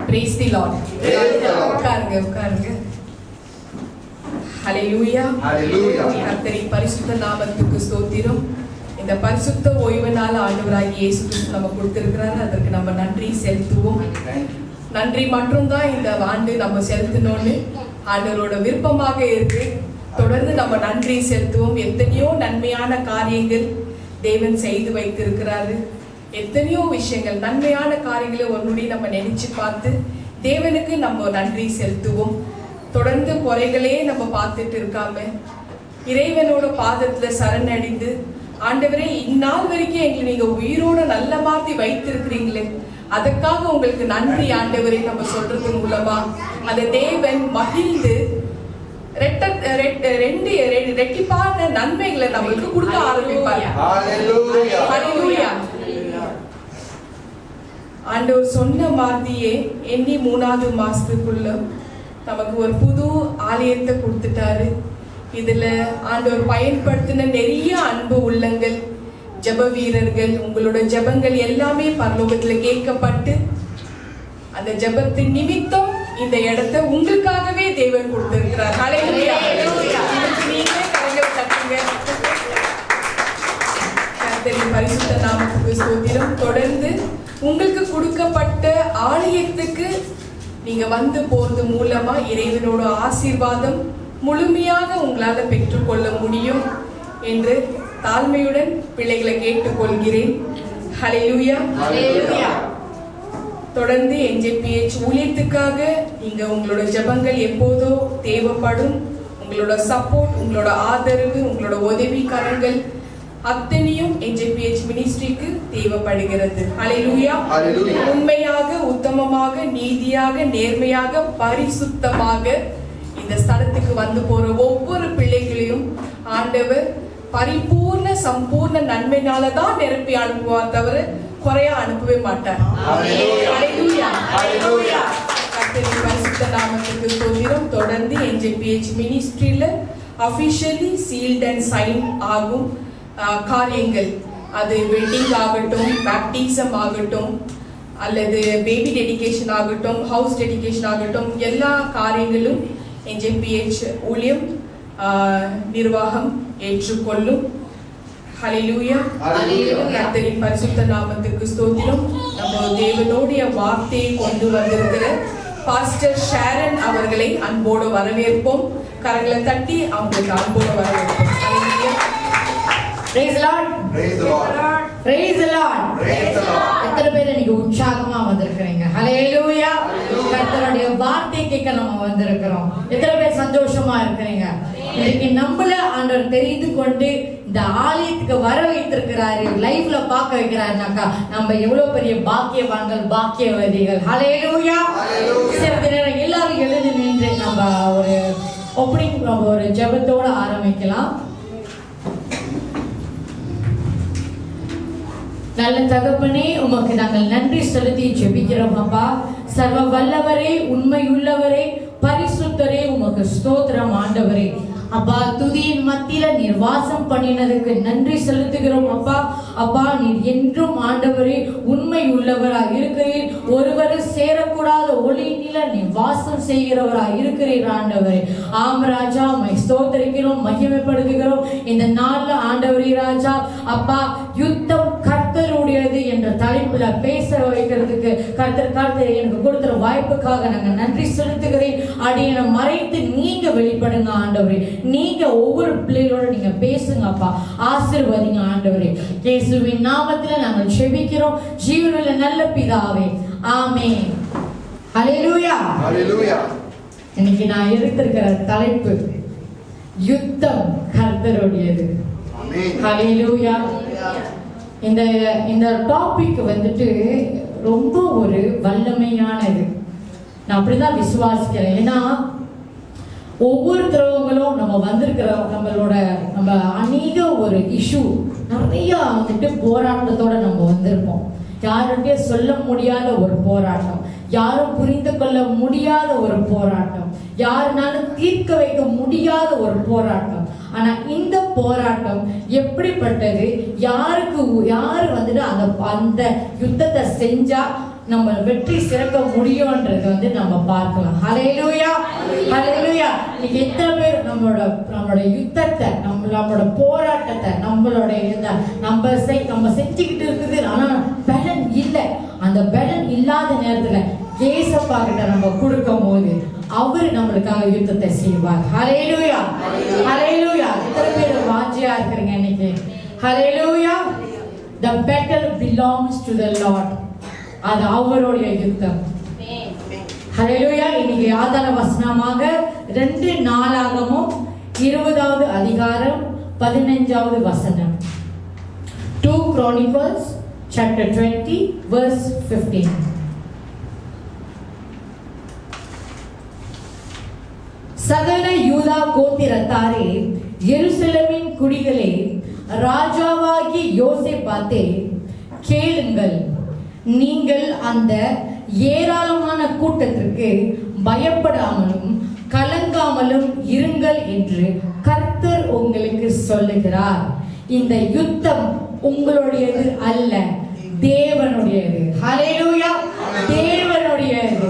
Praise the Lord. உட்காருங்க. ஹல்லேலூயா. கர்த்தரின் பரிசுத்த நாமத்துக்கு ஸ்தோத்திரம். இந்த பரிசுத்த ஓய்வு நாள் ஆண்டவராகிய இயேசு கிறிஸ்து நமக்கு கொடுத்திருக்கிறார். அதற்கு நம்ம நன்றி செலுத்துவோம். நன்றி மட்டும்தான் இந்த ஆண்டு நம்ம செலுத்தணும்னு ஆண்டவரோட விருப்பமாக இருக்கு. தொடர்ந்து நம்ம நன்றி செலுத்துவோம். எத்தனையோ நன்மையான காரியங்கள் தேவன் செய்து வைத்திருக்கிறாரு. எத்தனையோ விஷயங்கள், நன்மையான காரியங்களை ஒரு நொடி நம்ம நினைச்சு பார்த்து தேவனுக்கு நம்ம நன்றி செலுத்துவோம். தொடர்ந்து குறைகளே நம்ம பார்த்துட்டு இருக்காம இறைவனோட பாதத்துல சரணடைந்து, ஆண்டவரே இந்நாள் வரைக்கும் எங்களை நீங்க உயிரோட நல்ல மாதிரி வைத்திருக்கிறீங்களே, அதற்காக உங்களுக்கு நன்றி ஆண்டவரே நம்ம சொல்றது மூலமா அந்த தேவன் மகிழ்ந்து ரெட்டிப்பான நன்மைகளை நம்மளுக்கு கொடுக்க ஆரம்பிப்பார். ஆண்டவர் சொன்ன மாதிரியே எண்ணி 3வது மாசத்துக்குள்ள நமக்கு ஒரு புது ஆலயத்தை கொடுத்துட்டாரு. இதுல ஆண்டவர் பயன்படுத்தின நிறைய அன்பு உள்ளங்கள், ஜெப வீரர்கள், உங்களோட ஜெபங்கள் எல்லாமே பரலோகத்துல கேட்கப்பட்டு அந்த ஜெபத்தின் நிமித்தம் இந்த இடத்தை உங்களுக்காகவே தேவன் கொடுத்திருக்கிறார். ஹல்லேலூயா. நீங்களே கரங்களை தட்டுங்க. கர்த்தரின் பரிசுத்த நாமத்துக்கு ஸ்தோத்திரம். தொடர்ந்து உங்களுக்கு கொடுக்கப்பட்ட ஆலயத்துக்கு நீங்க வந்து போறது மூலமா இறைவனோட ஆசீர்வாதம் முழுமையாக உங்களால பெற்றுக்கொள்ள முடியும் என்று தாழ்மையுடன் பிள்ளைகளை கேட்டுக்கொள்கிறேன். ஹல்லேலூயா. தொடர்ந்து NJPH ஊழியத்துக்காக நீங்க உங்களோட ஜெபங்கள் எப்போதோ தேவைப்படும். உங்களோட சப்போர்ட், உங்களோட ஆதரவு, உங்களோட உதவிக்காரங்கள் அத்தனையும் NJPH மினிஸ்ட்ரிக்கு தேவைப்படுகிறது. ஹல்லேலூயா. உண்மையாக, உத்தமமாக, நீதியாக, நேர்மையாக, பரிசுத்தமாக இந்த ஸ்தலத்துக்கு வந்து போற ஒவ்வொரு பிள்ளைகளையும் ஆண்டவர் பரிபூர்ண சம்பூர்ண நன்மைனாலதான் நிரப்பி அனுப்புவார், தவிர குறையா அனுப்பவே மாட்டார். கர்த்தரின் பரிசுத்த நாமத்துக்கு ஸ்தோத்திரம். தொடர்ந்து NJPH மினிஸ்ட்ரியில அபிஷியலி சீல்ட் அண்ட் சைன் ஆகும் காரியங்கள், அது வெட்டிங் ஆகட்டும், பேப்டிசம் ஆகட்டும், அல்லது பேபி டெடிகேஷன் ஆகட்டும், ஹவுஸ் டெடிகேஷன் ஆகட்டும், எல்லா காரியங்களும் NJPH ஊழியம் நிர்வாகம் ஏற்றுக்கொள்ளும். ஹல்லேலூயா. கர்த்தரின் பரிசுத்த நாமத்துக்கு ஸ்தோத்திரம். நம்ம தேவனுடைய வார்த்தையை கொண்டு வந்திருக்கிற பாஸ்டர் ஷாரன் அவர்களை அன்போடு வரவேற்போம். கரங்களை தட்டி அவங்களுக்கு அன்போடு வரவேற்போம். ஹல்லேலூயா. Praise the Lord. Praise the Lord. Praise the Lord. Praise the Lord. எத்தனை பேர் இன்னைக்கு உற்சாகமா வந்திருக்கிறீங்க? ஹல்லேலூயா. கர்த்தருடைய வார்த்தை கேட்க நம்ம வந்திருக்கிறோம். எத்தனை பேர் சந்தோஷமா இருக்கிறீங்க? இன்னைக்கு நம்மள ஆண்டவர் தெரிந்து கொண்டு இந்த ஆலயத்துக்கு வர வைத்திருக்கிறாரு, லைஃப்ல பார்க்க வைக்கிறாருனாக்கா நம்ம எவ்வளவு பெரிய பாக்கியவான்கள், பாக்கியவதிகள். ஹல்லேலூயா. சிறிது நேரம் எல்லாரும் எழுந்து நின்று நம்ம ஒரு ஓப்பனிங், ஒரு ஜெபத்தோட ஆரம்பிக்கலாம். நல்ல தகப்பனே, உமக்கு நாங்கள் நன்றி செலுத்தி ஜெபிக்கிறோம் அப்பா. சர்வ வல்லவரே, உண்மையுள்ளவரே, பரிசுத்தரே, உமக்கு ஸ்தோத்திரம் ஆண்டவரே. அப்பா, துதியின் மத்தியில நீர் வாசம் பண்ணினதுக்கு நன்றி செலுத்துகிறோம் அப்பா. அப்பா, நீர் என்றும் ஆண்டவரே உண்மை உள்ளவராய் இருக்கிறீர். ஒருவரும் சேரக்கூடாத ஒளியில நீர் வாசம் செய்கிறவராய் இருக்கிறீர் ஆண்டவரே. ஆம் ராஜா, மை ஸ்தோத்திரிக்கிறோம், மகிமைப்படுத்துகிறோம். இந்த நாள்ல ஆண்டவரே ராஜா அப்பா, யுத்தம் கர்த்தருடையது என்ற தலைப்புல பேச வைக்கிறதுக்கு கர்த்தர் எனக்கு கொடுத்த வாய்ப்புக்காக நாங்க நன்றி செலுத்துகிறேன். அடியனை மறைத்து நீங்க வெளிப்படுங்க ஆண்டவரே. நீங்க ஒவ்வொரு பிள்ளைகளோட நீங்க பேசுங்க அப்பா. ஆசீர்வதிங்க ஆண்டவரே. இயேசுவின் நாமத்துல நாங்கள் ஜெபிக்கிறோம் ஜீவனுள்ள நல்ல பிதாவே, ஆமென். ஹல்லேலூயா. ஹல்லேலூயா. இன்னைக்கு நான் எடுத்திருக்கிற தலைப்பு யுத்தம் கர்த்தருடையது. ஆமென். ஹல்லேலூயா. இந்த டாபிக் வந்துட்டு ரொம்ப ஒரு வல்லமையானது. நான் அப்படிதான் விசுவாசிக்கிறேன். ஏன்னா ஒவ்வொருத்தரவங்களும் நம்ம வந்திருக்கிறோம், நம்ம அநேக ஒரு இஷ்யூ நிறைய வந்துட்டு போராட்டத்தோட நம்ம வந்திருப்போம். யாருக்கே சொல்ல முடியாத ஒரு போராட்டம், யாரும் புரிந்து கொள்ள முடியாத ஒரு போராட்டம், யாருனாலும் தீர்க்க வைக்க முடியாத ஒரு போராட்டம். ஆனா இந்த போராட்டம் எப்படிப்பட்டது, யாரு வந்துட்டு அந்த யுத்தத்தை செஞ்சா நம்ம வெற்றி சிறக்க முடியும்ன்றது வந்து நம்ம பார்க்கலாம். ஹல்லேலூயா, ஹல்லேலூயா. இன்னைக்கு எத்தனை பேர் நம்மளோட யுத்தத்தை, நம்மளோட போராட்டத்தை, நம்ம செஞ்சுக்கிட்டு இருக்குது. ஆனா பலன் இல்லை. அந்த பலன் இல்லாத நேரத்துல ஏசப்பா கிட்ட நம்ம கொடுக்கும் போது அவரு நம்மளுக்காக யுத்தத்தை செய்வார். ஹல்லேலூயா, ஹல்லேலூயா. எத்தனை பேர் வாஞ்சியா இருக்கிறீங்க இன்னைக்கு? ஹல்லேலூயா. The battle belongs to the Lord. அது அவருடைய யுத்தம். ஹல்லேலூயா. இன்னைக்கு ஆதார வசனமாக 2 நாளாகமும் 20வது அதிகாரம் 15வது வசனம். 2 Chronicles chapter 20 verse 15. சகல யூதா கோத்திரத்தாரே, எருசலேமின் குடிகளே, ராஜாவாகி யோசேப்பாத்தே, கேளுங்கள். நீங்கள் அந்த ஏராளமான கூட்டத்திற்கு பயப்படாமலும் கலங்காமலும் இருங்கள் என்று கர்த்தர் உங்களுக்கு சொல்லுகிறார். இந்த யுத்தம் உங்களுடையது அல்ல, தேவனுடையது. ஹல்லேலூயா, தேவனுடையது.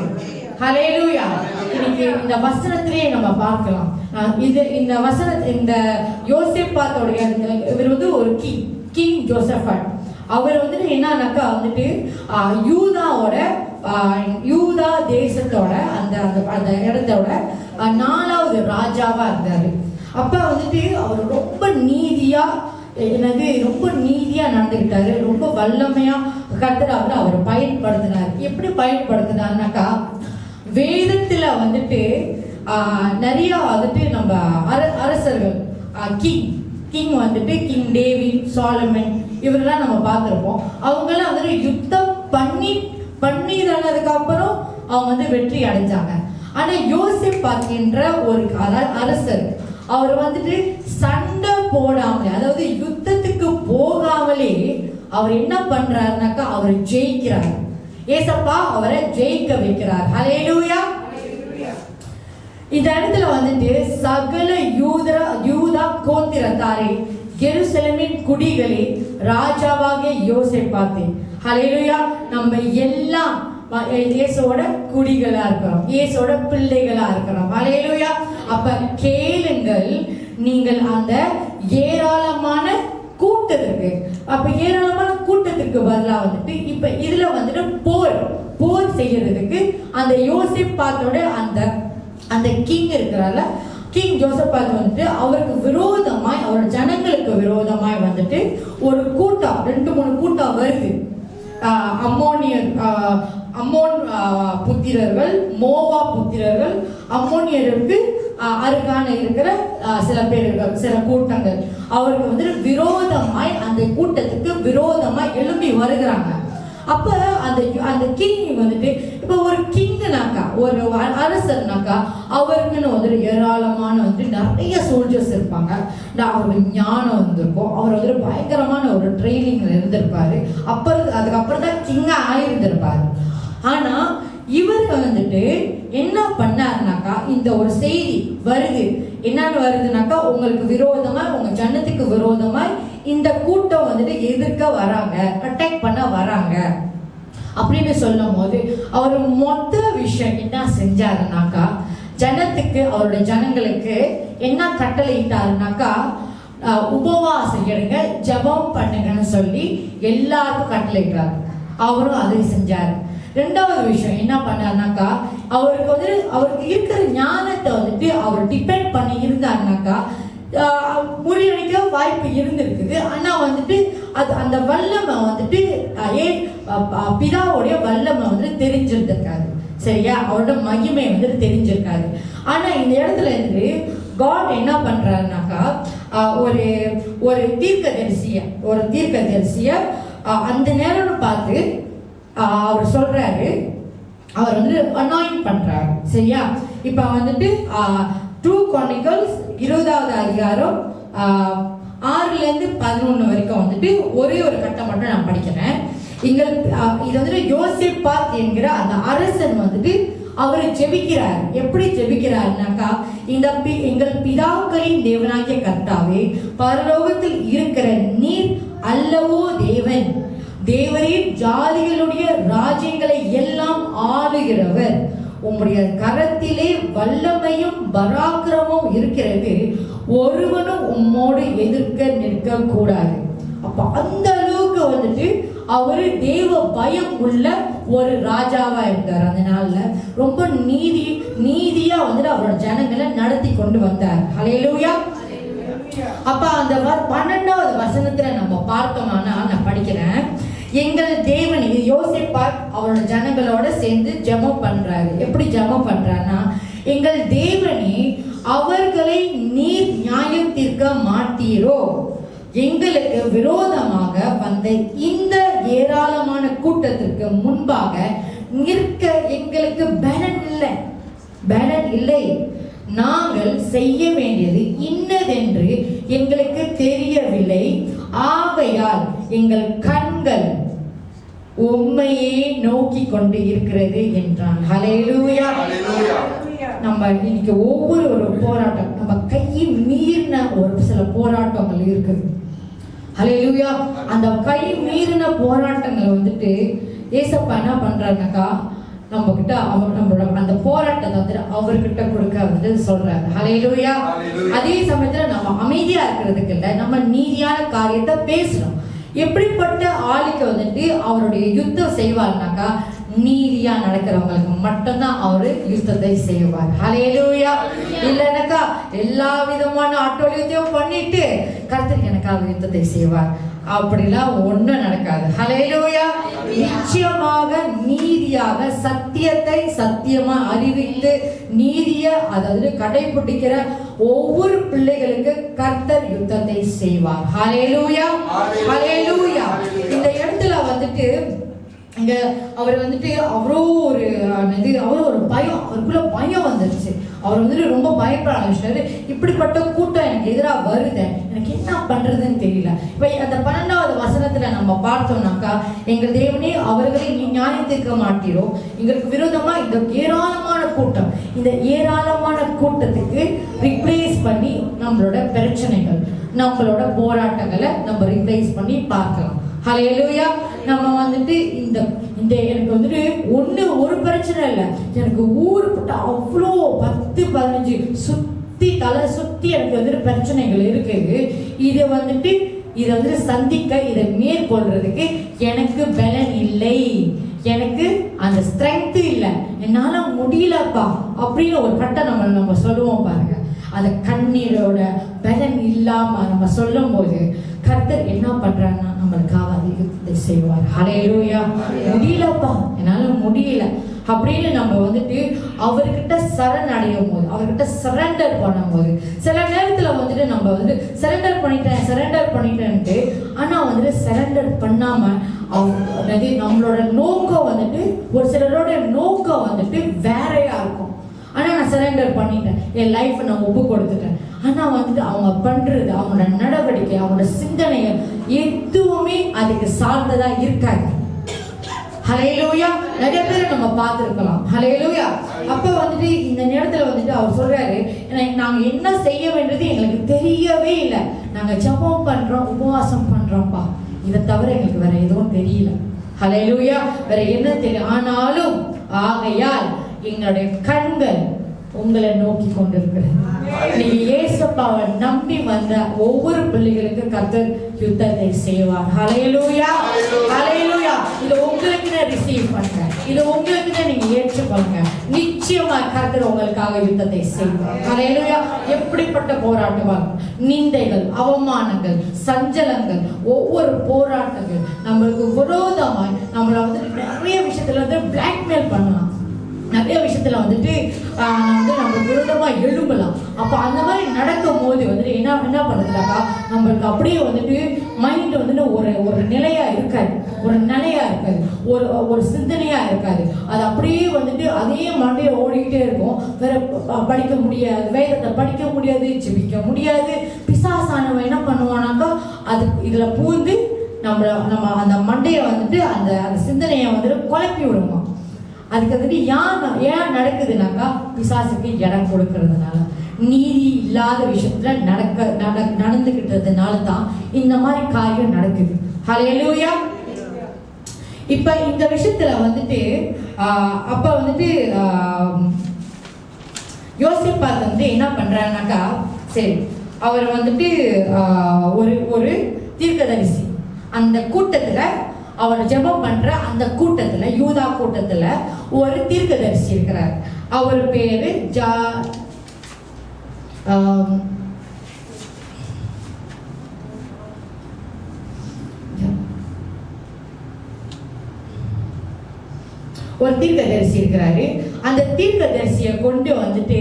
ஹல்லேலூயா. இன்னைக்கு இந்த வசனத்திலே நம்ம பார்க்கலாம். இந்த இந்த யோசேப்பாத்தோடைய இவர் வந்து ஒரு கிங் ஜோசபாத். அவர் வந்துட்டு என்னன்னாக்கா வந்துட்டு யூதா தேசத்தோட அந்த இடத்தோட 4வது ராஜாவா இருந்தாரு. அப்ப வந்துட்டு அவர் ரொம்ப நீதியா நடந்துக்கிட்டாரு. ரொம்ப வல்லமையா கர்த்தர் அவர் பயன்படுத்தினார். எப்படி பயன்படுத்தினார்னாக்கா, வேதத்துல வந்துட்டு நிறைய வந்துட்டு நம்ம அரசர்கள் கிங் வந்துட்டு கிங் டேவிட், சாலமன் இவரெல்லாம் நம்ம பார்த்திருப்போம். அவங்கெல்லாம் வந்துட்டு யுத்தம் பண்ணினதுக்கு அப்புறம் அவங்க வந்து வெற்றி அடைஞ்சாங்க. ஆனா யோசேப்பாத் என்ற ஒரு அரசர், அவர் வந்துட்டு சண்டை போடாமலே, அதாவது யுத்தத்துக்கு போகாமலே அவர் என்ன பண்றாருனாக்கா அவர் ஜெயிக்கிறார். ஏசப்பா அவரை ஜெயிக்க வைக்கிறார். ஹல்லேலூயா. இந்த இடத்துல வந்துட்டு சகல யூதா கோத்திரத்தாரே, எருசலேமின் குடிகளே, ராஜாவாகிய யோசேப்பாத்தே. ஹல்லேலூயா. நம்ம எல்லாம் இயேசுவோட குடிகளா இருக்கிறோம், இயேசுவோட பிள்ளைகளா இருக்கிறோம். ஹல்லேலூயா. அப்ப கேளுங்கள், நீங்கள் அந்த ஏராளமான கூட்டத்திற்கு, அப்ப ஏராளமான கூட்டத்திற்கு பதிலாக வந்துட்டு இப்ப இதுல வந்துட்டு போர் செய்யறதுக்கு அந்த யோசேப்பாத்தோட அந்த கிங் இருக்கிறார்ல, கிங் ஜோசபாத் வந்துட்டு அவருக்கு விரோதமாய், அவர் ஜனங்களுக்கு விரோதமாய் வந்துட்டு ஒரு கூட்டம், 2-3 கூட்டம் வருது. அம்மோன் புத்திரர்கள், மோவா புத்திரர்கள், அம்மோனியருக்கு அருகான இருக்கிற சில பேர்கள், சில கூட்டங்கள் அவருக்கு வந்து விரோதமாய், அந்த கூட்டத்துக்கு விரோதமாய் எழும்பி வருகிறாங்க. அப்ப அந்த கிங் வந்துட்டு, இப்ப ஒரு கிங்னாக்கா, ஒரு அரசர்னாக்கா அவருக்குன்னு வந்துட்டு ஏராளமான வந்துட்டு நிறைய சோல்ஜர்ஸ் இருப்பாங்க. அவருக்கு ஞானம் வந்திருக்கும், அவர் வந்துட்டு பயங்கரமான ஒரு ட்ரைனிங்ல இருந்திருப்பாரு. அதுக்கப்புறம் தான் கிங்கா ஆயிருந்திருப்பாரு. ஆனா இவர் வந்துட்டு என்ன பண்ணாருனாக்கா, இந்த ஒரு செய்தி வருது. என்னன்னு வருதுனாக்கா, உங்களுக்கு விரோதமா, உங்க ஜனத்துக்கு விரோதமாய் இந்த கூட்டம் வந்துட்டு எதிர்க்க வராங்க, அட்டாக் பண்ண வராங்க அப்படின்னு சொல்லும் போது அவர் மொத்த விஷயம் என்ன செஞ்சாருனாக்கா, ஜனத்துக்கு, அவருடைய ஜனங்களுக்கு என்ன கட்டளையிட்டாருனாக்கா, உபவாசம் எடுங்க, ஜெபம் பண்ணுங்கன்னு சொல்லி எல்லாருக்கும் கட்டளையிட்டாரு. அவரும் அதை செஞ்சாரு. 2வது விஷயம் என்ன பண்ணாருனாக்கா, அவருக்கு இருக்கிற ஞானத்தை வந்துட்டு அவர் டிபெண்ட் பண்ணி இருந்தாருனாக்கா முறியடிக்க வாய்ப்பு இருந்திருக்குது. ஆனா வந்துட்டு அந்த வல்லமை வந்துட்டு பிதாவுடைய வல்லமை வந்துட்டு தெரிஞ்சிருந்திருக்காரு. சரியா, அவரோட மகிமை வந்துட்டு தெரிஞ்சிருக்காரு. ஆனா இந்த இடத்துல இருந்து காட் என்ன பண்றாருனாக்கா, ஒரு தீர்க்கதரிசிய அந்த நேரம் பார்த்து அவர் சொல்றாரு, அவர் வந்து அனாயிண்ட் பண்றாரு. சரியா, இப்ப வந்துட்டு 2 Chronicles 20வது அதிகாரம் 6-11 வரைக்கும் வந்துட்டு ஒரே ஒரு கட்டம் மட்டும் நான் படிக்கிறேன். இது வந்துட்டு யோசேப்பாத் என்கிற அந்த அரசன் வந்துட்டு அவர் ஜெபிக்கிறார். எப்படி ஜெபிக்கிறார்னாக்கா, எங்கள் பிதாக்களின் தேவனாகிய கர்த்தாவே, பரலோகத்தில் இருக்கிற நீர் அல்லவோ தேவன், தேவரீர் ஜாதிகளுடைய ராஜ்யங்களை எல்லாம் ஆளுகிறவர். உம்முடைய கரத்திலே வல்லமையும் பராக்கிரமும் இருக்கிறது. ஒருவனும் உம்மோடு எதிர்க்க நிற்க கூடாது. அப்ப அந்த அளவுக்கு வந்துட்டு அவரு தேவ பயம் உள்ள ஒரு ராஜாவா இருந்தார். அந்த நாள்ல ரொம்ப நீதியா வந்துட்டு அவரோட ஜனங்களை நடத்தி கொண்டு வந்தார். ஹல்லேலூயா. அப்ப அந்த 12வது வசனத்துல நம்ம பார்த்தோம்னா, நான் படிக்கிறேன். எங்கள் தேவன், யோசேப்பார் அவரோட ஜனங்களோட சேர்ந்து ஜெபம் பண்றாரு. எப்படி ஜெபம் பண்றாருன்னா, எங்கள் தேவனே, அவர்களை நீர் நியாயம் தீர்க்க மாட்டீரோ? எங்களுக்கு விரோதமாக வந்த இந்த ஏராளமான கூட்டத்திற்கு முன்பாக நிற்க எங்களுக்கு பலன் இல்லை. நாங்கள் செய்ய வேண்டியது இன்னதென்று எங்களுக்கு தெரியவில்லை. ஆகையால் எங்கள் கண்கள் உம்மையே நோக்கி கொண்டு இருக்கிறது என்றான். ஹல்லேலூயா. நம்ம இன்னைக்கு ஒவ்வொரு போராட்டம், நம்ம கையை மீறின ஒரு சில போராட்டங்கள் இருக்குது. ஹல்லேலூயா. அந்த கை மீறின போராட்டங்களை வந்துட்டு ஏசப்பா என்ன பண்றாருனாக்கா, நம்ம கிட்ட நம்மளோட அந்த போராட்டத்தை வந்து அவர்கிட்ட கொடுக்க வந்து சொல்றாரு. ஹல்லேலூயா. அதே சமயத்துல நம்ம அமைதியா இருக்கிறதுக்கு இல்ல, நம்ம நீதியான காரியத்தை பேசணும். எப்படிப்பட்ட ஆளுக்கு வந்துட்டு அவருடைய யுத்தம் செய்வார்னாக்கா, நீதியா நடக்கிறவங்களுக்கு மட்டும்தான் அவரு யுத்தத்தை செய்வார். ஹல்லேலூயா. இல்லைனாக்கா எல்லா விதமான அட்டூழியத்தையும் பண்ணிட்டு கர்த்தர் எனக்காக யுத்தத்தை செய்வார், அப்படிலாம் ஒண்ணும் நடக்காது. ஹல்லேலூயா. நிச்சயமாக நீதியாக சத்தியத்தை சத்தியமா அறிவித்து நீதிய அதாவது கடைபிடிக்கிற ஒவ்வொரு பிள்ளைகளுக்கு கர்த்தர் யுத்தத்தை செய்வார். ஹல்லேலூயா. ஹல்லேலூயா. இந்த இடத்துல வந்துட்டு இங்க அவர் வந்துட்டு அவ்வளோ ஒரு பயம், அவருக்குள்ள பயம் வந்துருச்சு. அவர் வந்துட்டு ரொம்ப பயப்பட ஆரம்பிச்சாரு. இப்படிப்பட்ட கூட்டம் எனக்கு எதிராக வருது, எனக்கு என்ன பண்றதுன்னு தெரியல. இப்ப அந்த 12வது வசனத்துல நம்ம பார்த்தோம்னாக்கா, எங்கள் தேவனே, அவர்களை நீ நியாயம் தீர்க்க மாட்டீரோ? எங்களுக்கு விரோதமா இந்த ஏராளமான கூட்டம், இந்த ஏராளமான கூட்டத்துக்கு ரிப்ளேஸ் பண்ணி நம்மளோட பிரச்சனைகள், நம்மளோட போராட்டங்களை நம்ம ரிப்ளேஸ் பண்ணி பார்க்கலாம். ஹல்லேலூயா. நம்ம வந்துட்டு இந்த எனக்கு வந்துட்டு ஒரு பிரச்சனை இல்லை, எனக்கு ஊரு போட்டு அவ்வளோ 10-15 தலை சுத்தி எனக்கு வந்துட்டு பிரச்சனைகள் இருக்குது. இதை வந்துட்டு சந்திக்க, இதை மேற்கொள்றதுக்கு எனக்கு பலன் இல்லை, எனக்கு அந்த ஸ்ட்ரென்த் இல்லை, என்னால முடியலப்பா அப்படின்னு ஒரு கட்டம் நம்ம சொல்லுவோம் பாருங்க. அந்த கண்ணீரோட பலன் இல்லாம நம்ம சொல்லும் போது கர்த்தர் என்ன பண்றாருன்னா நம்மளுக்காக யுத்தத்தை செய்வார். ஹல்லேலூயா. முடியலப்பா, என்னால முடியல அப்படின்னு நம்ம வந்துட்டு அவர்கிட்ட சரண் அடையும் போது, அவர்கிட்ட சரண்டர் பண்ணும் போது, சில நேரத்துல வந்துட்டு நம்ம வந்துட்டு சரண்டர் பண்ணிட்டேன்ட்டு ஆனா வந்துட்டு சரண்டர் பண்ணாம நம்மளோட நோக்கம் வந்துட்டு, ஒரு சிலரோட நோக்கம் வந்துட்டு வேறையா இருக்கும். ஆனா நான் சரண்டர் பண்ணிட்டேன், என் லைஃப் நான் ஒப்பு கொடுத்துட்டேன். ஆனா வந்துட்டு அவங்க பண்றது, அவங்களோட நடவடிக்கை, அவங்களோட சிந்தனைகள் எதுவுமே அதுக்கு சார்ந்ததா இருக்காது. ஹல்லேலூயா. நிறைய பேர் நம்ம பார்த்திருக்கலாம். ஹல்லேலூயா. அப்ப வந்துட்டு இந்த நேரத்துல வந்துட்டு அவர் சொல்றாரு, நாங்க என்ன செய்ய வேண்டியது எங்களுக்கு தெரியவே இல்லை, நாங்க ஜெபம் பண்றோம், உபவாசம் பண்றோம்ப்பா, இதை தவிர எங்களுக்கு வேற எதுவும் தெரியல. ஹல்லேலூயா. வேற என்ன தெரியும்? ஆனாலும் ஆகையால் எங்களுடைய கண்கள் உங்களை நோக்கி கொண்டிருக்கிறது. நீங்க இயேசுவை நம்பி வந்த ஒவ்வொரு பிள்ளைகளுக்கு கர்த்தர் யுத்தத்தை செய்வார். ஹல்லேலூயா. ஹல்லேலூயா. இது உங்களுக்கு ரிசீவ் பண்ணுங்க, இது உங்களுக்கு நீங்க ஏற்றுக்கொள்ளுங்க. நிச்சயமா கர்த்தர் உங்களுக்காக யுத்தத்தை செய்வார். ஹல்லேலூயா. எப்படிப்பட்ட போராட்டமாக, நிந்தைகள், அவமானங்கள், சஞ்சலங்கள், ஒவ்வொரு போராட்டங்கள் நம்மளுக்கு விரோதமாய் நம்மளை வந்து நிறைய விஷயத்துல வந்து பிளாக்மெயில் பண்ணலாம், நிறைய விஷயத்துல வந்துட்டு நம்ம விரோதமா எழும்பலாம். அப்ப அந்த மாதிரி நடக்கும் போது வந்துட்டு என்ன பண்ணுறதுனாக்கா, நம்மளுக்கு அப்படியே வந்துட்டு மைண்ட் வந்துட்டு ஒரு நிலையா இருக்காது, ஒரு சிந்தனையா இருக்காது. அது அப்படியே வந்துட்டு அதே மண்டையை ஓடிக்கிட்டே இருக்கும். வேற படிக்க முடியாது, வேதத்தை படிக்க முடியாது, ஜெபிக்க முடியாது. பிசாசானவன் என்ன பண்ணுவானாக்கா, அது இதுல பூந்து நம்ம அந்த மண்டையை வந்துட்டு அந்த சிந்தனையை வந்துட்டு குழப்பி விடுமா. அதுக்கு வந்துட்டு ஏன் நடக்குதுனாக்கா, பிசாசுக்கு இடம் கொடுக்கறதுனால, நீதி இல்லாத விஷயத்துல நடந்துகிட்டதுனால தான் இந்த மாதிரி காரியம் நடக்குது. ஹல்லேலூயா. இப்ப இந்த விஷயத்துல வந்துட்டு அப்ப வந்துட்டு யோசிப்பார் வந்து என்ன பண்றாருனாக்கா, சரி அவர் வந்துட்டு ஒரு தீர்க்கதரிசி அந்த கூட்டத்துல, அவர் ஜெபம் பண்ற அந்த கூட்டத்துல, யூதா கூட்டத்துல ஒரு தீர்க்கதரிசி இருக்கிறார். அவர் பேரு ஒரு தீர்க்கதரிசி இருக்கிறாரு. அந்த தீர்க்கதரிசியை கொண்டு வந்துட்டு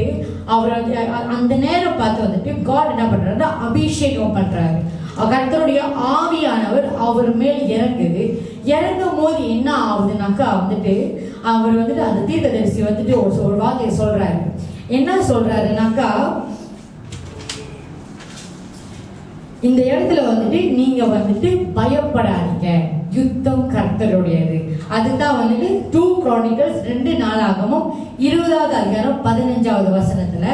அவர் அந்த நேரம் பார்த்து வந்துட்டு காட் என்ன பண்றாரு, அபிஷேகம் பண்றாரு. கர்த்தருடைய ஆவியானவர் அவர் மேல் இறங்குது. இறங்கும் போது என்ன ஆகுதுனாக்கா வந்துட்டு அவர் வந்துட்டு அந்த தீர்க்கதரிசி வந்துட்டு ஒரு வார்த்தையை சொல்றாரு. என்ன சொல்றாருனாக்கா, இந்த இடத்துல வந்துட்டு நீங்க வந்துட்டு பயப்படாதீங்க, யுத்தம் கர்த்தருடையது. அதுதான் வந்துட்டு 2 Chronicles 2 நாளாகமும் 20வது அதிகாரம் 15வது வசனத்துல,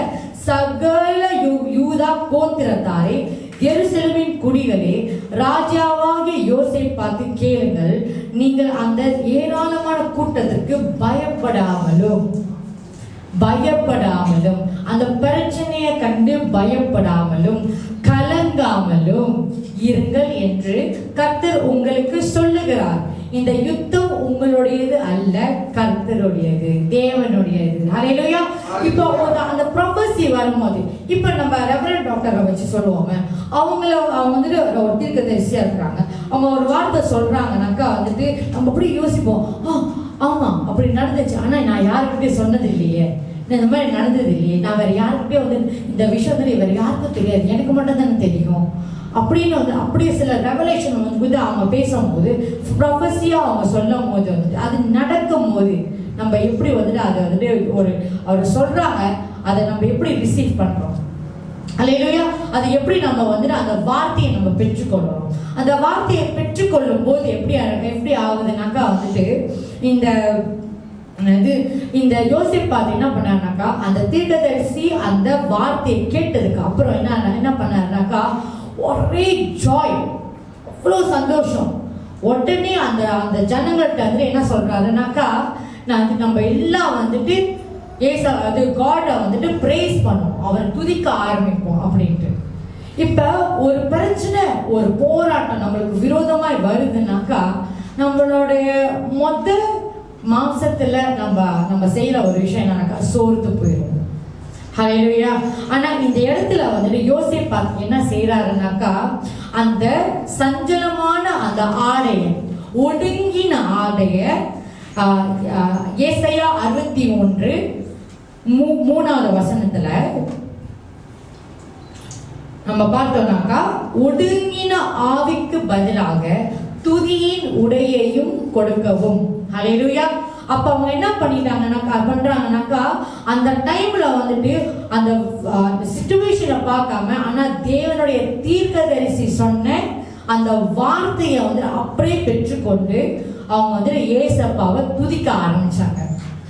சகல யூதா கோத்திரத்தாரே, எருசலேமின் குடிகளே, ராஜாவாகிய யோசேப்பாத்து கேளுங்கள், நீங்கள் அந்த ஏராளமான கூட்டத்திற்கு பயப்படாமலும் அந்த பிரச்சனையை கண்டு பயப்படாமலும் கலங்காமலும் இருங்கள் என்று கர்த்தர் உங்களுக்கு சொல்லுகிறார். இந்த யுத்தம் உங்களுடையது அல்ல, கர்த்தருடையது, தேவனுடையது. ஹல்லேலூயா. இப்போ அந்த ப்ரொபசி வரும்போது, இப்போ நம்ம ரெவரண்ட் டாக்டரை வச்சு சொல்லுவோமே, அவங்க வந்துட்டு ஒரு தீர்க்கதரிசியா இருக்கிறாங்க. அவங்க ஒரு வார்த்தை சொல்றாங்கனாக்கா வந்துட்டு நம்ம அப்படி யோசிப்போம், ஆமா அப்படி நடந்துச்சு, ஆனா நான் யாருக்கிட்டே சொன்னது இல்லையே, இந்த மாதிரி நடந்தது இல்லையே, நான் வேற யாருக்கிட்டே வந்து இந்த விஷயம் வந்து வேற யாருக்கும் தெரியாது, எனக்கு மட்டும் தானே தெரியும் அப்படின்னு வந்து அப்படியே சில ரெவலேஷன் வந்து அவங்க பேசும்போது, ப்ரொஃபஸியா அவங்க சொல்லும் போது வந்துட்டு அது நடக்கும் போது நம்ம எப்படி வந்துட்டு அதை வந்துட்டு அவர் சொல்றாங்க, அதை நம்ம எப்படி ரிசீவ் பண்றோம். அல்லேலூயா. அது எப்படி நம்ம வந்துட்டு அந்த வார்த்தையை நம்ம பெற்றுக்கொள்றோம். அந்த வார்த்தையை பெற்றுக்கொள்ளும் போது எப்படி ஆகுதுனாக்கா வந்துட்டு இந்த யோசேப்பாத்து என்ன பண்ணாருனாக்கா, அந்த தீர்க்கதரிசி அந்த வார்த்தையை கேட்டதுக்கு அப்புறம் என்ன பண்ணாருனாக்கா, ஒரே ஜாய், அவ்வளோ சந்தோஷம். உடனே அந்த ஜனங்கள்கிட்ட வந்து என்ன சொல்றாருனாக்கா, நம்ம எல்லாம் வந்துட்டு காடை வந்துட்டு பிரேஸ் பண்ணும், அவரை துதிக்க ஆரம்பிப்போம் அப்படின்ட்டு. இப்ப ஒரு பிரச்சனை, ஒரு போராட்டம் நம்மளுக்கு விரோதமாய் வருதுனாக்கா, நம்மளுடைய மாம்சத்துல நம்ம செய்யற ஒரு விஷயம் என்னன்னாக்கா, சோர்ந்து போயிடும். ஹல்லேலூயா. ஆனா இந்த இடத்துல வந்துட்டு யோசேப்பாத்து என்ன செய்யறாருனாக்கா, அந்த சஞ்சலமான அந்த ஆடைய, ஒடுங்கின ஆடைய, ஏசாயா 61:3வது வசனத்துல நம்ம பார்த்தோம்னாக்கா, ஒடுங்கின ஆவிக்கு பதிலாக துதியின் உடையையும் கொடுக்கவும். ஹல்லேலூயா. அப்ப அவங்க என்ன பண்றாங்கனாக்கா அந்த டைம்ல வந்துட்டு அந்த சிச்சுவேஷனை பார்க்காம, ஆனா தேவனுடைய தீர்க்கதரிசி சொன்ன அந்த வார்த்தையை வந்து அப்படியே பெற்றுக்கொண்டு அவங்க வந்துட்டு ஏசப்பாவை துதிக்க ஆரம்பிச்சாங்க.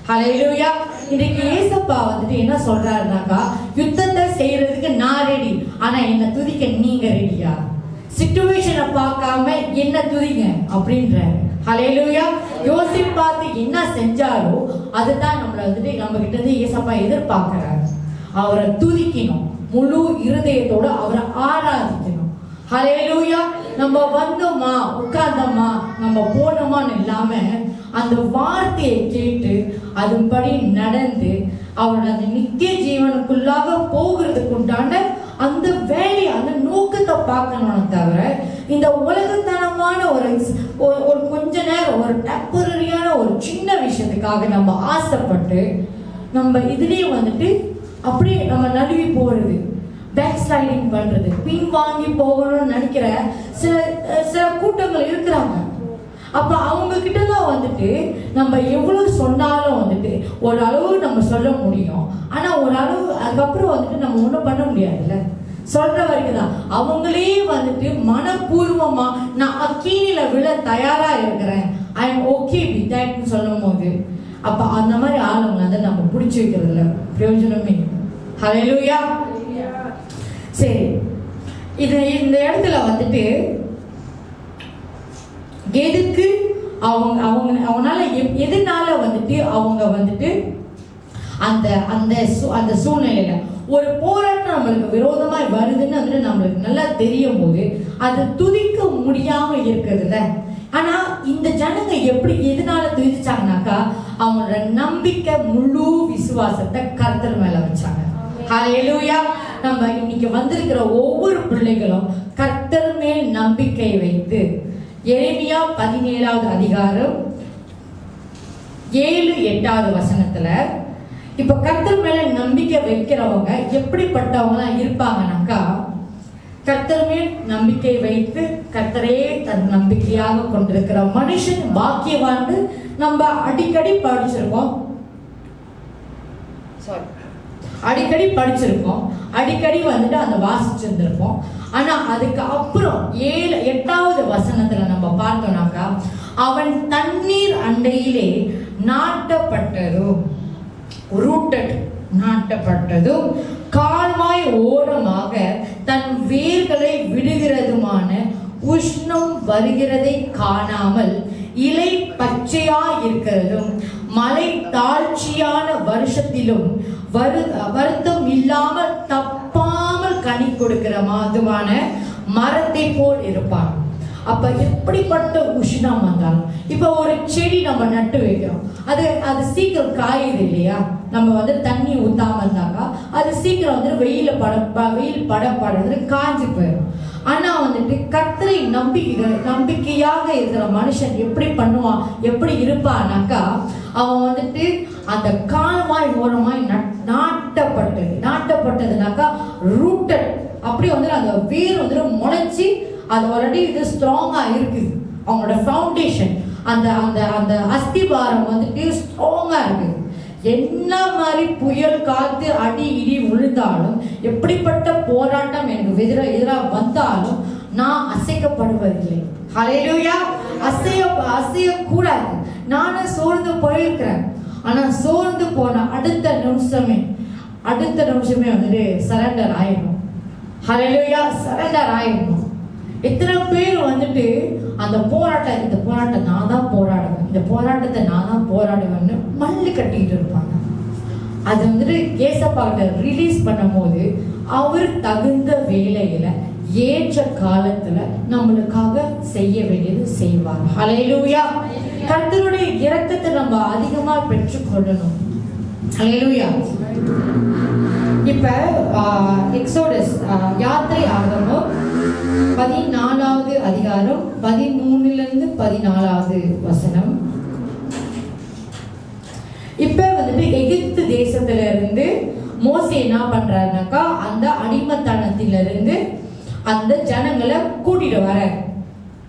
ஹல்லேலூயா. இன்னைக்கு ஏசப்பா வந்துட்டு என்ன சொல்றாருனாக்கா, யுத்தத்தை செய்யறதுக்கு நான் ரெடி, ஆனா என்ன துதிக்க நீங்க ரெடியா? சிச்சுவேஷனை பார்க்காம என்ன துதிங்க அப்படின்றாரு. ஹல்லேலூயா. யோசிப்பாத்து என்ன செஞ்சாரோ அதுதான் நம்மள வந்துட்டு நம்ம கிட்ட இருந்து ஏசப்பா எதிர்பார்க்கிறாரு. அவரை துதிக்கணும், முழு இருதயத்தோட அவரை ஆராதிக்கணும். ஹல்லேலூயா. நம்ம வந்தோமா, உட்கார்ந்தோமா, நம்ம போனோமான்னு இல்லாம அந்த வார்த்தையை கேட்டு அதன்படி நடந்து அவரோட அந்த நித்திய ஜீவனுக்குள்ளாக போகிறதுக்கு உண்டான அந்த வேலையை, அந்த நோக்கத்தை பார்க்கணும். தவிர இந்த உலகத்தனமான ஒரு கொஞ்ச நேரம், ஒரு டெம்பரரியான ஒரு சின்ன விஷயத்துக்காக நம்ம ஆசைப்பட்டு நம்ம இதுலயே வந்துட்டு அப்படியே நம்ம நழுவி போறது, பேக் ஸ்லைடிங் பண்றது, பின் வாங்கி போகணும்னு நினைக்கிற சில கூட்டங்கள் இருக்கிறாங்க. அப்ப அவங்க கிட்டலாம் வந்துட்டு நம்ம எவ்வளவு சொன்னாலும் வந்துட்டு ஒரு அளவு நம்ம சொல்ல முடியும், ஆனா ஒரு அளவு அதுக்கப்புறம் வந்துட்டு நம்ம ஒன்றும் பண்ண முடியாதுல்ல. சொல்ற வரைக்கும் தான். அவங்களே வந்துட்டு மனப்பூர்வமா நான் அக்கீனில விழ தயாரா இருக்கிறேன், ஐ எம் ஓகே வித் தட்னு சொல்லும் போது, அப்ப அந்த மாதிரி ஆளுங்களை அதை நம்ம பிடிச்சி வைக்கிறதுல பிரயோஜனமே. ஹல்லேலூயா. சரி, இந்த இடத்துல வந்துட்டு எதுக்கு அவங்களால எதனால வந்துட்டு அவங்க வந்துட்டு அந்த சூழ்நிலையில ஒரு போராட்டம் நம்மளுக்கு விரோதமாய் வருதுன்னு வந்துட்டு நம்மளுக்கு நல்லா தெரியும் போது அதை துதிக்க முடியாம இருக்குதுல்ல. ஆனா இந்த ஜனங்க எப்படி எதனால துதிச்சாங்கனாக்கா அவங்களோட நம்பிக்கை முழு விசுவாசத்தை கர்த்தர் மேல வச்சாங்க. ஹல்லேலூயா. நம்ம இன்னைக்கு வந்திருக்கிற ஒவ்வொரு பிள்ளைகளும் கர்த்தர் மேல் நம்பிக்கை வைத்து எரேமியா 17வது அதிகாரம் 7-8வது வசனத்துல இப்ப கர்த்தர் மேல நம்பிக்கை வைக்கிறவங்க எப்படிப்பட்டவங்களா இருப்பாங்கனாக்கா, கர்த்தர் மேல் நம்பிக்கை வைத்து கர்த்தரே தன் நம்பிக்கையாக கொண்டிருக்கிற மனுஷன் பாக்கியவான்னு நம்ம அடிக்கடி படிச்சிருக்கோம். அடிக்கடி வந்துட்டு அந்த வாசிச்சிருந்திருப்போம். ஆனா அதுக்கு அப்புறம் 7-8வது வசனத்துல நம்ம பார்த்தோம்னாக்கா, அவன் தண்ணீர் அண்டையிலே நாட்டப்பட்டதும் நாட்டப்பட்டதும் கால்வாய் ஓரமாக தன் வேர்களை விடுகிறதுமான உஷ்ணம் வருகிறதை காணாமல் இலை பச்சையா இருக்கிறதும் மலை தாழ்ச்சியான வருஷத்திலும் வருத்தம் இல்லாமல் தப்பாமல் கனி கொடுக்கிற மாதுவான மரத்தை போல் இருப்பான். அப்ப எப்படிப்பட்ட உஷ்ணம் வந்தாலும், இப்ப ஒரு செடி நம்ம நட்டு வைக்கிறோம், அது சீக்கிரம் காயுது இல்லையா? நம்ம வந்து தண்ணி ஊத்தாம இருந்தாக்கா அது சீக்கிரம் வந்து வெயில் பட காஞ்சி போயிடும். ஆனா வந்துட்டு கர்த்தரை நம்பிக்கையாக இருக்கிற மனுஷன் எப்படி பண்ணுவான், எப்படி இருப்பானாக்கா, அவன் வந்துட்டு அந்த கால்வாய் ஓரமாய் நாட்டப்பட்டதுனாக்கா ரூட்டட், அப்படி வந்து அந்த வேர் வந்து முளைச்சி அது ஆல்ரெடி இது ஸ்ட்ராங்கா இருக்குது. அவங்களோட ஃபவுண்டேஷன் அந்த அந்த அந்த அஸ்திபாரம் வந்துட்டு ஸ்ட்ராங்கா இருக்குது. என்ன மாதிரி புயல் காத்து அடி இடி விழுந்தாலும், எப்படிப்பட்ட போராட்டம் எனக்கு எதிராக வந்தாலும் நான் அசைக்கப்படுவதில்லை. ஹல்லேலூயா. அசையக்கூடாது. நானும் சோர்ந்து போயிருக்கிறேன். ஆனா சோர்ந்து போன அடுத்த நிமிஷமே வந்துட்டு சரண்டர் ஆயிடும். ஹல்லேலூயா. சரண்டர் ஆயிடும். எத்தனை பேர் வந்துட்டு அந்த இந்த போராட்டம் நான் தான் போராடுவேன், இந்த போராட்டத்தை நான் தான் போராடுவேன்னு மல்லு கட்டிட்டு இருப்பாங்க. அது வந்துட்டு ஏசப்பாட்ட ரிலீஸ் பண்ணும் போது அவர் தகுந்த வேலையில ஏற்ற காலத்துல நம்மளுக்காக செய்ய வேண்டியது செய்வார். ஹல்லேலூயா. கர்த்தருடைய இரக்கத்தை நம்ம அதிகமா பெற்றுக்கொள்ளணும். ஹல்லேலூயா. இப்ப எக்ஸோடஸ் யாத்திரை ஆகமம் 14வது அதிகாரம் 13லிருந்து 14வது வசனம். இப்ப வந்துட்டு எகிப்து தேசத்துல இருந்து மோசே என்ன பண்றாருனாக்கா, அந்த அடிமைத்தனத்திலிருந்து அந்த ஜனங்களை கூட்டிட்டு வர,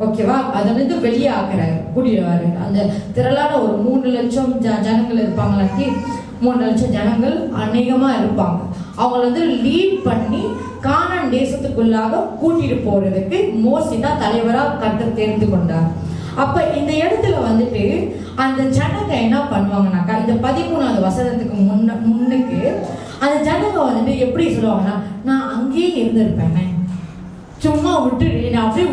ஓகேவா, அதை வந்து வெளியே ஆக்குறாரு, கூட்டிட்டு வர. அந்த திரளான ஒரு 3 லட்சம் ஜனங்கள் இருப்பாங்களாக்கி, 3 லட்சம் ஜனங்கள் அநேகமா இருப்பாங்க. அவங்கள வந்து லீட் பண்ணி கானான் தேசத்துக்குள்ளாக கூட்டிட்டு போறதுக்கு மோசே தான் தலைவராக கர்த்தர் தெரிந்து கொண்டார். அப்ப இந்த இடத்துல வந்துட்டு அந்த ஜனங்க என்ன பண்ணுவாங்கனாக்கா, இந்த 13வது வசனத்துக்கு முன்னுக்கு அந்த ஜனங்க வந்துட்டு எப்படி சொல்லுவாங்கன்னா, நான் அங்கேயே இருந்திருப்பேன், சும்மா என்னை அப்படியே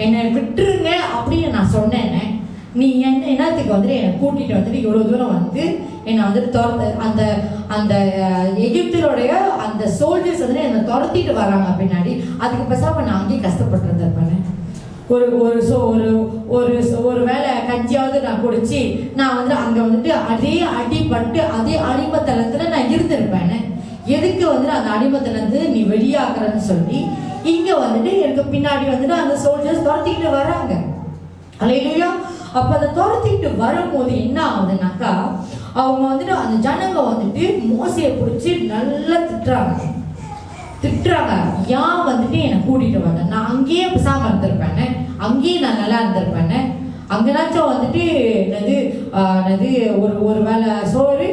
என்னை விட்டுருங்க அப்படின்னு நான் சொன்னேன். நீ என்னத்துக்கு வந்துட்டு என்னை கூட்டிட்டு வந்துட்டு இவ்வளவு தூரம் வந்து என்னை வந்துட்டு அந்த அந்த எகிப்தினுடைய அந்த சோல்ஜர்ஸ் வந்து என்னை துரத்திட்டு வராங்க பின்னாடி. அதுக்கு பேசாம நான் அங்கேயே கஷ்டப்பட்டு இருந்திருப்பேன். ஒரு வேலை கஞ்சியாவது நான் குடிச்சு நான் வந்து அங்க வந்துட்டு அதே அடிபட்டு அதே அடிமத்தனத்துல நான் இருந்திருப்பேன். எதுக்கு வந்துட்டு அந்த அடிமத்தனத்து நீ வெளியாக்குறன்னு சொல்லி இங்க வந்துட்டு எனக்கு பின்னாடி வந்துட்டு அந்த சோல்ஜர்ஸ் துரத்திக்கிட்டு வராங்க. ஹல்லேலூயா. அப்ப அதை துரத்திக்கிட்டு வரும்போது என்ன ஆகுதுனாக்கா, அவங்க வந்துட்டு அந்த ஜனங்க வந்துட்டு மோசையை பிடிச்சி நல்லா திட்டுறாங்க. ஏன் வந்துட்டு என்னை கூட்டிட்டு வந்தேன், நான் அங்கேயே பேசாம இருந்திருப்பேன், அங்கேயே நான் நல்லா இருந்திருப்பேன், அங்கனாச்சும் வந்துட்டு ஒரு வேலை சோறு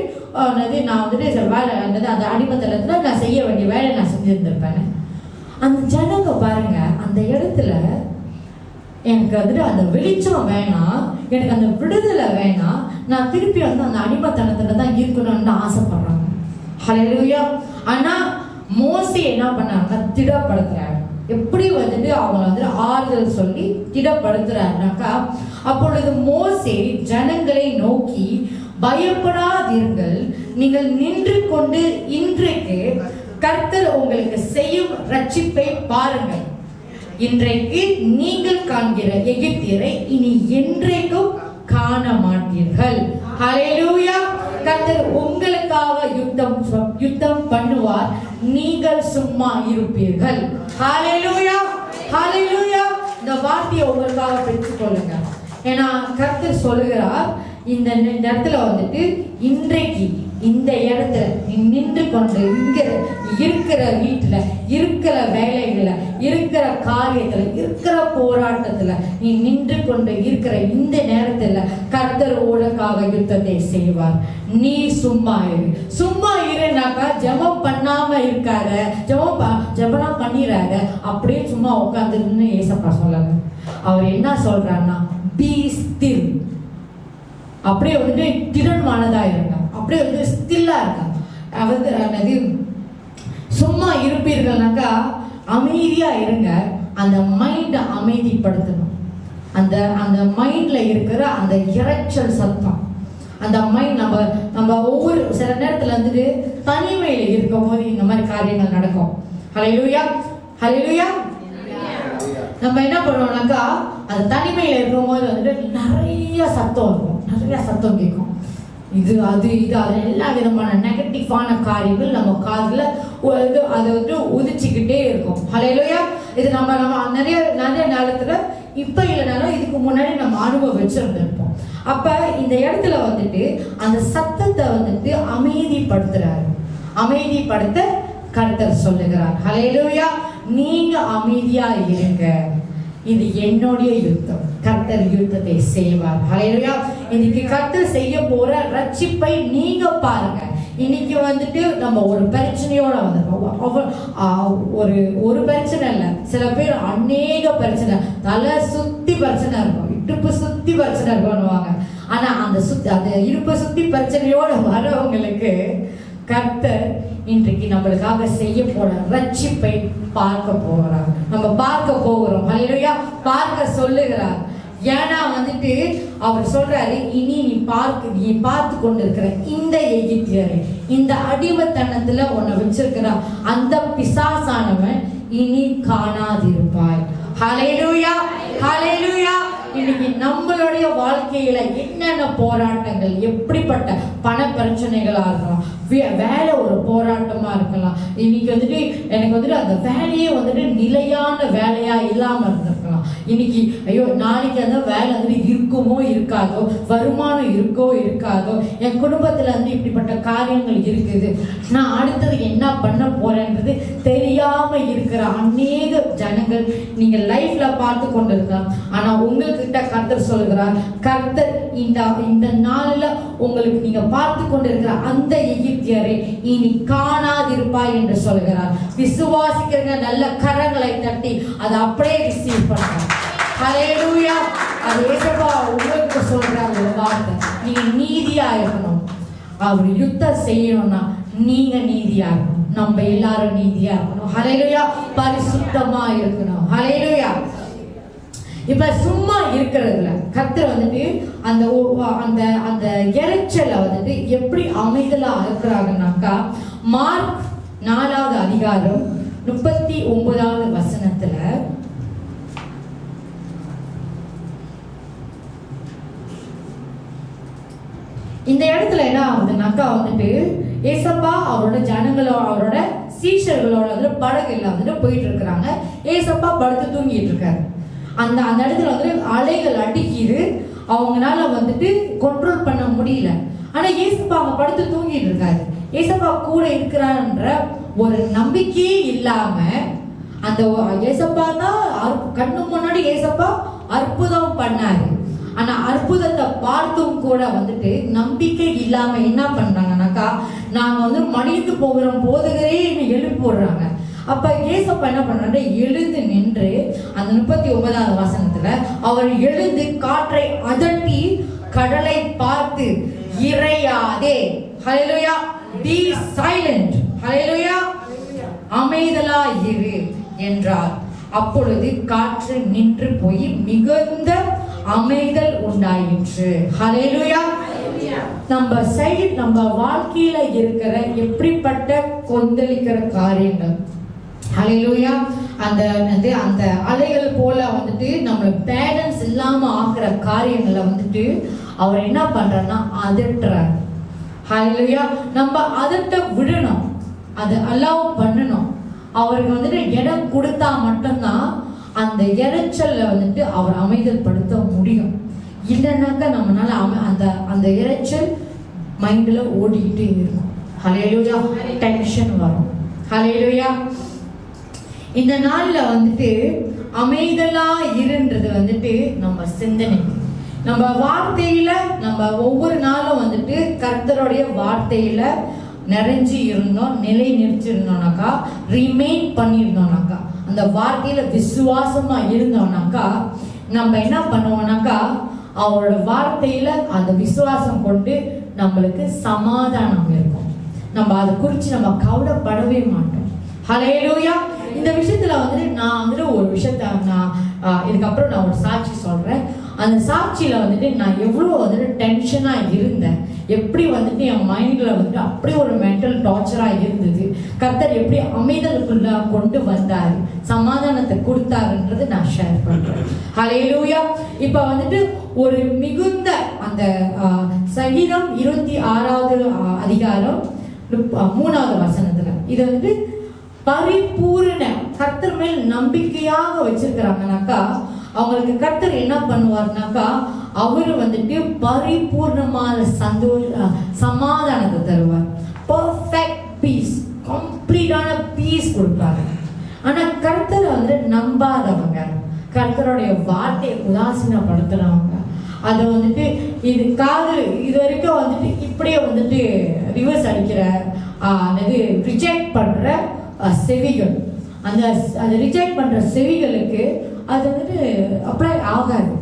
நான் வந்துட்டு சில வேலை அந்த அடிமத்தளத்துல நான் செய்ய வேண்டிய வேலை நான் செஞ்சிருந்திருப்பேன். அந்த ஜனங்க பாருங்க, அந்த இடத்துல எனக்கு வந்துட்டு அந்த வெளிச்சம் வேணாம், எனக்கு அந்த விடுதலை வேணாம், நான் திருப்பி வந்து அந்த அடிமைத்தனத்துல தான் இருக்கணும்னு ஆசைப்படுறாங்க. ஹல்லேலூயா. ஆனா மோசே என்ன பண்ணாங்க, திடப்படுத்துறாரு. எப்படி வந்துட்டு அவங்க வந்து ஆறுதல் சொல்லி திடப்படுத்துறாருனாக்கா, அப்பொழுது மோசே ஜனங்களை நோக்கி, பயப்படாதீர்கள், நீங்கள் நின்று கொண்டு இன்றைக்கு கர்த்தர் உங்களுக்கு செய்யும் ரட்சிப்பை பாருங்கள். இன்றைக்கு நீங்கள் காண்கிற எகிப்தியரை இனி என்றைக்கும் காண மாட்டீர்கள். ஹல்லேலூயா. கர்த்தர் உங்களுக்காக யுத்தம் பண்ணுவார், நீங்கள் சும்மா இருப்பீர்கள். ஹல்லேலூயா, ஹல்லேலூயா. இந்த வார்த்தையை உங்களுக்காக பெற்றுக்கொள்ளுங்க. ஏன்னா கர்த்தர் சொல்லுகிறார், இந்த இடத்துல வந்துட்டு இன்றைக்கு இந்த இடத்துல நீ நின்று கொண்டு இங்க இருக்கிற வீட்டுல, இருக்கிற வேலைகளை, இருக்கிற காரியத்துல, இருக்கிற போராட்டத்துல நீ நின்று கொண்டு இருக்கிற இந்த நேரத்துல கர்த்தர் உனக்காக யுத்தத்தை செய்வார். நீ சும்மா இரு. சும்மா இருனாக்கா ஜெபம் பண்ணாம இருக்காத, ஜெபம் பண்ணிடாத, அப்படியே சும்மா உட்காந்துன்னு ஏசப்பா சொல்லல. அவர் என்ன சொல்றாருன்னா, பி ஸ்டில். அப்படியே வந்துட்டு திறன்மானதா இருங்க, அப்படியே வந்து ஸ்டில்லா இருங்க. அதாவது சும்மா இருப்பீர்கள்னாக்கா அமைதியா இருங்க. அந்த மைண்டை அமைதிப்படுத்தணும். அந்த மைண்ட்ல இருக்கிற அந்த இரைச்சல் சத்தம், அந்த மைண்ட் நம்ம ஒவ்வொரு சில நேரத்துல வந்துட்டு தனிமையில இருக்கும் போது இந்த மாதிரி காரியங்கள் நடக்கும். ஹல்லேலூயா, ஹல்லேலூயா. நம்ம என்ன பண்ணுவோம்னாக்கா, அது தனிமையில இருக்கும் போது வந்துட்டு நிறைய சத்தம் இருக்கும், நிறைய சத்தம் கேட்கும். இது அது எல்லா விதமான நெகட்டிவான காரியங்கள் நம்ம காதுல அதை வந்து உதிச்சுக்கிட்டே இருக்கும். ஹல்லேலூயா. இது நம்ம நிறைய நேரத்துல இப்ப இல்லைனாலும் இதுக்கு முன்னாடி நம்ம அனுபவிச்சிருந்திருப்போம். அப்ப இந்த இடத்துல வந்துட்டு அந்த சத்தத்தை வந்துட்டு அமைதிப்படுத்துறாரு. அமைதிப்படுத்த கர்த்தர் சொல்லுகிறார். ஹல்லேலூயா. நீங்க அமைதியா இருங்க, இது என்னுடைய யுத்தம், கர்த்தர் யுத்தத்தை செய்வார். ஹல்லேலூயா. இன்னைக்கு கர்த்தர் செய்ய போற ரட்சிப்பை நீங்க பாருங்க. இன்னைக்கு வந்துட்டு நம்ம ஒரு பிரச்சனையோட வந்திருக்கோம். ஒரு பிரச்சனை இல்லை, சில பேர் அநேக பிரச்சனை, தலை சுத்தி பிரச்சனை இருக்கும், இடுப்பு சுத்தி பிரச்சனை இருக்கும்னுவாங்க. ஆனா அந்த இடுப்பு சுத்தி பிரச்சனையோட வரவங்களுக்கு கர்த்தர் இன்றைக்கு நம்மளுக்காக செய்ய போற ரட்சிப்பை பார்க்க போகிறார். நம்ம பார்க்க போகிறோம். ஹல்லேலூயா. பார்க்க சொல்லுகிறார். ஏன்னா வந்துட்டு அவர் சொல்றாரு, இனி நீ பார்த்து கொண்டிருக்கிற இந்த எகிப்தியரை, இந்த அடிமைத்தனத்துல உன்னை வச்சிருக்கிற அந்த பிசாசானவன் இனி காணாதிருப்பாய். ஹல்லேலூயா, ஹல்லேலூயா. இன்னைக்கு நம்மளுடைய வாழ்க்கையில என்னென்ன போராட்டங்கள், எப்படிப்பட்ட பண பிரச்சனைகளா இருக்கலாம், வேலை ஒரு போராட்டமா இருக்கலாம். இன்னைக்கு வந்துட்டு எனக்கு வந்துட்டு அந்த வேலையே வந்துட்டு நிலையான வேலையா இல்லாம இருந்திருக்கலாம். இன்னைக்கு ஐயோ நாளைக்கு அந்த வேலை வந்துட்டு இருக்குமோ இருக்காதோ, வருமானம் இருக்கோ இருக்காதோ, என் குடும்பத்துல வந்து இப்படிப்பட்ட காரியங்கள் இருக்குது, நான் அடுத்தது என்ன பண்ண போறேன்றது தெரியாம இருக்கிற அநேக ஜனங்கள் நீங்க லைஃப்ல பார்த்து கொண்டு இருக்கலாம். ஆனா உங்ககிட்ட கர்த்தர் சொல்லுகிறார், கர்த்தர் இந்த நாள்ல உங்களுக்கு நீங்க பார்த்து கொண்டிருக்கிற அந்த எகிப்தியரை இனி காணாதிருப்பாய் என்று சொல்கிறார். விசுவாசிக்கிறங்க, நல்ல கரங்களை தட்டி அதை அப்படியே ரிசீவ் பண்ணுங்க. ஹல்லேலூயா. அது ஏசப்பா உங்களுக்கு சொல்ற ஒரு வார்த்தை. நீங்க நீதியா இருக்கணும். அவர் யுத்தம் செய்யணும்னா நீங்க நீதியா இருக்கணும். நம்ம எல்லாரும் நீதியா இருக்கணும். ஹல்லேலூயா. பரிசுத்தமா இருக்கணும். ஹல்லேலூயா. இப்ப சும்மா இருக்கிறதுல கர்த்தர் வந்துட்டு அந்த அந்த இறைச்சலை வந்துட்டு எப்படி அமைதலா இருக்கிறாங்கன்னாக்கா, மார்க் 4வது அதிகாரம் 39வது வசனத்துல இந்த இடத்துல என்ன ஆகுதுனாக்கா வந்துட்டு ஏசப்பா அவரோட ஜனங்களோட அவரோட சீஷர்களோட வந்து படகுல வந்துட்டு போயிட்டு இருக்கிறாங்க. ஏசப்பா படுத்து தூங்கிட்டு இருக்காரு. அந்த இடத்துல வந்து அலைகள் அடிக்குது, அவங்களால வந்துட்டு கண்ட்ரோல் பண்ண முடியல. ஆனா ஏசப்பா அவங்க படுத்து தூங்கிட்டு இருக்காரு. ஏசப்பா கூட இருக்கிறான்ற ஒரு நம்பிக்கையே இல்லாம அந்த ஏசப்பா தான் கண்ணு முன்னாடி ஏசப்பா அற்புதம் பண்ணாரு. ஆனா அற்புதத்தை பார்த்தும் கூட வந்துட்டு நம்பிக்கை இல்லாம என்ன பண்றாங்கன்னாக்கா, நாங்க வந்து மடிந்து போகிற போதுகிறே எழுப்பி போடுறாங்க. அப்ப ஏசப்பா என்ன பண்றாரு, எழுந்து நின்று அந்த 39வது வசனத்துல அவர் எழுந்து காற்றை அதட்டி கடலை பார்த்து, இறையாதே, ஹல்லேலூயா, be silent, ஹல்லேலூயா, அமைதலா இரு என்றார். அப்பொழுது காற்று நின்று போய் மிகுந்த அமைதல் உண்டாயிற்று. ஹல்லேலூயா. நம்ம வாழ்க்கையில இருக்கிற எப்படிப்பட்ட கொந்தளிக்கிற காரியங்கள், ஹல்லேலூயா, அந்த அலைகள் போல வந்துட்டு நம்மள பேலன்ஸ் இல்லாம ஆக்குற காரியங்களை வந்துட்டு அவர் என்ன பண்றாருன்னா அதட்டுறார். ஹல்லேலூயா. நம்ம அதட்ட விடணும், அது அலோவ் பண்ணணும். அவருக்கு வந்துட்டு இடம் கொடுத்தா மட்டும்தான் அந்த இறைச்சல்ல வந்துட்டு அவர் அமைதல் படுத்த முடியும். இல்லைன்னாக்கா நம்மளால அந்த இறைச்சல் மைண்ட்ல ஓடிக்கிட்டே இருக்கும். ஹல்லேலூயா. டென்ஷன் வரும். ஹல்லேலூயா. இந்த நாள்ல வந்துட்டு அமைதலா இருன்றது வந்துட்டு நம்ம சிந்தனை, நம்ம வார்த்தையில, நம்ம ஒவ்வொரு நாளும் வந்துட்டு கர்த்தருடைய வார்த்தையில நிறைஞ்சு இருந்தோம், நிலை நிறுத்திருந்தோம்னாக்கா, ரிமைன் பண்ணியிருந்தோம்னாக்கா, அந்த வார்த்தையில விசுவாசமா இருந்தோம்னாக்கா, நம்ம என்ன பண்ணுவோம்னாக்கா அவரோட வார்த்தையில அந்த விசுவாசம் கொண்டு நம்மளுக்கு சமாதானம் இருக்கும். நம்ம அதை குறித்து நம்ம கவலைப்படவே மாட்டோம். ஹல்லேலூயா. இந்த விஷயத்துல வந்துட்டு நான் வந்துட்டு ஒரு விஷயத்த நான் இதுக்கப்புறம் நான் ஒரு சாட்சி சொல்றேன். அந்த சாட்சியில வந்துட்டு நான் எவ்வளோ வந்துட்டு டென்ஷனா இருந்தேன், எப்படி வந்துட்டு என் மைண்ட்ல வந்துட்டு அப்படி ஒரு மென்டல் டார்ச்சரா இருந்தது, கர்த்தர் எப்படி அமைதலுக்குள்ள கொண்டு வந்தாரு, சமாதானத்தை கொடுத்தாருன்றது நான் ஷேர் பண்றேன். ஹல்லேலூயா. இப்ப வந்துட்டு ஒரு மிகுந்த அந்த சங்கீதம் 26வது அதிகாரம் 3வது வசனத்துல இது வந்துட்டு பரிபூரண கர்த்தர் மேல் நம்பிக்கையாக வச்சிருக்கிறாங்கனாக்கா, அவங்களுக்கு கர்த்தர் என்ன பண்ணுவார்னாக்கா, அவரு வந்துட்டு பரிபூர்ணமான சமாதானத்தை தருவார். பர்ஃபெக்ட் பீஸ், கம்ப்ளீட்டான பீஸ் கொடுப்பாரு. ஆனா கர்த்தரை வந்து நம்பாதவங்க, கர்த்தருடைய வார்த்தையை உதாசீனப்படுத்துறவங்க, அதை வந்துட்டு இது காதல் இது வரைக்கும் வந்துட்டு இப்படியே வந்துட்டு ரிவர்ஸ் அடிக்கிற ரிஜெக்ட் பண்ற செவிகள், அந்த ரிஜெக்ட் பண்ற செவிகளுக்கு அது வந்துட்டு அப்ளை ஆகாது.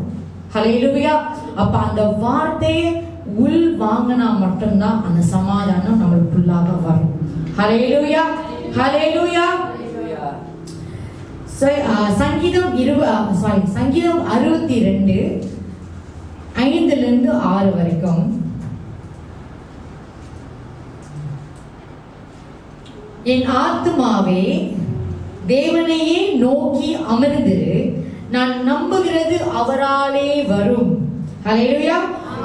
ஹல்லேலூயா. அப்ப அந்த வார்த்தையை உள் வாங்கினா மட்டும்தான் அந்த சமாதானம் நம்மளுக்குள்ளாக வரும். ஹல்லேலூயா. ஹல்லேலூயா. சங்கீதம் 62 5 6 வரைக்கும். என் ஆத்துமாவே தேவனையே நோக்கி அமர்ந்திரு, நான் நம்புகிறது அவராலே வரும். ஹல்லேலூயா.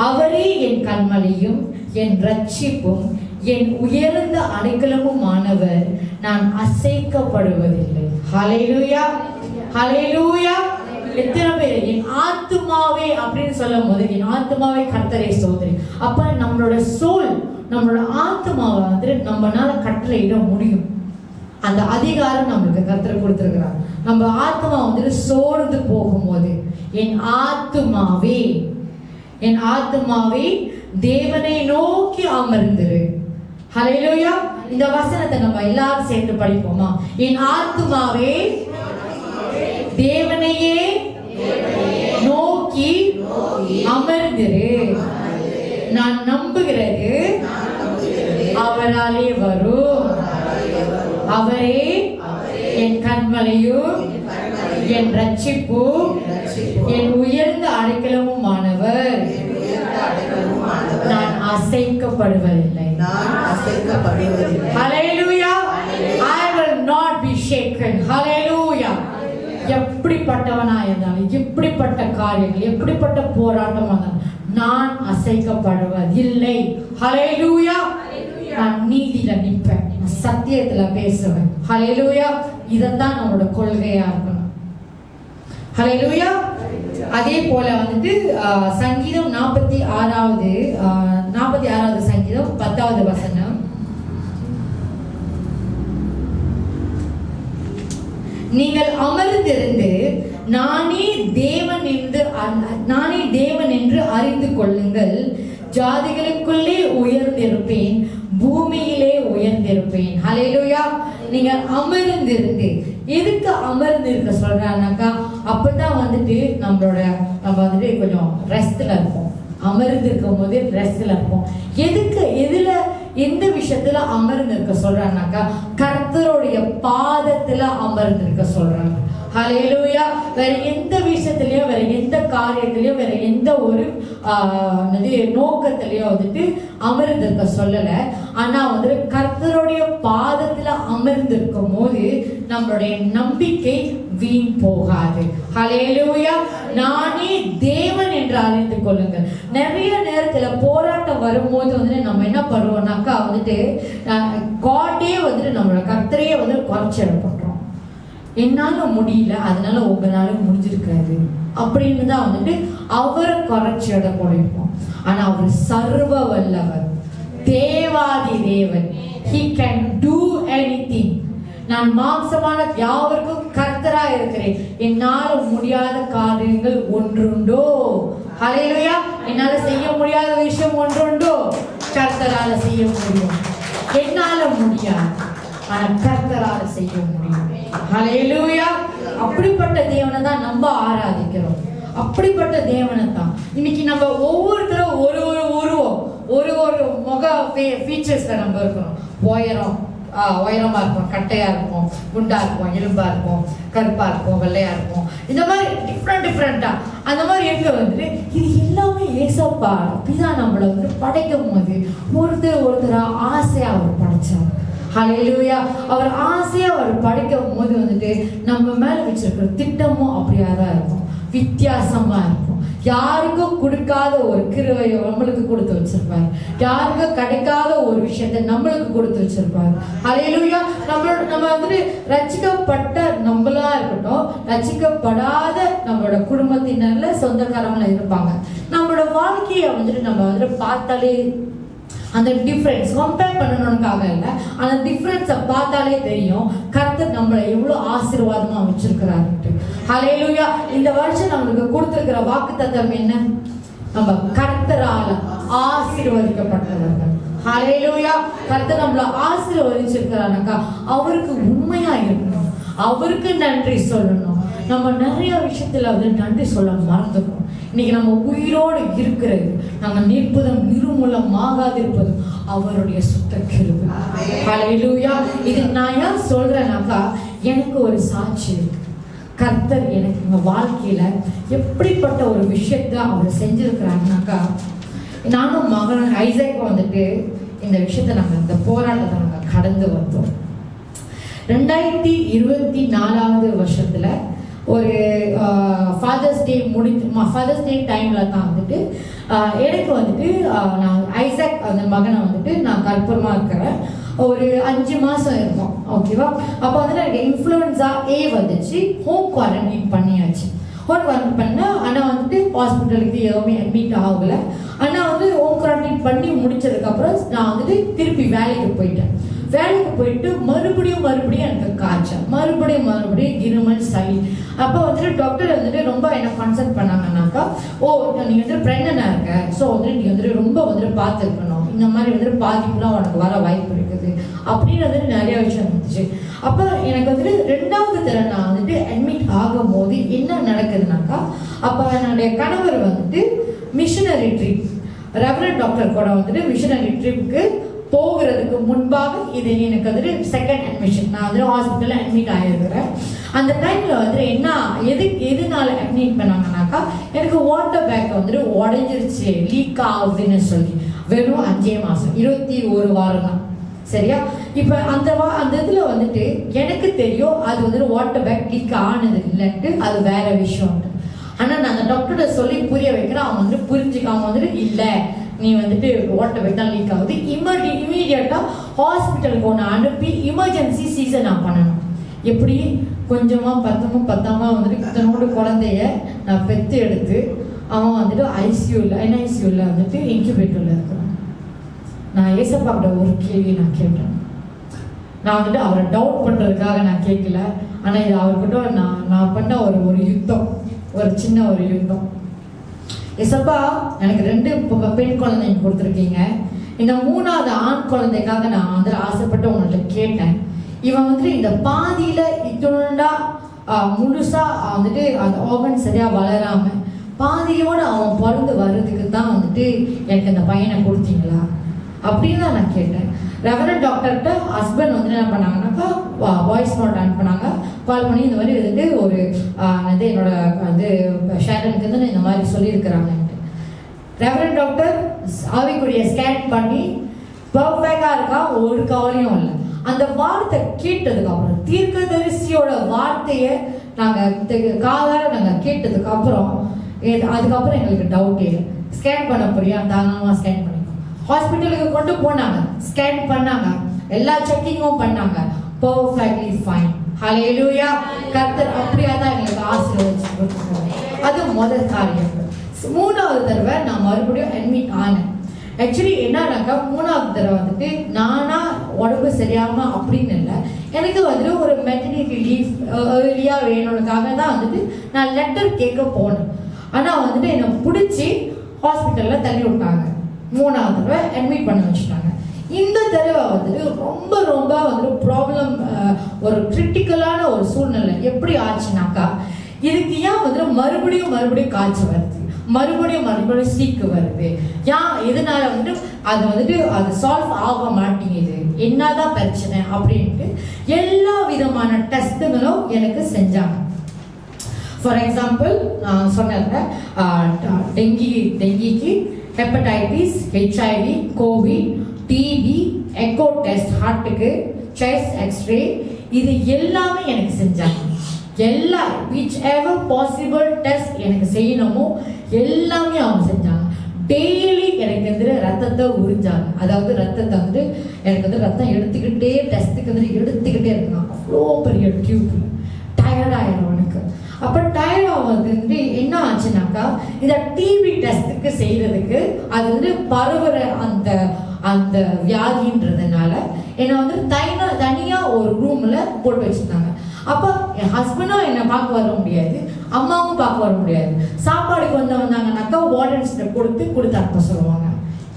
அவரே என் கன்மலையும் என் ரட்சிப்பும் என் உயர்ந்த அடைக்கலமுமானவர், நான் அசைக்கப்படுவதில்லை. ஹல்லேலூயா. ஹல்லேலூயா. எத்தனை பேர் என் ஆத்துமாவே அப்படின்னு சொல்லும் போது என் ஆத்துமாவே கர்த்தரை ஸ்தோத்திரி. அப்ப நம்மளோட சோல், நம்மளோட ஆத்துமாவை வந்து நம்மளால கட்டளையிட முடியும். அந்த அதிகாரம் நம்மளுக்கு கர்த்தர் கொடுத்திருக்கிறார். நம்ம ஆத்மா வந்துட்டு சோர்ந்து போகும்போது என் ஆத்துமாவே, என் ஆத்துமாவே தேவனை நோக்கி அமர்ந்திரு. ஹல்லேலூயா. இந்த வசனத்தை நம்ம எல்லாரும் சேர்ந்து படிப்போமா? என் ஆத்துமாவே தேவனையே நோக்கி அமர்ந்திரு, நான் நம்புகிறது அவராலே வரும். அவரே என் கன்மலையும் என் ரட்சிப்பும் என் உயர்ந்த அடைக்கலமுமானவர், நான் அசைக்கப்படுவதில்லை. ஹல்லேலூயா. I will not be shaken. ஹல்லேலூயா. எப்படிப்பட்டவனா இருந்தாலும், எப்படிப்பட்ட காரியங்கள், எப்படிப்பட்ட போராட்டமா இருந்தாலும் நான் அசைக்கப்படுவதில்லை. ஹல்லேலூயா. நான் நீதியில நிற்பேன், நான் சத்தியத்துல பேசுவேன். ஹல்லேலூயா. இதத்தான் நம்மளோட கொள்கையா இருக்கணும். ஹல்லேலூயா. அதே போல வந்துட்டு சங்கீதம் 46வது சங்கீதம் 10வது வசனம். நீங்கள் அமர்ந்திருந்து நானே தேவன் என்று அறிந்து கொள்ளுங்கள், ஜாதிகளுக்குள்ளே உயர்ந்திருப்பேன், பூமியிலே உயர்ந்திருப்பேன். ஹல்லேலூயா. நீங்க அமர்ந்திருந்து, எதுக்கு அமர்ந்திருக்க சொல்றாங்கனாக்கா, அப்பதான் வந்துட்டு நம்ம வந்துட்டு கொஞ்சம் ரெஸ்ட்ல இருப்போம். அமர்ந்திருக்கும் போது ரெஸ்ட்ல இருப்போம். எந்த விஷயத்துல அமர்ந்திருக்க சொல்றாங்கனாக்கா, கர்த்தருடைய பாதத்துல அமர்ந்திருக்க சொல்றாங்க. ஹல்லேலூயா. வேற எந்த விஷயத்திலயோ, வேற எந்த காரியத்திலயோ, வேற எந்த ஒரு நோக்கத்திலயோ வந்துட்டு அமர்ந்திருக்க சொல்லல. ஆனா வந்து கர்த்தருடைய பாதத்துல அமர்ந்திருக்கும் போது நம்மளுடைய நம்பிக்கை வீண் போகாது. ஹல்லேலூயா. நானே தேவன் என்று அறிந்து கொள்ளுங்கள். நிறைய நேரத்துல போராட்டம் வரும்போது வந்து நம்ம என்ன பண்ணுவோம்னாக்கா வந்துட்டு காடே வந்துட்டு நம்மளோட கர்த்தரையே வந்து குறைச்சல் பண்றோம். என்னால முடியல, அதனால உங்களால முடிஞ்சிருக்காது அப்படின்னு தான் வந்துட்டு அவரை குறைச்சி இட குறைப்போம். ஆனா அவர் சர்வ வல்லவர், தேவாதி தேவன். He can do anything. நான் மாம்சமான யாவருக்கும் கர்த்தரா இருக்கிறேன். என்னால முடியாத காரியங்கள் ஒன்றுண்டோ? ஹல்லேலூயா. என்னால செய்ய முடியாத விஷயம் ஒன்றுண்டோ? கர்த்தரால செய்ய முடியும். என்னால முடியாது, ஆனா கர்த்தரால செய்ய முடியும். ஹல்லேலூயா. அப்படிப்பட்ட தேவனை தான் நம்ம ஆராதிக்கிறோம். அப்படிப்பட்ட தேவனை தான் இன்னைக்கு நம்ம ஒவ்வொருத்தரும் ஒரு ஒரு உருவம், ஒரு ஒரு முக ஃபீச்சர்ஸ்ல நம்ம இருக்கிறோம். உயரமா இருப்போம், கட்டையா இருப்போம், குண்டா இருப்போம், எலும்பா இருப்போம், கருப்பா இருப்போம், வெள்ளையா இருப்போம். இந்த மாதிரி டிஃப்ரெண்டா அந்த மாதிரி இருக்க வந்துட்டு இது எல்லாமே ஏசப்பா பிதா நம்மளை வந்து படைக்கும் போது ஒருத்தரா ஆசையா அவர் படைச்சார். ஹல்லேலூயா. அவர் ஆசையா அவர் படைக்கும் போது வந்துட்டு நம்ம மேல வச்சிருக்கிற திட்டமும் அப்படியா தான் இருக்கும், வித்தியாசமா இருக்கும். யாருக்கும் கொடுக்காத ஒரு கிருபையை நம்மளுக்கு கொடுத்து வச்சிருப்பாரு. யாருக்கும் கிடைக்காத ஒரு விஷயத்தை நம்மளுக்கு கொடுத்து வச்சிருப்பாரு. ஹல்லேலூயா. நம்ம வந்துட்டு ரட்சிக்கப்பட்ட நம்மளா இருக்கட்டும், ரட்சிக்கப்படாத நம்மளோட குடும்பத்தினர்ல சொந்தக்காரங்கள இருப்பாங்க. நம்மளோட வாழ்க்கையை வந்துட்டு நம்ம வந்துட்டு பார்த்தாலே அந்த டிஃபரன்ஸ் கம்பேர் பண்ணணும்னுக்காக இல்லை, அந்த டிஃபரன்ஸை பார்த்தாலே தெரியும் கர்த்தர் நம்மளை எவ்வளோ ஆசீர்வாதமா வச்சிருக்கிறாருன்ட்டு. ஹல்லேலூயா. இந்த வருஷம் நம்மளுக்கு கொடுத்திருக்கிற வாக்குத்தத்தம் என்ன? நம்ம கர்த்தரால ஆசீர்வதிக்கப்பட்டவர்கள். ஹல்லேலூயா. கர்த்தர் நம்மளை ஆசீர்வதிச்சிருக்கிறாருக்கா அவருக்கு உண்மையா இருக்கணும், அவருக்கு நன்றி சொல்லணும். நம்ம நிறைய விஷயத்துல வந்து நன்றி சொல்ல மறந்துக்கிறோம். இன்னைக்கு நம்ம உயிரோடு இருக்கிறது, நாங்கள் நிற்பதும் நிர்மூலமாகாதிருப்பதும் அவருடைய சுத்த கிருபை. ஹல்லேலூயா. இது நான் ஏன் சொல்றேன்னாக்கா எனக்கு ஒரு சாட்சி இருக்கு. கர்த்தர் எனக்கு எங்க வாழ்க்கையில எப்படிப்பட்ட ஒரு விஷயத்த அவர் செஞ்சிருக்கிறாங்கனாக்கா, நானும் மகன் ஐசக் வந்துட்டு இந்த விஷயத்த நாங்கள் இந்த போராட்டத்தை நாங்கள் கடந்து வந்தோம். 2024 வருஷத்துல ஒரு ஃபாதர்ஸ் டே டைம்ல தான் வந்துட்டு எனக்கு வந்துட்டு நான் ஐசக் அந்த மகனை வந்துட்டு நான் கற்பூரமா இருக்கிறேன். ஒரு 5 மாசம் இருக்கும், ஓகேவா? அப்போ வந்து எனக்கு இன்ஃப்ளூயன்ஸா வந்துச்சு. ஹோம் குவாரண்டைன் பண்ணியாச்சு. ஹோம் குவாரண்டைன் பண்ண ஆனால் வந்துட்டு ஹாஸ்பிட்டலுக்கு எதுவுமே அட்மிட் ஆகலை. ஆனால் வந்து ஹோம் குவாரண்டைன் பண்ணி முடிச்சதுக்கப்புறம் நான் வந்துட்டு திருப்பி வேலைக்கு போயிட்டேன். வேலைக்கு போயிட்டு மறுபடியும் எனக்கு காய்ச்சல், மறுபடியும் இருமல், சளி. அப்போ வந்துட்டு டாக்டர் வந்துட்டு ரொம்ப என்ன கன்சல்ட் பண்ணாங்கன்னாக்கா, நீங்கள் வந்துட்டு ப்ரெக்னென்ட்டாக இருக்க, ஸோ வந்துட்டு நீங்கள் வந்துட்டு ரொம்ப வந்துட்டு பார்த்துருக்கணும், இந்த மாதிரி வந்துட்டு பாதிப்புலாம் உனக்கு வர வாய்ப்பு இருக்குது அப்படின்னு வந்துட்டு நிறைய விஷயம் இருந்துச்சு. அப்போ எனக்கு வந்துட்டு 2வது தடவை நான் வந்துட்டு அட்மிட் ஆகும் போது என்ன நடக்குதுனாக்கா, அப்போ என்னுடைய கணவர் வந்துட்டு மிஷனரி ட்ரிப், ரெவரண்ட் டாக்டர் கூட வந்துட்டு மிஷனரி ட்ரிப்புக்கு போகிறதுக்கு முன்பாக இது எனக்கு வந்துட்டு செகண்ட் அட்மிஷன். நான் வந்து ஹாஸ்பிட்டலில் அட்மிட் ஆகிருக்கிறேன். அந்த டைமில் வந்துட்டு என்ன எதுனால அட்மிட் பண்ணாங்கன்னாக்கா, எனக்கு வாட்டர் பேக் வந்துட்டு உடஞ்சிருச்சு, லீக் ஆகுதுன்னு சொல்லி. வெறும் 5 மாதம் 21 வாரம் தான், சரியா? இப்போ அந்த இதில் வந்துட்டு எனக்கு தெரியும் அது வந்துட்டு வாட்டர் பேக் லீக் ஆனது இல்லைன்ட்டு, அது வேற விஷயம். ஆனால் நான் அந்த டாக்டர்கிட்ட சொல்லி புரிய வைக்கிறேன். அவங்க வந்துட்டு புரிஞ்சுக்காம வந்துட்டு இல்லை, நீ வந்துட்டு வாட்டர் பேக் தான் லீக் ஆகுது, இமீடியட்டாக ஹாஸ்பிட்டலுக்கு ஒன்று அனுப்பி எமர்ஜென்சி சீசன் நான் பண்ணணும். எப்படி கொஞ்சமாக பத்தாம வந்துட்டு இத்தனோட குழந்தைய நான் பெற்று எடுத்து அவன் வந்துட்டு என்ஐசியூவில் வந்துட்டு இன்குபேட்டரில் இருக்கிறான். நான் ஏசப்பாக்கிட்ட ஒரு கேள்வி நான் கேட்டேன். நான் வந்துட்டு அவரை டவுட் பண்ணுறதுக்காக நான் கேட்கல, ஆனால் இது அவர்கிட்ட நான் பண்ண ஒரு யுத்தம், ஒரு சின்ன ஒரு யுத்தம். ஏசப்பா, எனக்கு 2 பெண் குழந்தைங்க கொடுத்துருக்கீங்க, இந்த 3வது ஆண் குழந்தைக்காக நான் வந்து ஆசைப்பட்டு உங்கள்கிட்ட கேட்டேன். இவன் வந்துட்டு இந்த பாதியில இத்துண்டா முழுசா வந்துட்டு அந்த ஆர்கன் சரியா வளராம பாதியோட அவன் பிறந்து வர்றதுக்கு தான் வந்துட்டு எனக்கு இந்த பையனை கொடுத்தீங்களா அப்படின்னு தான் நான் கேட்டேன். ரெவரண்ட் டாக்டர்கிட்ட ஹஸ்பண்ட் வந்து என்ன பண்ணாங்கன்னாக்கா வாய்ஸ் நோட் அனுப்புனாங்க. கால் பண்ணி இந்த மாதிரி வந்துட்டு ஒரு வந்து என்னோட வந்து ஷேரனுக்கு வந்து இந்த மாதிரி சொல்லியிருக்கிறாங்க. ரெவரண்ட் டாக்டர் ஆவிக்குரிய ஸ்கேன் பண்ணி பர்ஃபெக்டாக இருக்கா, ஒரு கவலையும் இல்லை. அந்த வார்த்தை கேட்டதுக்கு அப்புறம், தீர்க்கதரிசியோட வார்த்தையை நாங்கள் காதார நாங்கள் கேட்டதுக்கு அப்புறம் அதுக்கப்புறம் எங்களுக்கு டவுட் இல்லை. ஸ்கேன் பண்ண புரியா, தாராளமாக ஸ்கேன் பண்ணிக்கோ. ஹாஸ்பிட்டலுக்கு கொண்டு போனாங்க, ஸ்கேன் பண்ணாங்க, எல்லா செக்கிங்கும் பண்ணாங்க, பர்ஃபெக்ட்லி ஃபைன். ஹல்லேலூயா. கர்த்தர் அப்படியே தான் எங்களுக்கு ஆசீர்வதிச்சு கொடுத்துருக்காங்க. அது முதல் காரியம். மூணாவது தடவை நான் மறுபடியும் அட்மிட் ஆனேன். ஆக்சுவலி என்னன்னாக்கா, மூணாவது தடவை வந்துட்டு நானா உடம்பு சரியாம அப்படின்னு இல்லை, எனக்கு வந்துட்டு ஒரு மெட்டர்னிட்டி லீவ் ஏர்லியாக வேணும்னுக்காக தான் வந்துட்டு நான் லெட்டர் கேட்க போனேன். ஆனால் வந்துட்டு என்னை பிடிச்சி ஹாஸ்பிட்டலில் தள்ளி விட்டாங்க. மூணாவது தடவை அட்மிட் பண்ண வச்சுட்டாங்க. இந்த தடவை வந்துட்டு ரொம்ப ரொம்ப வந்துட்டு ப்ராப்ளம், ஒரு கிரிட்டிக்கலான ஒரு சூழ்நிலை. எப்படி ஆச்சுனாக்கா, இதுக்கு ஏன் வந்துட்டு மறுபடியும் காய்ச்சல் வருது, மறுபடியும் சீக்கு வருது, ஏன் எதனால வந்துட்டு அது சால்வ் ஆக மாட்டேங்குது, என்னதான் பிரச்சனை அப்படின்ட்டு எல்லா விதமான டெஸ்ட்டுகளும் எனக்கு செஞ்சாங்க. ஃபார் எக்ஸாம்பிள் நான் சொன்னேன், டெங்கிக்கு hepatitis, HIV, Covid, TB, echo test, ஹார்ட்டுக்கு, செஸ்ட் எக்ஸ்ரே, இது எல்லாமே எனக்கு செஞ்சாங்க. எல்லா விச் எவர் பாசிபிள் டெஸ்ட் எனக்கு செய்யணுமோ எல்லாமே அவங்க செஞ்சாங்க. டெய்லி எனக்கு வந்து ரத்தத்தை உறிஞ்சாங்க. அதாவது ரத்தத்தை வந்து எனக்கு வந்து ரத்தம் எடுத்துக்கிட்டே டெஸ்ட்டுக்கு வந்து எடுத்துக்கிட்டே இருக்காங்க. அவ்வளோ பெரிய டியூப். டயர்டாயிடும் எனக்கு. அப்போ டயர்டாக வந்து என்ன ஆச்சுனாக்கா, இந்த டிபி டெஸ்ட்டுக்கு செய்யறதுக்கு அது வந்து பரவுற அந்த அந்த வியாதின்றதுனால என்னை வந்து தனியாக ஒரு ரூமில் போட்டு வச்சுருந்தாங்க. அப்போ என் ஹஸ்பண்டும் என்னை பார்க்க வர முடியாது, அம்மாவும் பார்க்க வர முடியாது. சாப்பாடுக்கு வந்தாங்கன்னாக்கா வார்டன்ஸ்கிட்ட கொடுத்து அனுப்ப சொல்லுவாங்க.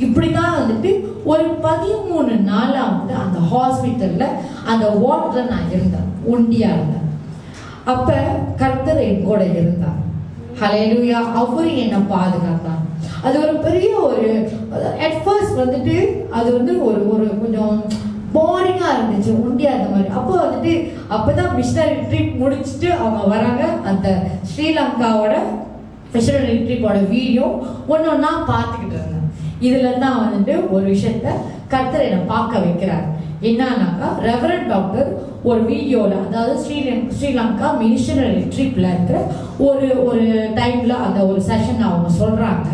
இப்படி தான் வந்துட்டு ஒரு 13 நாளாக வந்து அந்த ஹாஸ்பிட்டலில் அந்த வார்டில் நான் இருந்தேன், ஒண்டியாக இருந்தேன். அப்போ கர்த்தர் என் கூட இருந்தார். ஹல்லேலூயா. அவரு என்னை பாதுகாத்தார். அது ஒரு பெரிய ஒரு அட் ஃபர்ஸ்ட் வந்துட்டு அது வந்து ஒரு கொஞ்சம் போரிங்காக இருந்துச்சு, ஒண்டியாக இருந்த மாதிரி. அப்போ வந்துட்டு அப்போதான் மிஷனரி ட்ரிப் முடிச்சுட்டு அவங்க வராங்க. அந்த ஸ்ரீலங்காவோட மிஷனரி ட்ரிப்போட வீடியோ ஒன்றா பார்த்துக்கிட்டு இருந்தேன். இதில் தான் வந்துட்டு ஒரு விஷயத்த கர்த்தர் என்னை பார்க்க வைக்கிறார். என்னன்னாக்கா, ரெவரண்ட் டாக்டர் ஒரு வீடியோவில், அதாவது ஸ்ரீலங்கா மிஷனரி ட்ரிப்பில் இருக்கிற ஒரு டைமில் அந்த ஒரு செஷன் அவங்க சொல்கிறாங்க,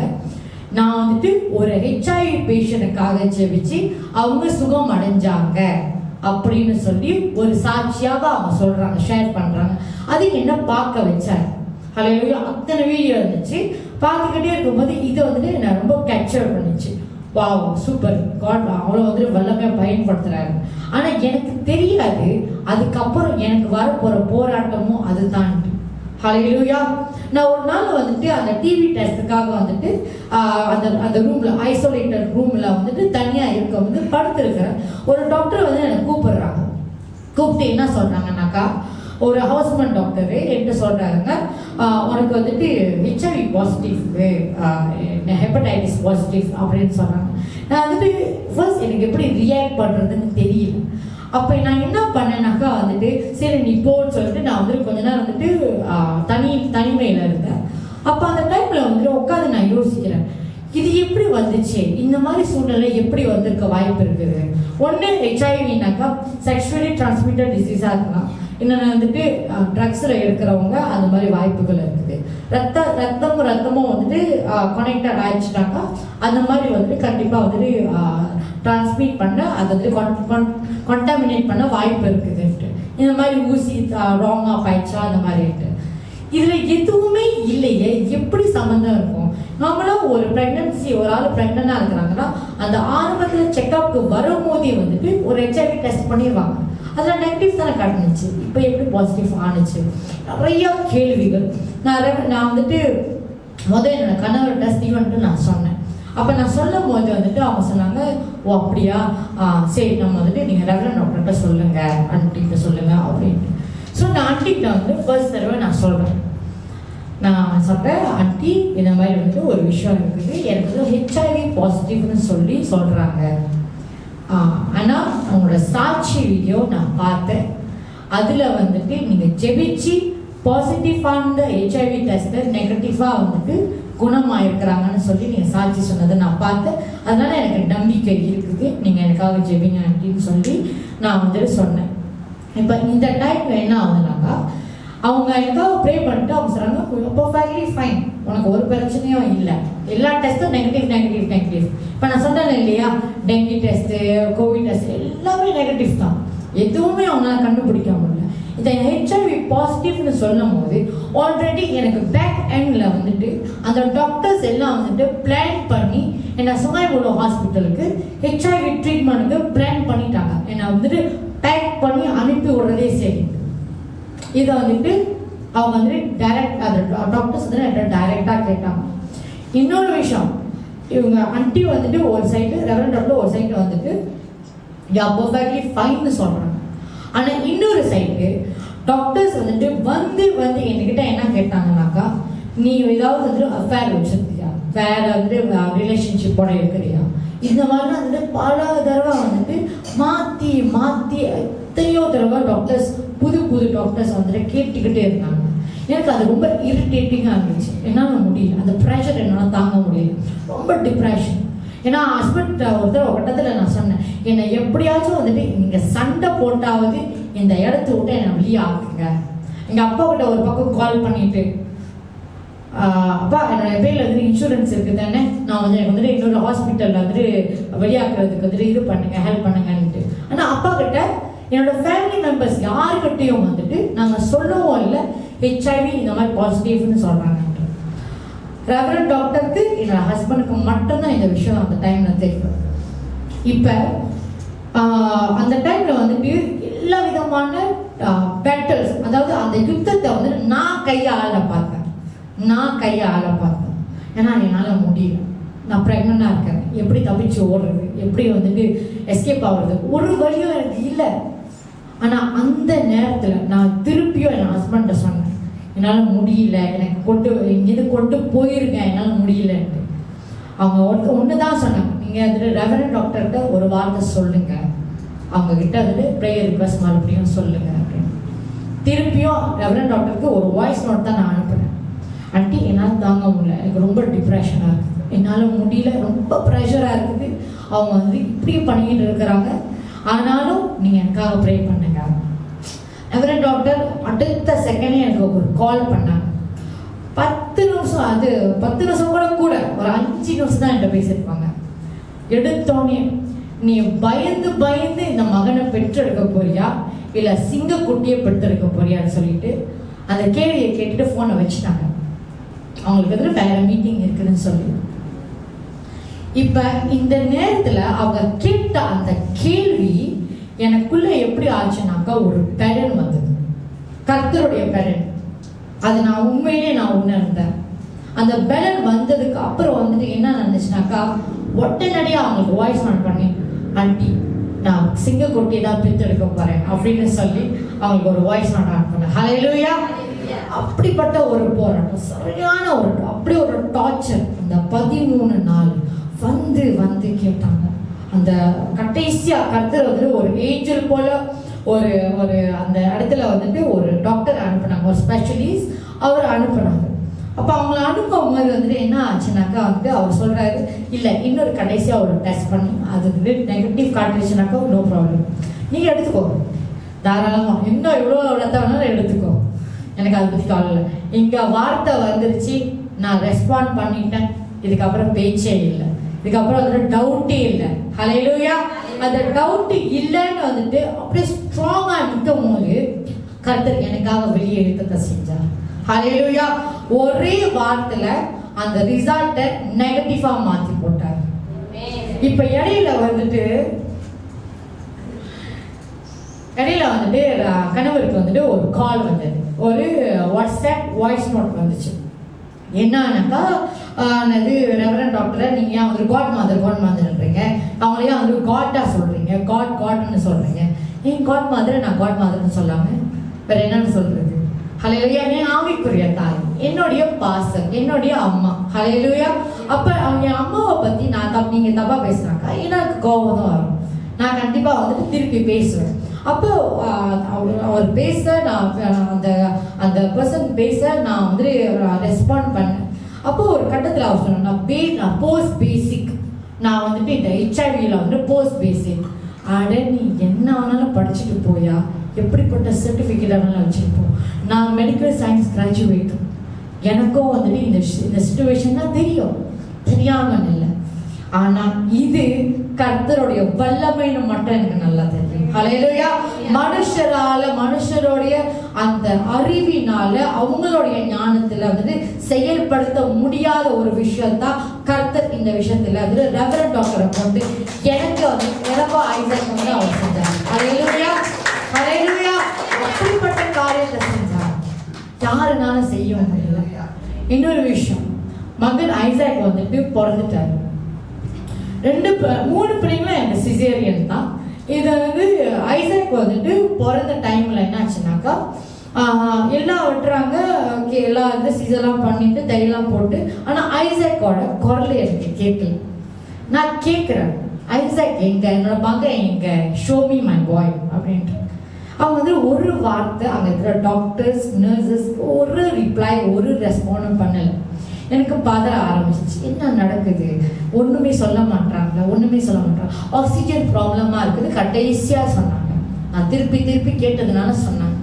நான் வந்துட்டு ஒரு ஹெச்ஐவி பேஷண்ட்டுக்காக ஜெபிச்சு அவங்க சுகம் அடைஞ்சாங்க அப்படின்னு சொல்லி ஒரு சாட்சியாக அவங்க சொல்றாங்க, ஷேர் பண்றாங்க. அது என்ன பார்க்க வச்சாங்க. ஹல்லேலூயா. அத்தனை வீடியோ இருந்துச்சு. பார்த்துக்கிட்டே இருக்கும்போது இது வந்துட்டு என்ன ரொம்ப கேப்சர் பண்ணிச்சு. வாவ், சூப்பர், காட் அவ்வளோ வந்துட்டு வல்லமையாக பயன்படுத்துறாரு. ஆனால் எனக்கு தெரியாது அதுக்கப்புறம் எனக்கு வரப்போகிற போராட்டமும் அதுதான். ஹல்லேலூயா. நான் ஒரு நாள் வந்துட்டு அந்த டிவி டெஸ்ட்டுக்காக வந்துட்டு அந்த ரூமில், ஐசோலேட்டட் ரூமில் வந்துட்டு தனியாக இருக்க வந்து படுத்துருக்கிறேன். ஒரு டாக்டர் வந்து என்னை கூப்பிடுறாங்க. கூப்பிட்டு என்ன சொல்கிறாங்கன்னாக்கா, ஒரு ஹவுஸ்மேன் டாக்டரு என்கிட்ட சொல்கிறாங்க, உனக்கு வந்துட்டு ஹெச்ஐவி பாசிட்டிவ், ஹெப்படைட்டிஸ் பாசிட்டிவ் அப்படின்னு சொன்னாங்க. நான் வந்துட்டு ஃபர்ஸ்ட் எனக்கு எப்படி ரியாக்ட் பண்ணுறதுன்னு தெரியல. அப்போ நான் என்ன பண்ணேனாக்கா வந்துட்டு, சரி நீ போன்னு சொல்லிட்டு நான் வந்துட்டு கொஞ்ச நேரம் வந்துட்டு தனிமையில் இருந்தேன். அப்போ அந்த டைமில் வந்துட்டு உட்காந்து நான் யோசிக்கிறேன், இது எப்படி வந்துச்சு, இந்த மாதிரி சூழ்நிலை எப்படி வந்திருக்க வாய்ப்பு இருக்குது. ஒன்று ஹெச்ஐவினாக்கா செக்ஷுவலி டிரான்ஸ்மிட்டட் டிசீஸாக இருக்கலாம், இன்னொன்று வந்துட்டு ட்ரக்ஸில் இருக்கிறவங்க அந்த மாதிரி வாய்ப்புகள் இருக்குது. ரத்தமும் வந்துட்டு கனெக்டட் ஆயிடுச்சுனாக்கா அந்த மாதிரி வந்துட்டு கண்டிப்பாக வந்துட்டு டிரான்ஸ்மிட் பண்ண, அதை வந்து கண்டாமினேட் பண்ண வாய்ப்பு இருக்குதுன்ட்டு. இந்த மாதிரி ஊசி ராங்காக பாய்ச்சா அந்த மாதிரிட்டு. இதில் எதுவுமே இல்லையே, எப்படி சம்மந்தம் இருக்கும்? நாமளும் ஒரு ப்ரெக்னன்சி, ஒரு ஆள் ப்ரெக்னெண்டாக இருக்கிறாங்கன்னா அந்த ஆரம்பத்தில் செக்அப்க்கு வரும்போதே வந்துட்டு ஒரு ஹெச்ஐவி டெஸ்ட் பண்ணிடுவாங்க. அதில் நெகட்டிவ் தானே காட்டுனுச்சு, இப்போ எப்படி பாசிட்டிவ் ஆணுச்சு? நிறையா கேள்விகள். நான் வந்துட்டு முதல் என்னோட கணவர் டெஸ்ட் ஈவெண்ட்டு நான் சொன்னேன். அப்போ நான் சொல்லும் போது வந்துட்டு அவங்க சொன்னாங்க, ஓ அப்படியா, சரி நம்ம வந்துட்டு நீங்கள் ரெவரண்ட் டாக்டர்கிட்ட சொல்லுங்கள், ஆண்டிகிட்ட சொல்லுங்கள் அப்படின்ட்டு. ஸோ நான் ஆண்டிகிட்ட வந்து ஃபர்ஸ்ட் தடவை நான் சொல்கிறேன். நான் சொல்கிறேன், ஆண்டி இந்த மாதிரி வந்துட்டு ஒரு விஷயம் இருக்குது, எனக்கு வந்து ஹெச்ஐவி பாசிட்டிவ்னு சொல்லி சொல்கிறாங்க. ஆனால் அவங்களோட சாட்சி வீடியோ நான் பார்த்தேன். அதில் வந்துட்டு நீங்கள் ஜெபிச்சு பாசிட்டிவான இந்த HIV டெஸ்ட்டை நெகட்டிவாக வந்துட்டு குணமாயிருக்கிறாங்கன்னு சொல்லி நீங்கள் சாட்சி சொன்னதை நான் பார்த்தேன். அதனால எனக்கு நம்பிக்கை இருக்குது, நீங்கள் எனக்காக ஜெபிங்க அப்படின்னு சொல்லி நான் வந்துட்டு சொன்னேன். இப்போ இந்த டைம்ல என்ன ஆகுதுனாக்கா, அவங்க எனக்காக ப்ரே பண்ணிட்டு அவங்க சொல்கிறாங்க பர்ஃபெக்ட்லி ஃபைன், உனக்கு ஒரு பிரச்சனையும் இல்லை, எல்லா டெஸ்ட்டும் நெகட்டிவ். இப்போ நான் சொன்னேன் இல்லையா, டெங்கி டெஸ்ட்டு, கோவிட் டெஸ்ட் எல்லாமே நெகட்டிவ் தான், எதுவுமே அவங்களால கண்டுபிடிக்க முடியல. இந்த HIV பாசிட்டிவ்னு சொல்லும் போது ஆல்ரெடி எனக்கு பேக் எண்டில் வந்துட்டு அந்த டாக்டர்ஸ் எல்லாம் வந்துட்டு பிளான் பண்ணி என்னை சுமைபுல ஹாஸ்பிட்டலுக்கு HIV ட்ரீட்மெண்ட்டுக்கு பிளான் பண்ணிட்டாங்க. என்னை வந்துட்டு பேக் பண்ணி அனுப்பி விடுறதே சரி. இதை வந்துட்டு அவங்க வந்துட்டு டைரக்ட் அந்த டாக்டர்ஸ் வந்து என்கிட்ட டைரெக்டாக கேட்டாங்க. இன்னொரு விஷயம், இவங்க ஆண்டி வந்துட்டு ஒரு சைடு, ரெவரண்ட் டாக்டர் ஒரு சைடு வந்துட்டு யா பர்ஃபெக்ட்லி ஃபைன்னு சொல்கிறாங்க. ஆனால் இன்னொரு சைடு டாக்டர்ஸ் வந்துட்டு வந்து என்கிட்ட என்ன கேட்டாங்கன்னாக்கா, நீ ஏதாவது வந்துட்டு அஃபேர் வச்சுருக்கியா, வேற வந்துட்டு ரிலேஷன்ஷிப்போட இருக்கிறியா, இந்த மாதிரிலாம் வந்துட்டு பல தடவை வந்துட்டு மாற்றி எத்தனையோ தடவை டாக்டர்ஸ் புது டாக்டர்ஸ் வந்துட்டு கேட்டுக்கிட்டே இருந்தாங்க. எனக்கு அது ரொம்ப இரிட்டேட்டிங்காக இருந்துச்சு, என்னால் முடியல, அந்த ப்ரெஷர் என்னால் தாங்க முடியல, ரொம்ப டிப்ரெஷன். ஏன்னா ஹஸ்பண்ட் ஒரு கட்டத்தில் நான் சொன்னேன், என்னை எப்படியாச்சும் வந்துட்டு நீங்கள் சண்டை போட்டாவது இந்த இடத்த விட்டு என்னை வெளியே ஆக்குங்க. எங்கள் அப்பா கிட்ட ஒரு பக்கம் கால் பண்ணிட்டு, அப்பா என்னோட பேரில் வந்துட்டு இன்சூரன்ஸ் இருக்குது தானே, நான் வந்து எனக்கு வந்துட்டு இன்னொரு ஹாஸ்பிட்டலில் வந்துட்டு வெளியாக்குறதுக்கு வந்துட்டு இது பண்ணுங்க, ஹெல்ப் பண்ணுங்கன்ட்டு. ஆனால் அப்பா கிட்ட என்னோட ஃபேமிலி மெம்பர்ஸ் யாருக்கிட்டையும் வந்துட்டு நாங்கள் சொல்லவும் இல்லை HIV இந்த மாதிரி பாசிட்டிவ்னு சொல்கிறாங்க. ரெவரண்ட் டாக்டருக்கு என்னோட ஹஸ்பண்டுக்கு மட்டும்தான் இந்த விஷயம் அந்த டைம்ல தெரியும். இப்போ அந்த டைம்ல வந்துட்டு எல்லா விதமான பேட்டல்ஸ், அதாவது அந்த யுத்தத்தை வந்துட்டு நான் கையாள பார்த்தேன். ஏன்னா என்னால் முடியல, நான் ப்ரெக்னெண்டாக இருக்கேன், எப்படி தப்பிச்சு ஓடுறது, எப்படி வந்துட்டு எஸ்கேப் ஆகுறது, ஒரு வழியும் எனக்கு இல்லை. ஆனால் அந்த நேரத்தில் நான் திருப்பியும் என் ஹஸ்பண்ட சொன்னேன், என்னால் முடியல, எனக்கு இங்கேருந்து கொண்டு போயிருக்கேன், என்னால் முடியலன்ட்டு. அவங்க ஒன்று தான் சொன்னாங்க, நீங்கள் வந்துட்டு ரெவரண்ட் டாக்டர்கிட்ட ஒரு வார்த்தை சொல்லுங்க, அவங்கக்கிட்ட வந்துட்டு ப்ரேயர் ரிக்வெஸ்ட் மறுபடியும் சொல்லுங்க அப்படின்னு. திருப்பியும் ரெவரண்ட் டாக்டருக்கு ஒரு வாய்ஸ் நோட் தான் நான் அனுப்புனேன். ஆண்டி என்னால் தாங்க முடியல, எனக்கு ரொம்ப டிப்ரெஷனாக இருக்குது, என்னால் முடியல, ரொம்ப ப்ரெஷராக இருக்குது, அவங்க வந்து இப்படி பண்ணிக்கிட்டு இருக்கிறாங்க, ஆனாலும் நீங்கள் எனக்காக ப்ரே பண்ணுங்க. ரெவரண்ட் டாக்டர் அடுத்த செகண்டே எனக்கு ஒரு கால் பண்ணாங்க. 10 நிமிஷம், அது 10 நிமிஷம் கூட ஒரு 5 நிமிஷம் தான் என்கிட்ட பேசியிருப்பாங்க. எடுத்தோடனே நீ பயந்து இந்த மகனை பெற்றெடுக்க போறியா இல்லை சிங்கக்குட்டியை பெற்றெடுக்க போறியான்னு சொல்லிட்டு அந்த கேள்வியை கேட்டுட்டு ஃபோனை வச்சுட்டாங்க. அவங்களுக்கு வந்து வேற மீட்டிங் இருக்குதுன்னு சொல்லி. இப்போ இந்த நேரத்தில் அவங்க கேட்ட அந்த கேள்வி எனக்குள்ள எப்படி ஆச்சுனாக்கா, ஒரு பெடன் வந்தது, கர்த்தருடைய பெடன். அது நான் உண்மையிலே உணர்ந்தேன். அந்த பெடன் வந்ததுக்கு அப்புறம் வந்துட்டு என்ன நடந்துச்சுனாக்கா, உடனடியாக அவங்களுக்கு வாய்ஸ் நோட் பண்ணி, ஆண்டி நான் சிங்கக்குட்டியை தான் பெற்றெடுக்க போறேன் அப்படின்னு சொல்லி அவங்களுக்கு ஒரு வாய்ஸ் நோட் ஆன் பண்ணேன். ஹல்லேலூயா. அப்படிப்பட்ட ஒரு போராட்டம், சரியான அப்படி ஒரு டார்ச்சர். அந்த 13 நாள் வந்து கேட்டாங்க. அந்த கடைசியா கர்த்தர் வந்து ஒரு ஏஞ்சல் போல ஒரு அந்த இடத்துல வந்துட்டு ஒரு டாக்டர் அனுப்புனாங்க, ஒரு ஸ்பெஷலிஸ்ட் அவர் அனுப்புனாங்க. அப்போ அவங்கள அனுப்பும் போது வந்துட்டு என்ன ஆச்சுனாக்கா வந்துட்டு அவர் சொல்றாரு, இல்லை இன்னொரு கடைசியாக ஒரு டெஸ்ட் பண்ணி அது வந்து நெகட்டிவ் காட்டுச்சுனாக்கா நோ ப்ராப்ளம், நீங்கள் எடுத்துக்கோ தாராளமாக, இன்னும் எவ்வளோ ரத்த வேணாலும் எடுத்துக்கோ, எனக்கு அதை பற்றி கவலை இல்லை. இங்கே வார்த்தை வந்துருச்சு, நான் ரெஸ்பாண்ட் பண்ணிட்டேன், இதுக்கப்புறம் பேச்சே இல்லை, இதுக்கப்புறம் வந்துட்டு டவுட்டே இல்லை. ஹல்லேலூயா. அந்த டவுட் இல்லைன்னு வந்துட்டு அப்படியே ஸ்ட்ராங்காக நிற்கும் போது கர்த்தர் எனக்காக வெளியே எடுத்து செஞ்சார். ஹல்லேலூயா. ஒரே வார்த்தையில அந்த ரிசல்ட்டை நெகட்டிவா மாத்தி போட்டார். இப்ப இடையில வந்துட்டு கணவருக்கு வந்துட்டு ஒரு கால் வந்தது, ஒரு வாட்ஸ்அப் வாய்ஸ் நோட் வந்துச்சு. என்னன்னாக்கா, அது ரெவரண்ட் டாக்டரை நீங்க ஏன் வந்து காட் மாதர்ன்றீங்க, அவங்களையும் வந்து காட்டா சொல்றீங்க, காட்னு சொல்றீங்க, ஏன் காட் மாதிரி நான் காட் மாதிரின்னு சொல்லாம வேற என்னன்னு சொல்றது? ஹல்லேலூயா. என் ஆவிக்குரிய தாய், என்னுடைய பாசம், என்னுடைய அம்மா. ஹல்லேலூயா. அப்ப அவங்க அம்மாவை பத்தி நீங்க தப்பா பேசுறாங்க, எனக்கு கோபம் தான் வரும், நான் கண்டிப்பா வந்துட்டு திருப்பி பேசுவேன். அப்போ அவர் பேச நான் அந்த பர்சன் பேச நான் வந்து ரெஸ்பாண்ட் பண்ணேன். அப்போ ஒரு கட்டத்தில் அவர் சொன்னேன், நான் போஸ்ட் பேசிக், நான் வந்துட்டு இந்த ஹெச்ஐவியில் வந்து போஸ்ட் பேசிக். அட நீ என்ன ஆனாலும் படிச்சுட்டு போயா, எப்படிப்பட்ட சர்டிஃபிகேட் ஆனாலும் வச்சுருப்போம். நான் மெடிக்கல் சயின்ஸ் கிராஜுவேட், எனக்கும் வந்துட்டு இந்த சுச்சுவேஷன் தான் தெரியும், தெரியாமல் இல்லை. ஆனால் இது கர்த்தருடைய வல்லமைன்னு மட்டும் எனக்கு நல்லா தெரியும். ஹல்லேலூயா. மனுஷருடைய அந்த அறிவினால அவங்களுடைய ஞானத்துல வந்து செயல்படுத்த முடியாத ஒரு விஷயம் தான் கர்த்தர் இந்த விஷயத்துல வந்து ரெவரண்ட் டாக்டரை கொண்டு எனக்கும் ஐசக் வந்து அவர் செஞ்சார். ஹல்லேலூயா, ஹல்லேலூயா. அப்படிப்பட்ட காரியத்தை செஞ்சார், யாருனாலும் செய்ய முடியல. இன்னொரு விஷயம், மகன் ஐசக் வந்துட்டு பிறந்துட்டாரு. 3 பிள்ளைங்களும் எனக்கு சிசேரியன் தான். இது வந்து ஐசக் வந்துட்டு பிறந்த டைம்ல என்ன ஆச்சுனாக்கா, எல்லாம் வெட்டுறாங்க, எல்லாம் வந்து சீசர்லாம் பண்ணிட்டு தையெல்லாம் போட்டு. ஆனால் ஐசக்கோட குரல் எனக்கு கேட்கல. நான் கேட்குறேன், ஐசக் எங்க, என்னோட மகன் எங்க, ஷோ மீ மை பாய் அப்படின்ட்டு. அவங்க வந்து ஒரு வார்த்தை, அங்கே இருக்கிற டாக்டர்ஸ் நர்சஸ் ஒரு ரிப்ளை, ஒரு ரெஸ்பாண்டும் பண்ணலை. எனக்கு பதற ஆரம்பிச்சிச்சு, என்ன நடக்குது, ஒன்றுமே சொல்ல மாட்டாங்க. ஆக்சிஜன் ப்ராப்ளமாக இருக்குது கடைசியாக சொன்னாங்க. நான் திருப்பி கேட்டதுனால சொன்னாங்க,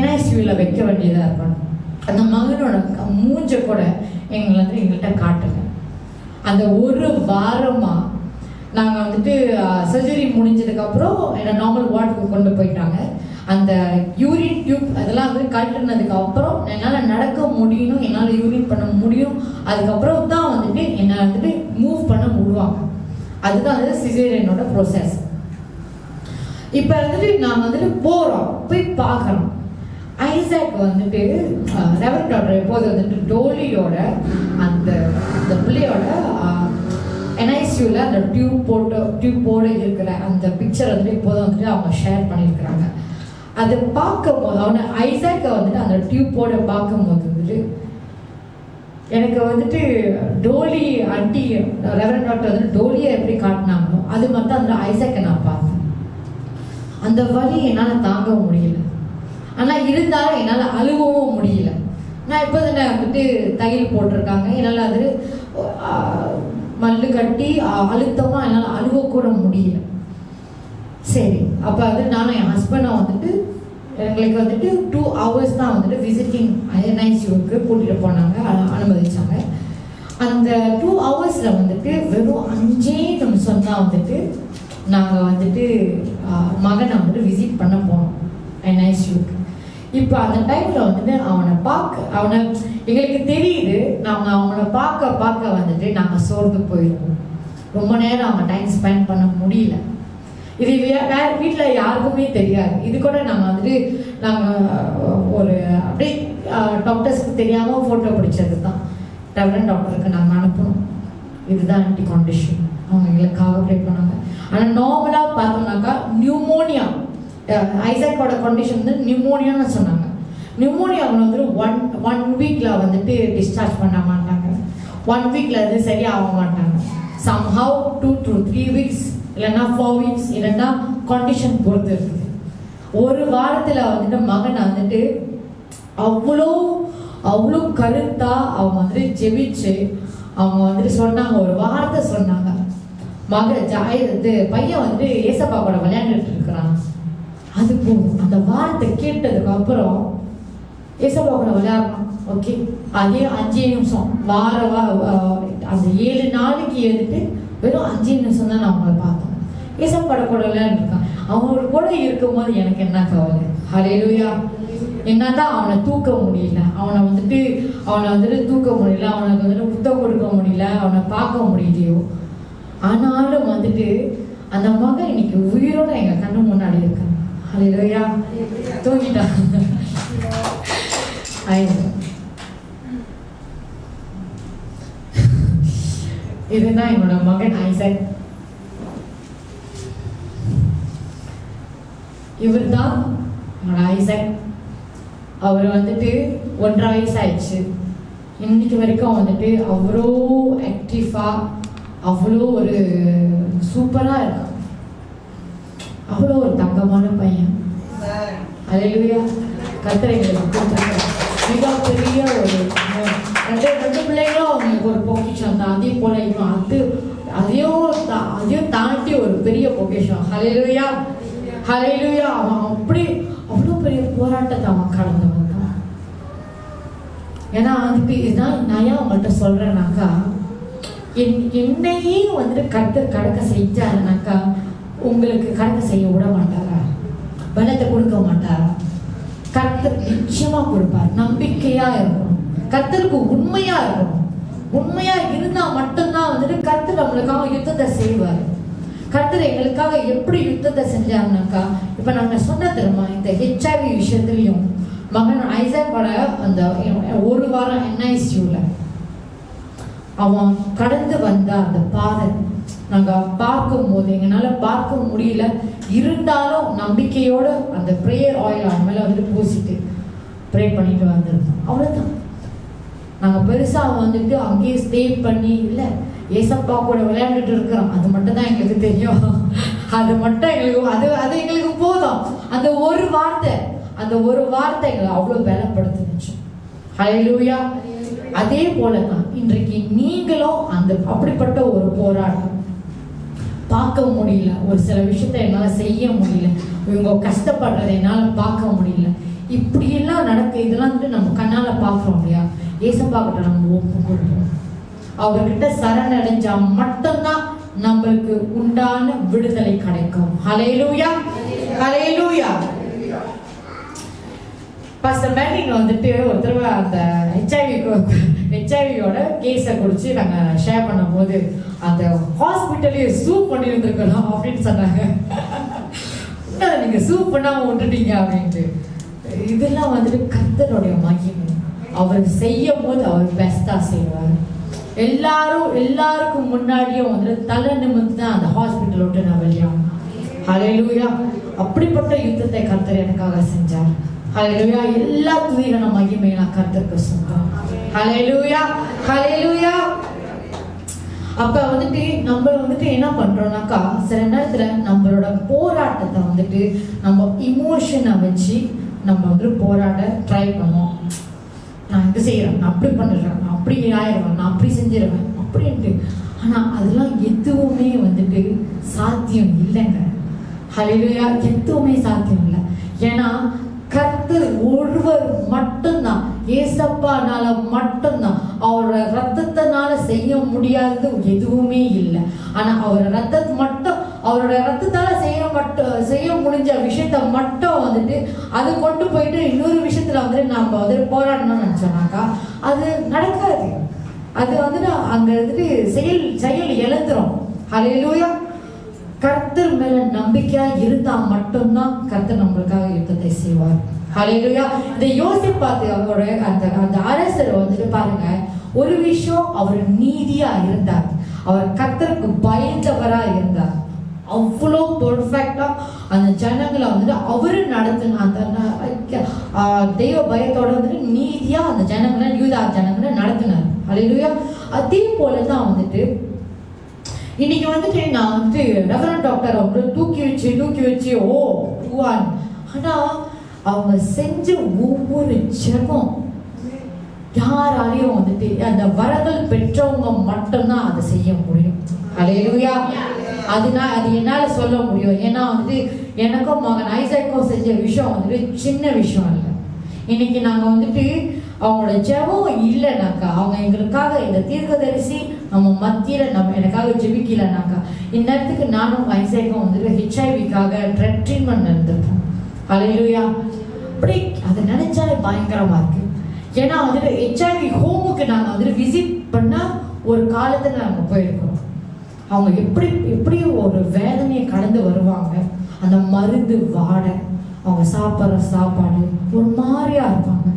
NICUவில் வைக்க வேண்டியதாக இருக்கணும். அந்த மகனோட மூஞ்ச கூட எங்கள்கிட்ட காட்டலை. அந்த ஒரு வாரமாக நாங்கள் வந்துட்டு சர்ஜரி முடிஞ்சதுக்கப்புறம் என்னை நார்மல் வார்டுக்கு கொண்டு போயிட்டாங்க. அந்த யூரின் டியூப் அதெல்லாம் வந்து கழட்டினதுக்கு அப்புறம் என்னால் நடக்க முடியணும், என்னால் யூரின் பண்ண முடியும். அதுக்கப்புறம் தான் வந்துட்டு என்னை வந்துட்டு மூவ் பண்ண விடுவாங்க. அதுதான் வந்து சிசேரியனோட ப்ரோசஸ். இப்போ வந்துட்டு நாங்கள் வந்துட்டு போகிறோம், போய் பார்க்குறோம். ஐசக் வந்துட்டு ரெவரண்ட் டாக்டர் எப்போது வந்துட்டு டோலியோட அந்த பிள்ளையோட NICUவில் அந்த டியூப்போடு இருக்கிற அந்த பிக்சர் வந்துட்டு இப்போதும் வந்துட்டு அவங்க ஷேர் பண்ணியிருக்கிறாங்க. அதை பார்க்கும்போது ஐசக்கை வந்துட்டு அந்த டியூப்போட பார்க்கும்போது வந்துட்டு எனக்கு வந்துட்டு டோலி ஆண்டி ரெவரண்ட் டாக்டர் வந்துட்டு டோலியை எப்படி காட்டினாங்களோ அது மட்டும் அந்த ஐசக்கை நான் பார்த்தேன். அந்த வலி என்னால் தாங்க முடியல, ஆனால் இருந்தாலும் என்னால் அழுகவும் முடியல. நான் இப்போ தானே வந்துட்டு தையல் போட்டிருக்காங்க, என்னால் அது மல்லு கட்டி அழுத்தமாக என்னால் அழுவக்கூட முடியல. சரி, அப்போ அது நானும் என் ஹஸ்பண்டும் வந்துட்டு எங்களுக்கு வந்துட்டு 2 hours தான் வந்துட்டு விசிட்டிங் NICUக்கு கூட்டிகிட்டு போனாங்க, அனுமதிச்சாங்க. அந்த 2 hours வந்துட்டு வெறும் 5 நிமிஷம் தான் வந்துட்டு நாங்கள் வந்துட்டு மகனை வந்துட்டு விசிட் பண்ண போனோம் NICUக்கு. இப்போ அந்த டைமில் வந்துட்டு அவனை எங்களுக்கு தெரியுது, நாங்கள் அவனை பார்க்க வந்துட்டு நாங்கள் சோர்ந்து போயிடுவோம். ரொம்ப நேரம் அவங்க டைம் ஸ்பெண்ட் பண்ண முடியல. இது வீட்டில் யாருக்குமே தெரியாது. இது கூட நாங்கள் ஒரு அப்படியே டாக்டர்ஸ்க்கு தெரியாமல் ஃபோட்டோ பிடிச்சது தான். ரெவரண்ட் டாக்டருக்கு நாங்கள் அனுப்பணும், இதுதான் ஆன்டி கண்டிஷன், அவங்க எங்களுக்கு காவப்ரேட் பண்ணாங்க. ஆனால் நார்மலாக பார்த்தோம்னாக்கா நியூமோனியா, ஐசக்கோட கண்டிஷன் வந்து நியூமோனியான்னு சொன்னாங்க. நியூமோனியா வந்து ஒன் வீக்கில் வந்துட்டு டிஸ்சார்ஜ் பண்ண மாட்டாங்க, 1 வீக்கில் அது சரியாக மாட்டாங்க. சம்ஹவ் 2 to 3 weeks இல்லைன்னா 4 weeks இல்லைன்னா கண்டிஷன் பொறுத்து இருக்குது. ஒரு வாரத்தில் வந்துட்டு மகனை வந்துட்டு அவ்வளோ கருத்தாக அவங்க வந்துட்டு ஜெபிச்சு அவங்க வந்துட்டு சொன்னாங்க, ஒரு வார்த்தை சொன்னாங்க, பையன் வந்துட்டு ஏசப்பா கூட விளையாண்டுட்டு இருக்கிறான். அது போதும், அந்த வார்த்தை கேட்டதுக்கு அப்புறம் ஏசப்பா கூட விளையாடணும். ஓகே, அதே 5 நிமிஷம் அந்த 7 நாளைக்கு எடுத்து வெறும் 5 நிமிஷம் தான் நான் அவங்கள பார்த்தோம். ஏசப்பா கூட விளையாண்டுருக்கான். அவங்களோட கூட இருக்கும்போது எனக்கு என்ன கவலை. ஹல்லேலூயா. என்னதான் அவனை தூக்க முடியல, அவனை வந்துட்டு தூக்க முடியல, அவனுக்கு வந்துட்டு புத்தகம் கொடுக்க முடியல, அவனை பார்க்க முடியலையோ, ஆனாலும் வந்துட்டு அந்த மகன் இன்னைக்கு உயிரோட எங்க கண்ணு முன்னாடி இருக்கான். ஹல்லேலூயா. தூங்கிட்டான். இதுதான் என்னோட மகன் ஐசக். இவர் தான் என்னோட ஐசக். அவர் வந்துட்டு 1.5 வயசு ஆயிடுச்சு. இன்னைக்கு வரைக்கும் வந்துட்டு அவ்வளோ ஆக்டிவா, அவ்வளோ ஒரு சூப்பராக இருக்கும். அவ்வளோ ஒரு தங்கமான பையன். அல்லேலூயா. கர்த்தர் எங்களுக்கு கொடுத்தாங்க மிகப்பெரிய ஒரு ரெண்டு பிள்ளைங்களும் அவங்களுக்கு ஒரு பொக்கிஷம் தான். அதே போல இவன் அதையும் தாண்டி ஒரு பெரிய பொக்கிஷம். ஹல்லேலூயா ஹல்லேலூயா. அவன் அப்படி அவ்வளோ பெரிய போராட்டத்தை அவன் கடந்து வந்தான். ஏன்னா அதுக்கு இதுதான் நான் ஏன் அவங்கள்ட்ட சொல்றேன்னாக்கா, என்னையே வந்துட்டு கர்த்தர் கடக்க செஞ்சாருனாக்கா உங்களுக்கு கடக்க செய்ய விட மாட்டாரா? பலத்தை கொடுக்க மாட்டாரா? கர்த்தர் நிச்சயமா கொடுப்பார். நம்பிக்கையா இருக்கணும், கர்த்தருக்கு உண்மையா இருக்கணும். உண்மையா இருந்தா மட்டும்தான் வந்துட்டு கர்த்தர் நம்மளுக்காக யுத்தத்தை செய்வார். கர்த்தர் எங்களுக்காக எப்படி யுத்தத்தை செஞ்சாருனாக்கா, இப்ப நாங்க சொன்ன தெரியுமா, இந்த HIV விஷயத்துலயும் மகன் ஐசாக்கோட அந்த ஒரு வாரம் NICUல அவன் கடந்து வந்த அந்த பாதை நாங்க பார்க்கும் போது எங்களால பார்க்க முடியல. இருந்தாலும் நம்பிக்கையோட அந்த ப்ரேயர் ஆயில் அவன் மேல வந்துட்டு பூசிட்டு ப்ரே பண்ணிட்டு வந்திருந்தோம். அவ்வளவுதான். நாங்க பெருசா வந்துட்டு அங்கேயே ஸ்டே பண்ணி இல்லை ஏசப்பா கூட விளையாண்டுட்டு இருக்கிறோம், அது மட்டும் தான் எங்களுக்கு தெரியும். அது மட்டும் எங்களுக்கு அது எங்களுக்கு போதும். அந்த ஒரு வார்த்தை எங்களை அவ்வளவு பலப்படுத்துச்சு. ஹல்லேலூயா. அதே போலதான் இன்றைக்கு நீங்களும் அந்த அப்படிப்பட்ட ஒரு போராட்டம் பார்க்க முடியல, ஒரு சில விஷயத்த என்னால செய்ய முடியல, இவங்க கஷ்டப்படுறதை என்னால பார்க்க முடியல, இப்படி எல்லாம் நடக்க இதெல்லாம் வந்துட்டு நம்ம கண்ணால பார்க்கிறோம் இல்லையா? ஏசப்பா கிட்ட நம்ம ஒப்பு கொடுப்போம். அவர்கிட்ட சரணடைஞ்சா மட்டும்தான் நம்மளுக்கு உண்டான விடுதலை கிடைக்கும். ஹல்லேலூயா ஹல்லேலூயா. பாஸ்டர் மேனிங் வந்துட்டு ஒரு தடவை அந்த ஹெச்ஐவியோட கேஸை குறித்து நாங்கள் ஷேர் பண்ணும் போது அந்த ஹாஸ்பிட்டலே சூப் பண்ணி இருந்திருக்கணும் அப்படின்னு சொன்னாங்க. நீங்கள் சூப் பண்ணாமல் விட்டுட்டீங்க அப்படின்ட்டு. இதெல்லாம் வந்துட்டு கர்த்தருடைய மகிமை. அவர் செய்யும் போது அவர் பெஸ்டா செய்வார். எல்லாருக்கும் முன்னாடியும் வந்துட்டு தலை நிமிர்ந்து தான் அந்த ஹாஸ்பிட்டல் விட்டு நான் வெளியாகும். ஹல்லேலூயா. அப்படிப்பட்ட யுத்தத்தை கர்த்தர் எனக்காக செஞ்சார். ஹல்லேலூயா. எல்லா துதிகான மகிமையை நான் கர்த்தருக்கு சொந்தம். ஹல்லேலூயா ஹல்லேலூயா. அப்ப வந்துட்டு நம்ம வந்துட்டு என்ன பண்றோம்னாக்கா, சில நேரத்துல நம்மளோட போராட்டத்தை வந்துட்டு நம்ம இமோஷனை வச்சு நம்ம வந்துட்டு போராட ட்ரை பண்ணுவோம். நான் இது செய்யறேன், நான் அப்படி பண்ணிடுறேன், நான் அப்படி ஆயிடுவேன், நான் அப்படி செஞ்சிருவேன் அப்படின்ட்டு. ஆனா அதெல்லாம் எதுவுமே வந்துட்டு சாத்தியம் இல்லைங்க. ஹல்லேலூயா. எதுவுமே சாத்தியம் இல்லை. ஏன்னா கர்த்தர் ஒருவர் மட்டும்தான், ஏசப்பானால மட்டும்தான், அவரோட ரத்தத்தினால செய்ய முடியாதது எதுவுமே இல்லை. ஆனா அவரோட ரத்தத்தால செய்ய முடிஞ்ச விஷயத்த மட்டும் வந்துட்டு அது கொண்டு போயிட்டு இன்னொரு விஷயத்துல வந்துட்டு நம்ம வந்துட்டு போராடணும்னு நினைச்சோம்னாக்கா அது நடக்காது. அது வந்துட்டு அங்க வந்துட்டு செயல் இழந்துரும். ஹல்லேலூயா. கர்த்தர் மேல நம்பிக்கையா இருந்தா மட்டும்தான் கர்த்தர் நம்மளுக்காக யுத்தத்தை செய்வார். ஹல்லேலூயா. இதை யோசிப்பாத்து அவரோட அந்த அரசர் வந்துட்டு பாருங்க, ஒரு விஷயம் அவர் நீதியா இருந்தார், அவர் கர்த்தருக்கு பயந்தவரா இருந்தார். அவ்வளோ பெர்ஃபெக்டா அந்த ஜனங்களை வந்துட்டு அவரு நடத்தின அந்த தெய்வ பயத்தோட வந்துட்டு நீதியா அந்த ஜனங்களை யூதா ஜனங்களை நடத்தினார். ஹல்லேலூயா. அதே போலதான் வந்துட்டு இன்னைக்கு வந்துட்டு நான் வந்துட்டு ரெவரண்ட் டாக்டர் அவங்க தூக்கி வச்சு ஆனா அவங்க செஞ்ச ஒவ்வொரு ஜெபம் யாராலையும் வந்துட்டு அந்த வரங்கள் பெற்றவங்க மட்டும்தான் அதை செய்ய முடியும். ஹல்லேலூயா. அது என்னால சொல்ல முடியும். ஏன்னா வந்துட்டு எனக்கும் மகன் ஐசாக்கும் செஞ்ச விஷயம் வந்துட்டு சின்ன விஷயம் இல்லை. இன்னைக்கு நாங்க வந்துட்டு அவங்களோட ஜெபம் இல்லைனாக்கா, அவங்க எங்களுக்காக இந்த தீர்க்கதரிசி நம்ம மத்தியில எனக்காக ஜெபிக்கலனாக்கா இந்நேரத்துக்கு நானும் ஐசாக்கும் வந்துட்டு HIV-க்காக ட்ரீட்மெண்ட் நடந்திருப்போம். ஹல்லேலூயா. அப்படி அதை நினைச்சாலே பயங்கரமா இருக்கு. ஏன்னா வந்துட்டு HIV ஹோமுக்கு நாங்க வந்துட்டு விசிட் பண்ண ஒரு காலத்துல நாங்க போயிருக்கிறோம். அவங்க எப்படி ஒரு வேதனையை கடந்து வருவாங்க. அந்த மருந்து வாட, அவங்க சாப்பிட்ற சாப்பாடு ஒரு மாதிரியா இருப்பாங்க,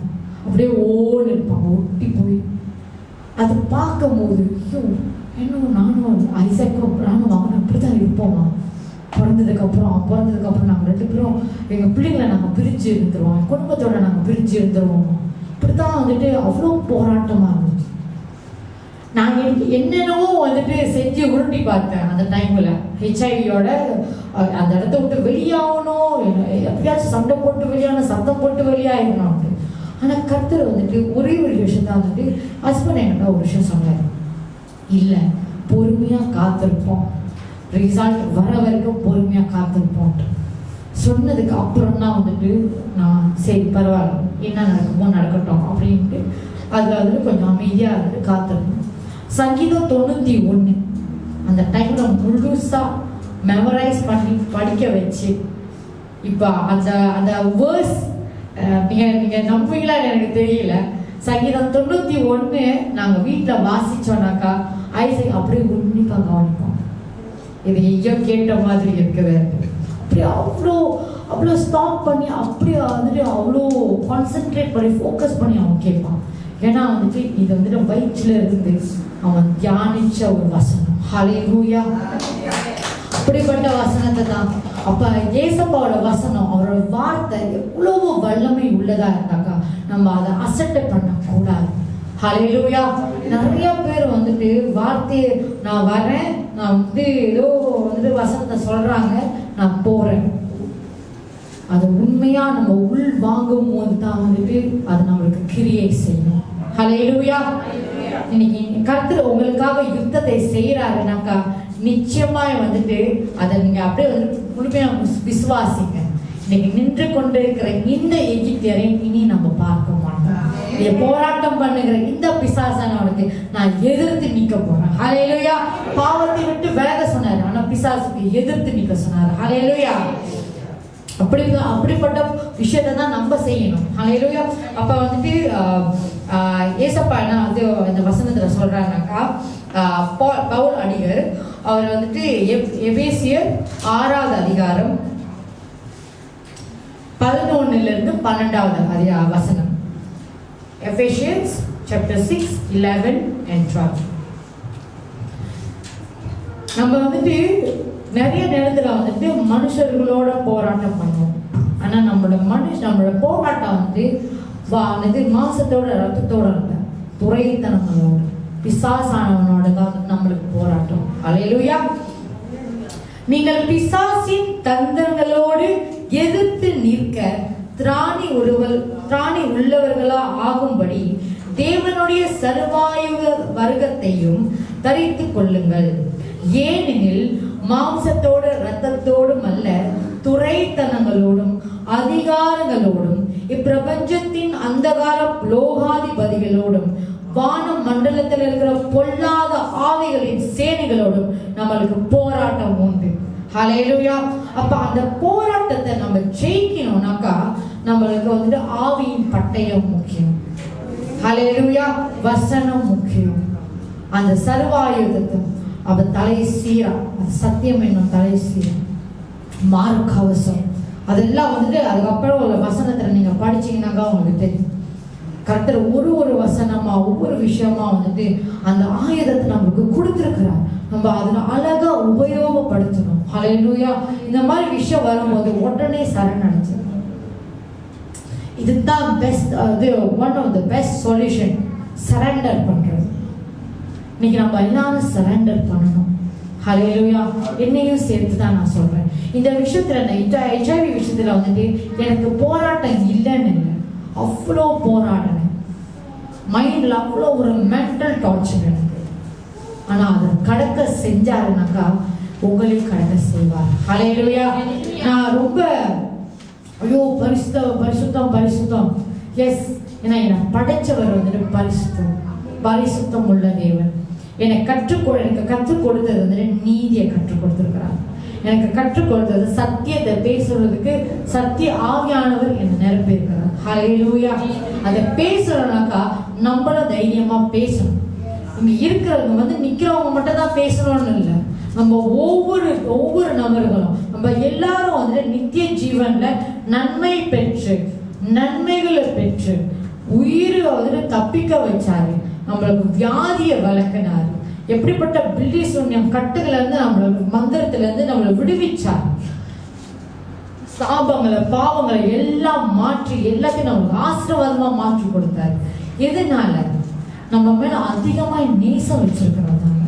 அப்படியே ஓடு இருப்பாங்க, ஒட்டி போய். அது பார்க்கும் போது இன்னும் நானும் ஐசாக்கும் நானும் மகனும் அப்படித்தான் இருப்போமா. பிறந்ததுக்கு அப்புறம் நாங்கள் 2 பேரும் எங்கள் பிள்ளைங்களை நாங்கள் பிரிஞ்சு இருந்துருவோம், குடும்பத்தோட நாங்கள் பிரிஞ்சு இருந்துருவோம். இப்படித்தான் வந்துட்டு அவ்வளோ போராட்டமாக இருந்துச்சு. நான் என்னென்னவோ வந்துட்டு செஞ்சு உருட்டி பார்த்தேன் அந்த டைமில். ஹெச்ஐவியோட அந்த இடத்த விட்டு வெளியாகணும், எப்படியாச்சும் சண்டை போட்டு வெளியாகணும், சத்தம் போட்டு வெளியாகணும். ஆனால் கர்த்தர் வந்துட்டு ஒரே ஒரு விஷயத்தான் வந்துட்டு ஹஸ்பண்ட் என்கிட்ட ஒரு விஷயம் சொன்னார், இல்லை பொறுமையாக காத்திருப்போம், ரிசல்ட் வர வரைக்கும் பொறுமையாக காத்திருப்போம் சொன்னதுக்கு அப்புறம் தான் வந்துட்டு நான் சரி பரவாயில்ல என்ன நடக்குமோ நடக்கட்டும் அப்படின்ட்டு அதில் வந்துட்டு கொஞ்சம் அமைதியாக வந்துட்டு காத்திருந்தோம். சங்கீதம் 91 அந்த டைமில் முழுசாக மெமரைஸ் பண்ணி படிக்க வச்சு இப்போ அந்த அந்த வேர்ஸ் நீங்கள் நம்புவீங்களா எனக்கு தெரியல. சங்கீதம் 91 நாங்கள் வீட்டில் வாசித்தோன்னாக்கா ஐசக் அப்படியே உன்னிப்பாக கவனிப்போம். இது எங்கேயோ கேட்ட மாதிரி இருக்குது. அப்படியே அவ்வளோ ஸ்டாப் பண்ணி அப்படியே வந்துட்டு அவ்வளோ கான்சென்ட்ரேட் பண்ணி ஃபோக்கஸ் பண்ணி அவன் கேட்பான். ஏன்னா வந்துட்டு இது வந்துட்டு வயிற்றில் இருந்து அவன் தியானிச்ச ஒரு வசனம். ஹல்லேலூயா. அப்படிப்பட்ட வசனத்தை தான் அப்போ ஏசப்பாவோட வசனம், அவரோட வார்த்தை எவ்வளவு வல்லமை உள்ளதா இருந்தாக்கா நம்ம அதை அசட்டை பண்ணக்கூடாது. ஹல்லேலூயா. நிறைய பேர் வந்துட்டு வார்த்தையை நான் வரேன், நான் வந்து ஏதோ வந்துட்டு வசனத்தை சொல்றாங்க, நான் போறேன், அது உண்மையா நம்ம உள் வாங்கும் போது தான் வந்துட்டு அது நம்மளுக்கு கிரியை செய்யணும். ஹல்லேலூயா. இன்னைக்கு கர்த்தர் உங்களுக்காக யுத்தத்தை செய்யறாருனாக்கா நிச்சயமாய் வந்துட்டு அதை நீங்க அப்படியே வந்து முழுமையா விசுவாசிங்க. இன்னைக்கு நின்று கொண்டு இருக்கிற இந்த எகிப்தியரை இனி நம்ம பார்க்க மாட்டோம். இதை போராட்டம் பண்ணுகிற இந்த பிசாசனவனுக்கு நான் எதிர்த்து நிற்க போறேன். ஹல்லேலூயா. பாவத்தை விட்டு விலக சொன்னாரு, ஆனா பிசாசுக்கு எதிர்த்து நிற்க சொன்னாரு. ஹல்லேலூயா. அப்படிப்பட்ட விஷயத்தை தான் நம்ம செய்யணும். ஹல்லேலூயா. அப்ப வந்துட்டு ஏசப்பா என்ன வந்து இந்த வசனத்துல சொல்றாங்கனாக்கா, பவுல் அடிகர் அவர் வந்துட்டு எபேசியர் 6வது அதிகாரம் 11 12 வசனம். Ephesians chapter 6, 11 and 12. நம்ம வந்துட்டு நிறைய நேரத்துல வந்துட்டு மனுஷர்களோட போராட்டம் பண்ணுவோம். ஆனா நம்மளோட போராட்டம் வந்து மாசத்தோட ரத்தத்தோட இல்லை, துரைத்தனங்களோட பிசாசானவனோட தான் நம்மளுக்கு போராட்டம். அல்லேலூயா. நீங்கள் பிசாசின் தந்திரங்களோடு எதிர்த்து நிற்க திராணி உள்ளவர்களா ஆகும்படி தேவனுடைய சர்வாயுக வர்க்கத்தையும் தரித்துக் கொள்ளுங்கள். ஏனெனில் மாம்சத்தோடு இரத்தத்தோடும் அல்ல, துரைத்தனங்களோடும் அதிகாரங்களோடும் இப்பிரபஞ்சத்தின் அந்தகார லோகாதிபதிகளோடும் வான மண்டலத்தில் இருக்கிற பொல்லாத ஆவிகளின் சேனைகளோடும் நம்மளுக்கு போராட்டம் உண்டு. ஹல்லேலூயா. அப்ப அந்த போராட்டத்தை நம்ம ஜெயிக்கணும்னாக்கா நம்மளுக்கு வந்துட்டு ஆவியின் பட்டயம் முக்கியம். ஹல்லேலூயா. வசனம் முக்கியம். அந்த சர்வாயுதத்தை அவ தலை சீரா, சத்தியம் என்னும் தலை சீரா, மார்க்கவசம், அதெல்லாம் வந்துட்டு அதுக்கப்புறம் ஒரு வசனத்துல நீங்க படிச்சீங்கன்னாக்கா உங்களுக்கு தெரியும். கர்த்தர் ஒரு வசனமா ஒவ்வொரு விஷயமா வந்துட்டு அந்த ஆயுதத்தை நம்மளுக்கு கொடுத்துருக்கிறார். நம்ம அதுல அழகா உபயோகப்படுத்தணும். ஹல்லேலூயா. இந்த மாதிரி விஷயம் வரும்போது உடனே சரணடைஞ்சிடணும். இதுதான் best, one of the best solution, surrender பண்றது. இன்னைக்கு நம்ம எல்லாரும் சரண்டர் பண்ணணும். ஹல்லேலூயா. என்னையும் சேர்த்து தான் நான் சொல்றேன். இந்த விஷயத்துல HIV விஷயத்துல வந்துட்டு எனக்கு போராட்டம் இல்லைன்னு இல்லை, அவ்வளோ போராடினேன். மைண்ட்ல அவ்வளோ ஒரு மென்டல் டார்ச்சர் எனக்கு. ஆனா அதை கடக்க செஞ்சாருனாக்கா உங்களையும் கடக்க செய்வார். ஹல்லேலூயா. நான் ரொம்ப ஐயோ பரிசுத்தம் எஸ், ஏன்னா என்னை படைச்சவர் வந்துட்டு பரிசுத்தம் உள்ள தேவன். எனக்கு கற்றுக் கொடுத்தது வந்துட்டு நீதியை கற்றுக் கொடுத்துருக்கிறார். எனக்கு கற்றுக் கொடுத்தது சத்தியத்தை பேசுறதுக்கு சத்திய ஆவியானவர் என்னை நிரப்பியிருக்கிறார். ஹல்லேலூயா. அதை பேசுறோம்னாக்கா நம்மளும் தைரியமா பேசணும். இங்க இருக்கிறவங்க வந்து நிக்கிறவங்க மட்டும் தான் பேசணும்னு இல்லை, நம்ம ஒவ்வொரு நபர்களும் நம்ம எல்லாரும் வந்து நித்திய ஜீவன்ல நன்மைகளை பெற்று உயிரை வந்து தப்பிக்க வச்சாரு. நம்மளுக்கு வியாதியை வளர்க்கினாரு. எப்படிப்பட்ட பில்லி சூன்யம் கட்டுகளை இருந்து நம்மளுக்கு மந்திரத்துல இருந்து நம்மளை விடுவிச்சார். சாபங்களை பாவங்களை எல்லாம் மாற்றி எல்லாத்தையும் நம்மளுக்கு ஆசீர்வாதமா மாற்றி கொடுத்தாரு. எதனால? நம்ம மேல அதிகமாய் நேசம் வச்சிருக்கிறதாங்க.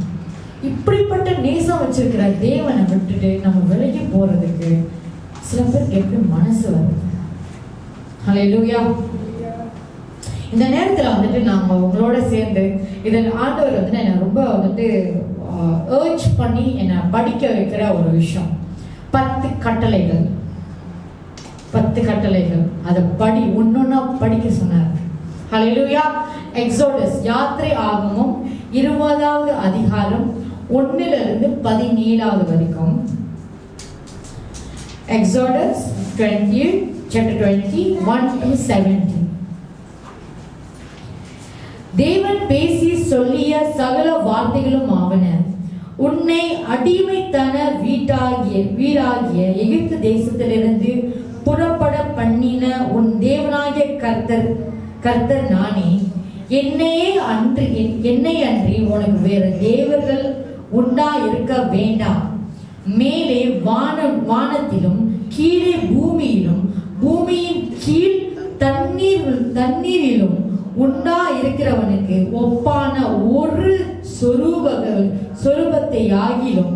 இப்படிப்பட்ட நேசம் வச்சிருக்கிற தேவனை விட்டுட்டு நம்ம விலகி போறதுக்கு சில பேருக்கு எப்படி மனசு வருது? ஹல்லேலூயா. இந்த நேரத்துல வந்துட்டு நாங்க உங்களோட சேர்ந்து இதில் ஆண்டவர் வந்து என்னை ரொம்ப வந்துட்டு ஏர்ஜ் பண்ணி என்னை படிக்க வைக்கிற ஒரு விஷயம், 10 கட்டளைகள். 10 கட்டளைகள், அதை படி, ஒன்னொன்னா படிக்க சொன்னார். ஹல்லேலூயா. எக்ஸோடஸ், யாத்திரை ஆகமம் 20வது அதிகாரம் 1 to 17 வரைக்கும். Exodus 20, chapter 20, 1 to 17. தேவன் பேசி சொல்லிய சகல வார்த்தைகளும் ஆவன. உன்னை அடிமைத்தன வீடாகிய எகிப்து தேசத்திலிருந்து புறப்பட பண்ணின உன் தேவனாகிய கர்த்தர் நானே. என்னை அன்றி உனக்கு வேறு தேவர்கள் உண்டா இருக்க வேண்டாம். மேலே வானத்திலும் கீழே பூமியிலும் பூமியின் கீழ் தண்ணீரிலும் உண்டா இருக்கிறவனுக்கு ஒப்பான ஒரு சொரூபத்தை ஆகிலும்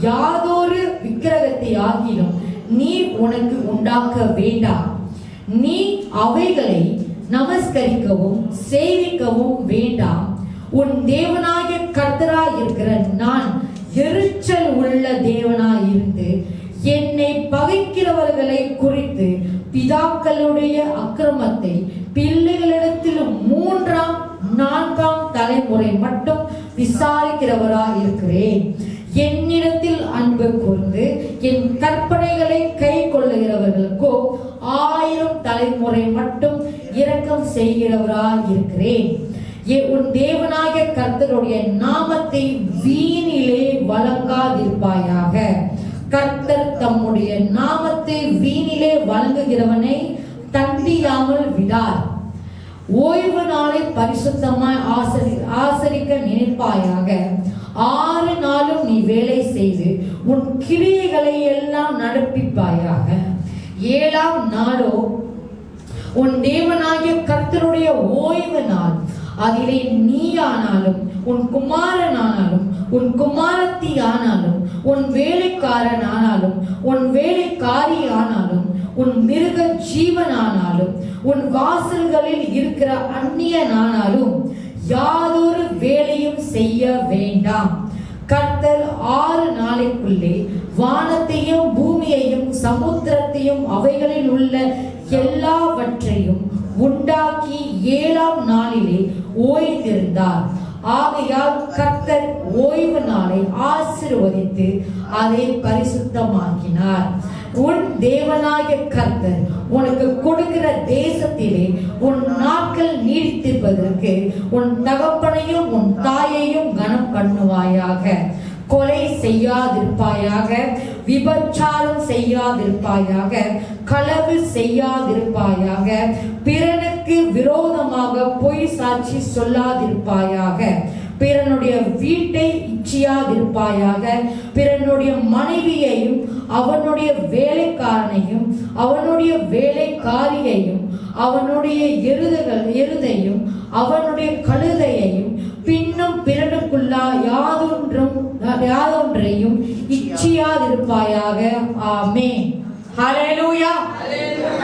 யாதொரு விக்கிரகத்தை ஆகிலும் நீ உனக்கு உண்டாக்க வேண்டாம். நீ அவைகளை நமஸ்கரிக்கவும் சேவிக்கவும் வேண்டாம். உன் தேவனாகிய கர்த்தராய் இருக்கிற நான் எரிச்சல் உள்ள தேவனாய் இருந்து என்னை பகைக்கிறவர்களை குறித்து பிதாக்களுடைய அக்கிரமத்தை பிள்ளைகளிடத்திலும் 3ஆம் 4ஆம் தலைமுறை மட்டும் விசாரிக்கிறவராய் இருக்கிறேன். என்னிடத்தில் அன்பு கூர்ந்து என் கற்பனைகளை கை கொள்ளுகிறவர்களுக்கோ 1000 தலைமுறை மட்டும் இரக்கம் செய்கிறவராய் இருக்கிறேன். உன் தேவனாகிய கர்த்தருடைய நாமத்தை வீணிலே வழங்காதிருப்பாயாக. கர்த்தர் தம்முடைய நாமத்தை வீணிலே வழங்குகிறவனை தண்டியாமல் விடார். ஓய்வு நாளை பரிசுத்தமாய் ஆசரிக்க நினைப்பாயாக. 6 நாளும் நீ வேலை செய்து உன் கிரியைகளை எல்லாம் நடப்பிப்பாயாக. 7ஆம் நாளோ உன் தேவனாகிய கர்த்தருடைய ஓய்வு நாள். அதிலே நீ ஆனாலும் உன் குமாரன் ஆனாலும் உன் குமாரத்தி ஆனாலும் உன் வேலைக்காரன் ஆனாலும் உன் வேலைக்காரி ஆனாலும் உன் மிருக ஜீவன் ஆனாலும் உன் வாசல்களில் இருக்கிற அந்நியனானாலும் யாதொரு வேலையும் செய்ய வேண்டாம். கர்த்தர் 6 நாளைக்குள்ளே வானத்தையும் பூமியையும் சமுத்திரத்தையும் அவைகளில் உள்ள எல்லாவற்றையும் உண்டாக்கி 7ஆம் நாளிலே ஓய்ந்திருந்தார். ஆகையால் கர்த்தர் ஓய்வு நாளை ஆசீர்வதித்து அதை பரிசுத்தமாக்கினார். உன் தேவனாகிய கர்த்தர் உனக்கு கொடுக்கிற தேசத்திலே உன் நாட்கள் நீடித்திருப்பதற்கு உன் தகப்பனையும் உன் தாயையும் கனம் பண்ணுவாயாக. கொலை செய்யாதிருப்பாயாக, விபச்சாரம் செய்யாதிருப்பாயாக, களவு செய்யாதிருப்பாயாக, பிறனுக்கு விரோதமாக பொய் சாட்சி சொல்லாதிருப்பாயாக, பிறனுடைய வீட்டை இச்சியாதிருப்பாயாக, பிறனுடைய மனைவியையும் அவனுடைய வேலைக்காரனையும் அவனுடைய வேலைக்காரியையும் அவனுடைய எருதையும் அவனுடைய கழுதையையும் பின்னும் பிறனுக்குள்ளா யாதொன்றையும் இச்சியாதிருப்பாயாக. ஆமென். ஹல்லேலூயா.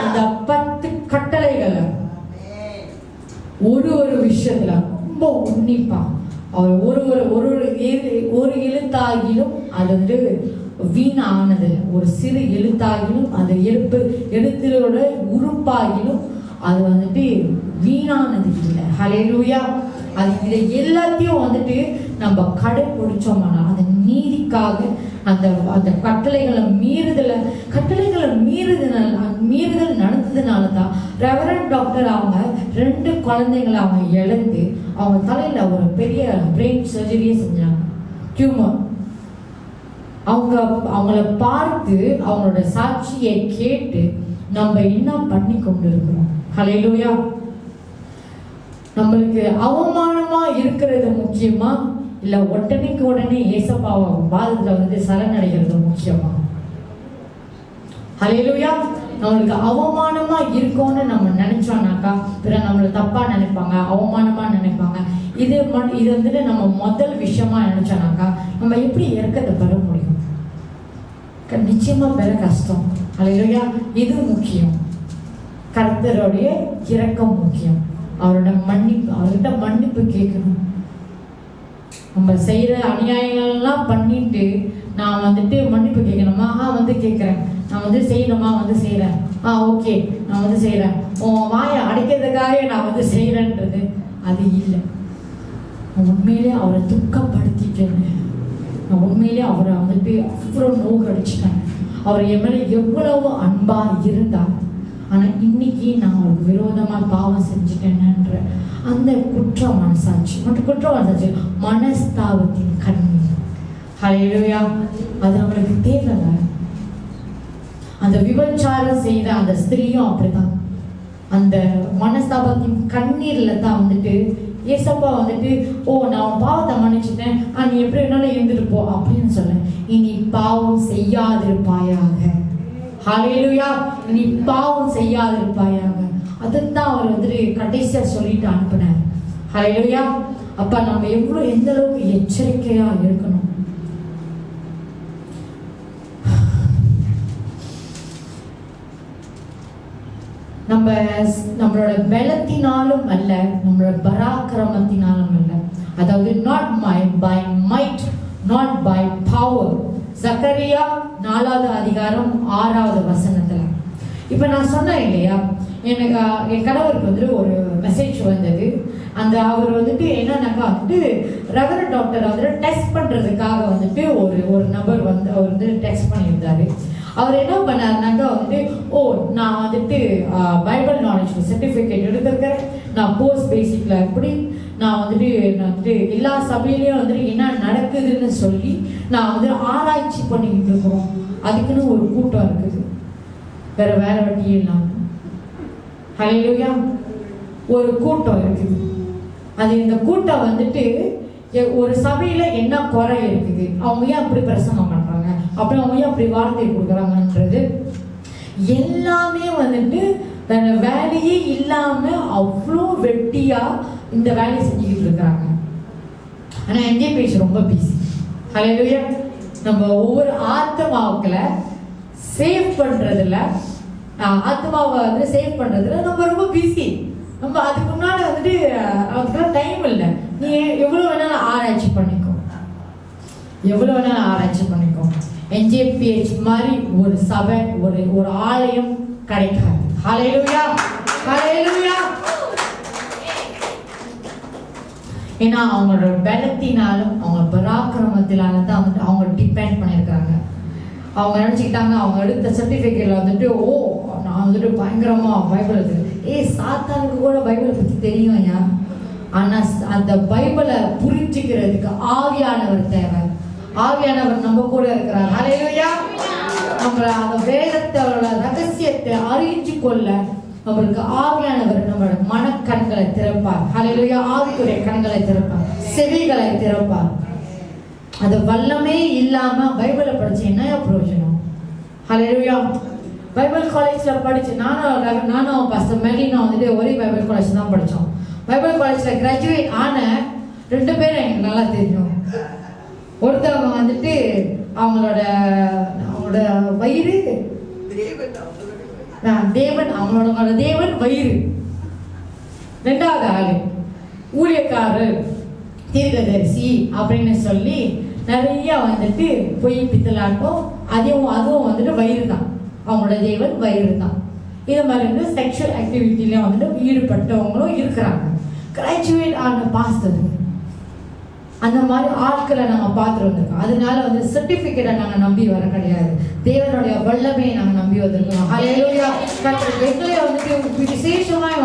இந்த 10 கட்டளைகளை ஒரு விஷயத்துல ரொம்ப உன்னிப்பா அவர் ஒரு எழுத்தாகிலும் அது வந்து வீணானது, ஒரு சிறு எழுத்தாகிலும் அந்த எழுத்திலோட உறுப்பாகிலும் அது வந்துட்டு வீணானது இல்லை. ஹல்லேலூயா. அது இதை எல்லாத்தையும் வந்துட்டு நம்ம கடைபிடிச்சோம்னா அந்த நீதிக்காக அந்த கட்டளைகளை மீறுதல் நடந்ததுனால தான் ரெவரண்ட் டாக்டர் அவங்க 2 குழந்தைங்களை அவங்க இழந்து அவங்க தலையில ஒரு பெரிய பிரெயின் சர்ஜரியே செஞ்சாங்க, டியூமர். அவங்கள பார்த்து அவங்களோட சாட்சியை கேட்டு நம்ம என்ன பண்ணி கொண்டு இருக்கிறோம். ஹல்லேலூயா. நம்மளுக்கு அவமானமா இருக்கிறது முக்கியமா இல்ல உடனே ஏசப்பாவை பாதத்துல வந்து சரணடைகிறது முக்கியமா? ஹல்லேலூயா. நம்மளுக்கு அவமானமா இருக்கும்னு நம்ம நினைச்சோம்னாக்கா பிற நம்மள தப்பா நினைப்பாங்க, அவமானமா நினைப்பாங்க. இது வந்துட்டு நம்ம முதல் விஷயமா நினைச்சோம்னாக்கா நம்ம எப்படி இறக்கத்தை பெற முடியும்? நிச்சயமா பெற கஷ்டம். அல்லேலூயா. இது முக்கியம். கர்த்தருடைய இரக்கம் முக்கியம். அவர்கிட்ட மன்னிப்பு கேட்கணும். நம்ம செய்யற அநியாயங்கள்லாம் பண்ணிட்டு நான் வந்துட்டு மன்னிப்பு கேட்கணுமா? கேட்கிறேன். நான் செய்யணுமா? செய்யறேன். ஓகே, நான் செய்யறேன். உன் வாயை அடைக்கிறதுக்காக நான் செய்யறேன்றது அது இல்லை. நான் உண்மையிலே அவரை துக்கப்படுத்திட்டேன். நான் உண்மையிலே அவரை அவ்வளோ நோக்கு அடிச்சிட்டேன். அவர் என் மேலே எவ்வளவு அன்பா இருந்தார். ஆனால் இன்னைக்கு நான் அவருக்கு விரோதமாக பாவம் செஞ்சுட்டேன்ற அந்த குற்றம் மனசாட்சி மனஸ்தாபத்தின் கண்ணீர். ஹல்லேலூயா. அது நம்மளுக்கு தேவைங்க. அந்த விபச்சாரம் செய்த அந்த ஸ்திரீயும் அப்படிதான். அந்த மனஸ்தாபத்தின் கண்ணீர்ல தான் ஏசப்பா நான் பாவத்தை மன்னிச்சுட்டேன், நீ எப்படி வேணாலும் இருந்துட்டு போ அப்படின்னு சொன்னேன். இனி பாவம் செய்யாதிருப்பாயாக. ஹல்லேலூயா. இனி பாவம் செய்யாதிருப்பாயாக. அதுதான் அவர் கடைசியா சொல்லிட்டு அனுப்பினார். ஹல்லேலூயா. அப்ப நம்ம எந்த அளவுக்கு எச்சரிக்கையா இருக்கணும். நம்மளோட பலத்தினாலும் அல்ல, நம்மளோட பராக்கிரமத்தினாலும் அல்ல. அதாவது not by might, not by power. Zakariya 4வது அதிகாரம் 6வது வசனத்துல. இப்ப நான் சொன்னேன் இல்லையா, எனக்கு என் கணவருக்கு ஒரு மெசேஜ் வந்தது. அவர் என்னன்னாக்கா ரெவரண்ட் டாக்டர் டெஸ்ட் பண்றதுக்காக ஒரு நபர் அவர் டெஸ்ட் பண்ணியிருந்தாரு. அவர் என்ன பண்ணாருனாக்கா நான் பைபிள் நாலேஜ் சர்டிஃபிகேட் எடுத்திருக்கிறேன், நான் போஸ்ட் பேசிக்ல எப்படி நான் எல்லா சபையிலையும் என்ன நடக்குதுன்னு சொல்லி நான் ஆராய்ச்சி பண்ணிக்கிட்டு இருக்கிறோம். அதுக்குன்னு ஒரு கூட்டம் இருக்குது, வேற வேலை வட்டியே இல்லாம. ஹல்லேலூயா. ஒரு கூட்டம் இருக்குது. அது இந்த கூட்டம் ஒரு சபையில என்ன குறை இருக்குது, அவங்க ஏன் அப்படி பிரசங்கம் பண்றாங்க, அப்படி அவங்க ஏன் அப்படி வார்த்தை கொடுக்குறாங்கன்றது எல்லாமே வேற வேலையே இல்லாம அவ்வளோ வெட்டியா இந்த வேலையை செஞ்சுக்கிட்டு இருக்கிறாங்க. ஆனா எங்கே பேச ரொம்ப பிஸி. ஹல்லேலூயா. நம்ம ஒவ்வொரு ஆத்மாவுக்களை சேவ் பண்றதுல, ஆத்மாவை சேவ் பண்றதுல நம்ம ரொம்ப பிஸி. நம்ம அதுக்கு முன்னாடி அதுக்கெல்லாம் டைம் இல்லை. நீ எவ்வளவு வேணாலும் ஆராய்ச்சி பண்ணிக்கோ, எவ்வளவு வேணாலும் ஆராய்ச்சி பண்ணிக்கோ. NJPH மாதிரி ஒரு சபை, ஒரு ஆலயம் கிடைக்காது. ஹல்லேலூயா. ஹல்லேலூயா. ஏன்னா அவங்களோட பலத்தினாலும் அவங்க பராக்கிரமத்தினால தான் அவங்க டிபெண்ட் பண்ணியிருக்காங்க. அவங்க நினைச்சுக்கிட்டாங்க அவங்க எடுத்த சர்டிஃபிகேட்ல நான் பயங்கரமா பைபிள் இருக்கு. சாத்தானுக்கு கூட பைபிளை பத்தி தெரியும் ஐயா. ஆனா அந்த பைபிளை புரிஞ்சுக்கிறதுக்கு ஆவியானவர் தேவை. ஆவியானவர் நம்ம கூட இருக்கிறார். ஹல்லேலூயா. நம்ம அந்த வேதத்தோட ரகசியத்தை அறிஞ்சு கொள்ள நம்மளுக்கு ஆவியானவர் நம்மளோட மனக்கண்களை திறப்பார். ஹல்லேலூயா. ஆவிக்குரிய கண்களை திறப்பார், செவிகளை திறப்பார். அது வல்லமே இல்லாம பைபிளை படிச்சு என்ன பிரயோஜனம்? ஹல்லேலூயா. பைபிள் காலேஜ்ல படிச்சு நானும் பாஸ்டர் மெலினா ஒரே பைபிள் காலேஜ் தான் படித்தோம். பைபிள் காலேஜ்ல கிராஜுவேட் ஆன 2 பேரும் எனக்கு நல்லா தெரியும். ஒருத்தவங்க அவங்களோட வயிறு தேவன், அவங்களோட தேவன் வயிறு. 2வது ஆளு ஊழியக்காரர், தீர்க்கதரிசி அப்படின்னு சொல்லி நிறைய பொய் பித்தலாட்டம். அதுவும் வயிறு தான், அவங்களோட தேவன் வயிறு தான். இது மாதிரி செக்ஷுவல் ஆக்டிவிட்டிலையும் ஈடுபட்டவங்களும் இருக்கிறாங்க. கிராஜுவேட் ஆன பாஸ்டர் அந்த மாதிரி ஆட்களை நாங்க பார்த்துட்டு வந்திருக்கோம். அதனால சர்டிபிகேட்டை நாங்க நம்பி வர கிடையாது, தேவனுடைய வல்லமையை நாங்க நம்பி வந்திருக்கோம். ஹல்லேலூயா. எங்களை விசேஷமாய்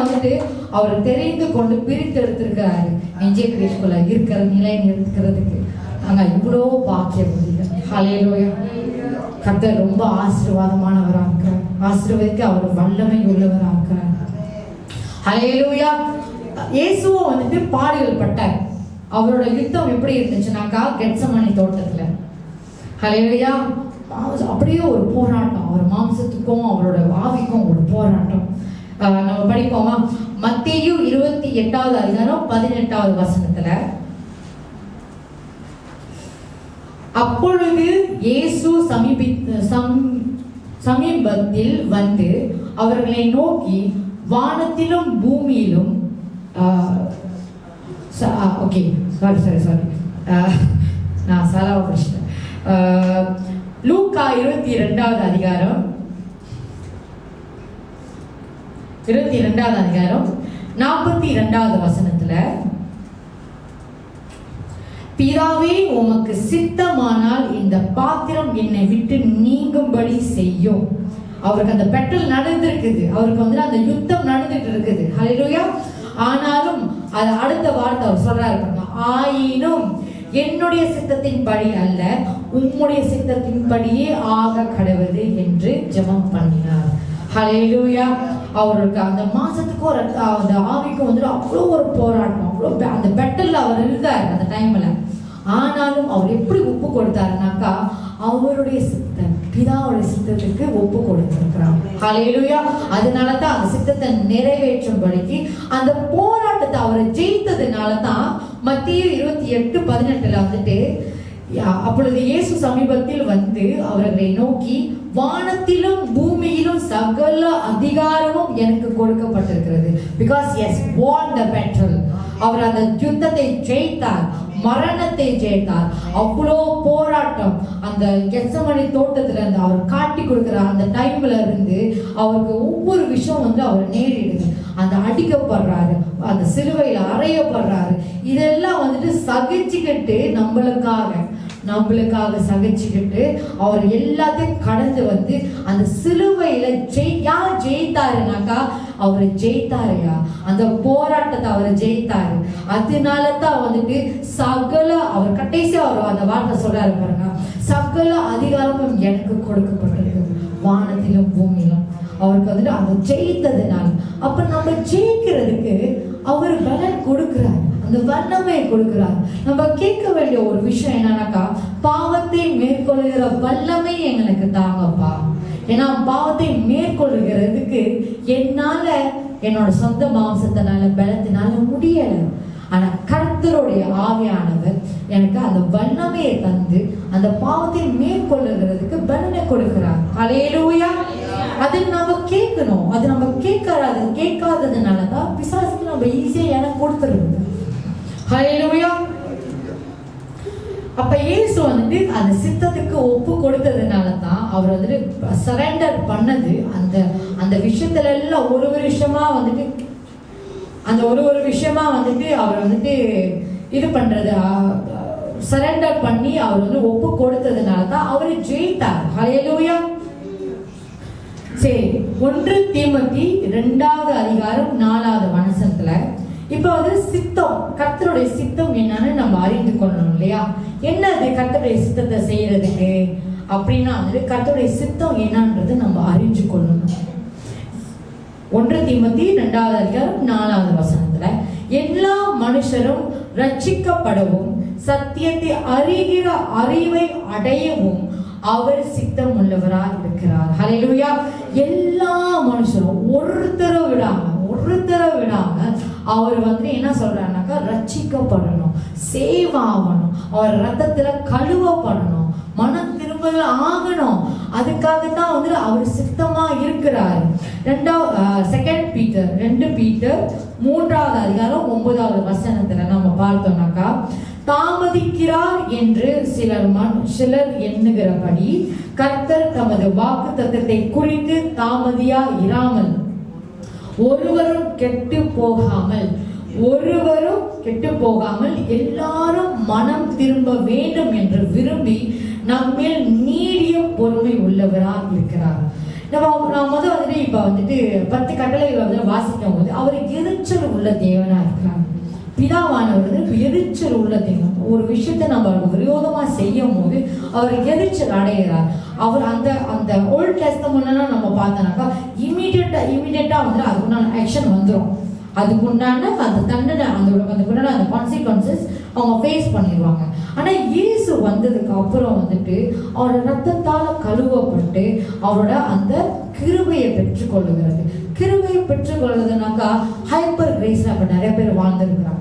அவர் தெரிந்து கொண்டு பிரித்து எடுத்திருக்கிறாரு. NJPHக்குள்ள இருக்கிற நிலை நிறுத்துக்கிறதுக்கு நாங்க இவ்வளோ பாக்கிய முடியல. ஹல்லேலூயா. கர்த்தர் ரொம்ப ஆசீர்வாதமானவராக இருக்கிறார். ஆசீர்வதிக்க அவர் வல்லமை உள்ளவராக இருக்கிறார். ஹல்லேலூயா. இயேசுவும் பாடுகள் பட்டார். அவரோட யுத்தம் எப்படி இருந்துச்சுனாக்கா கெத்சமனி தோட்டத்துல. ஹல்லேலூயா. அப்படியே ஒரு போராட்டம், அவர் மாம்சத்துக்கும் அவரோட ஆவிக்கும் ஒரு போராட்டம். நம்ம படிப்போமா? மத்தேயு 26 28வது அதிகாரம் 18வது வசனத்துல, அப்பொழுது இயேசு சமீபத்தில் வந்து அவர்களை நோக்கி, வானத்திலும் பூமியிலும் ஓகே சாரி நான் சலாவ படிச்சிட்டேன். லூக்கா 22வது அதிகாரம் 42வது வசனத்துல, பிதாவே உமக்கு சித்தமானால் இந்த பாத்திரம் என்னை விட்டு நீங்கும்படி செய்யும். அவருக்கு அந்த பெட்டல் நடந்திருக்குது, அவருக்கு வந்து அந்த யுத்தம் நடந்துட்டு இருக்குது. ஹல்லேலூயா. ஆனாலும் அது அடுத்த வார்த்தை அவர் சொல்றாரு, ஆயினும் என்னுடைய சித்தத்தின் படி அல்ல, உம்முடைய சித்தத்தின் படியே ஆக கடவுது என்று ஜெபம் பண்ணினார். ஹல்லேலூயா. அவருக்கு அந்த மாசத்துக்கு அந்த ஆவிக்கு வந்து அவ்வளோ ஒரு போராட்டம், அவ்வளோ அந்த பெட்டல்ல அவர் இருந்தார் அந்த டைம்ல. ஆனாலும் அவர் எப்படி ஒப்பு கொடுத்தாருனாக்கா, அவருடைய சித்தம், பிதாவுடைய சித்தத்துக்கு ஒப்பு கொடுத்திருக்கிறார். ஹல்லேலூயா. அதனாலதான் அந்த சித்தத்தை நிறைவேற்றும்படிக்கு அந்த போராட்டத்தை அவரை ஜெயித்ததுனாலதான் மத்தேயு 28:18 வந்துட்டு, அப்பொழுது இயேசு சமீபத்தில் வந்து அவர்களை நோக்கி, வானத்திலும் பூமியிலும் சகல அதிகாரமும் எனக்கு கொடுக்கப்பட்டிருக்கிறது. Because he has won the battle. அவர் அந்த யுத்தத்தை ஜெயித்தார், மரணத்தை ஜெயித்தார். அவ்வளோ போராட்டம் அந்த கெத்சமனே தோட்டத்துல இருந்து அவர் காட்டி கொடுக்கிற அந்த டைம்ல இருந்து அவருக்கு ஒவ்வொரு விஷயம் வந்து அவர் நேரிடுது. அந்த அடிக்கப்படுறாரு, அந்த சிலுவையில அறையப்படுறாரு. இதெல்லாம் வந்துட்டு சகிச்சுக்கிட்டு நம்மளுக்காக சகிச்சுக்கிட்டு அவர் எல்லாத்தையும் கடந்து வந்து அந்த சிலுவையில யார் ஜெயித்தாருனாக்கா, அவரை ஜெயித்தாரையா, அந்த போராட்டத்தை அவரை ஜெயித்தாரு. அதனாலதான் வந்துட்டு சகல, அவர் கடைசியா அவர் அந்த வார்த்தை சொல்றாரு பாருங்க, சகல அதிகாரமும் எனக்கு கொடுக்கப்பட்டிருக்கிறது வானத்திலும் பூமியிலும். அவருக்கு வந்துட்டு அந்த ஜெயித்ததுனால, அப்ப நம்ம ஜெயிக்கிறதுக்கு அவர் பலன் கொடுக்கிறார், அந்த வல்லமை கொடுக்கிறார். நம்ம கேட்க வேண்டிய ஒரு விஷயம் என்னன்னாக்கா, பாவத்தை மேற்கொள்ளுகிற வல்லமை எங்களுக்கு தாங்கப்பா. ஏன்னா பாவத்தை மேற்கொள்ளுகிறதுக்கு என்னால என்னோட சொந்த மாம்சத்தினால பலத்தினால முடியல. ஆனா கர்த்தருடைய ஆவியானவர் எனக்கு அந்த வல்லமையை தந்து அந்த பாவத்தை மேற்கொள்ளுகிறதுக்கு பலனை கொடுக்கிறார். ஹல்லேலூயா. அது நம்ம கேட்கணும். அது நம்ம கேட்காததுனாலதான் பிசாசுக்கு நம்ம ஈஸியா எனக்கு கொடுத்துருது. ஹல்லேலூயா. அப்ப இயேசு வந்துட்டு அந்த சித்தத்துக்கு ஒப்பு கொடுத்ததுனால தான் அவர் வந்துட்டு சரண்டர் பண்ணது. அந்த விஷயத்துல எல்லாம் ஒரு விஷயமா வந்துட்டு அவர் வந்துட்டு இது பண்றது, சரண்டர் பண்ணி அவர் வந்து ஒப்பு கொடுத்ததுனால தான் அவரு ஜெயித்தார். ஹல்லேலூயா. சரி, 1 தீமோத்தி 2வது அதிகாரம் 4வது வசனத்துல இப்ப வந்து சித்தம், கர்த்தருடைய சித்தம் என்னன்னு நம்ம அறிந்து கொள்ளணும் இல்லையா? என்னது கர்த்தருடைய சித்தத்தை செய்யறதுக்கு அப்படின்னா வந்து கர்த்தருடைய சித்தம் என்னன்றது நம்ம அறிஞ்சு கொள்ளணும். 1 தீமோத்தி 2வது அதிகாரம் 4வது வசனத்துல, எல்லா மனுஷரும் ரட்சிக்கப்படவும் சத்தியத்தை அறிகிற அறிவை அடையவும் அவர் சித்தம் உள்ளவராக இருக்கிறார். ஹல்லேலூயா. எல்லா மனுஷரும் ஒருத்தரை விடாம அவர் வந்து என்ன சொல்றாருனாக்கா, ரட்சிக்கப்படணும், சேவ் ஆகணும், அவர் ரத்தத்துல கழுவப்படணும், மனம் திரும்பல் ஆகணும். அதுக்காகத்தான் வந்து அவர் சித்தமா இருக்கிறார். 2 பீட்டர் 3வது அதிகாரம் 9வது வசனத்துல நம்ம பார்த்தோம்னாக்கா, தாமதிக்கிறார் என்று சிலர் எண்ணுகிறபடி கர்த்தர் தமது வாக்குத்தத்தத்தை குறித்து தாமதியா இராமல் ஒருவரும் கெட்டு போகாமல் எல்லாரும் மனம் திரும்ப வேண்டும் என்று விரும்பி நம்மேல் நீடிய பொறுமை உள்ளவராக இருக்கிறார். நான் வந்துட்டு இப்ப வந்துட்டு 10 கட்டளைகளை வந்து வாசிக்கும் போது அவர் எரிச்சல் உள்ள தேவனா இருக்கிறார். பிதாவானவர் எரிச்சல் உள்ள தேவன். ஒரு விஷயத்தை நம்ம விரோதமா செய்யும் போது அவர் எரிச்சல் அடைகிறார். அவர் அந்த ஓல்ட் டெஸ்டமெண்ட்ல நம்ம பார்த்தோம்னாக்கா இமீடியட்டா வந்து அதுக்குண்டான ஆக்ஷன் வந்துடும். அதுக்குண்டான அந்த தண்டனை, அதுக்குண்டான அந்த கான்சிக்வன்சஸ் அவங்க ஃபேஸ் பண்ணிடுவாங்க. ஆனா இயேசு வந்ததுக்கு அப்புறம் வந்துட்டு அவரோட ரத்தத்தால கழுவப்பட்டு அவரோட அந்த கிருபையை பெற்றுக்கொள்ளுகிறது. கிருபையை பெற்றுக்கொள்றதுனாக்கா ஹைப்பர் கிரேஸ்ல அப்ப நிறைய பேர் வாழ்ந்துருக்கிறாங்க.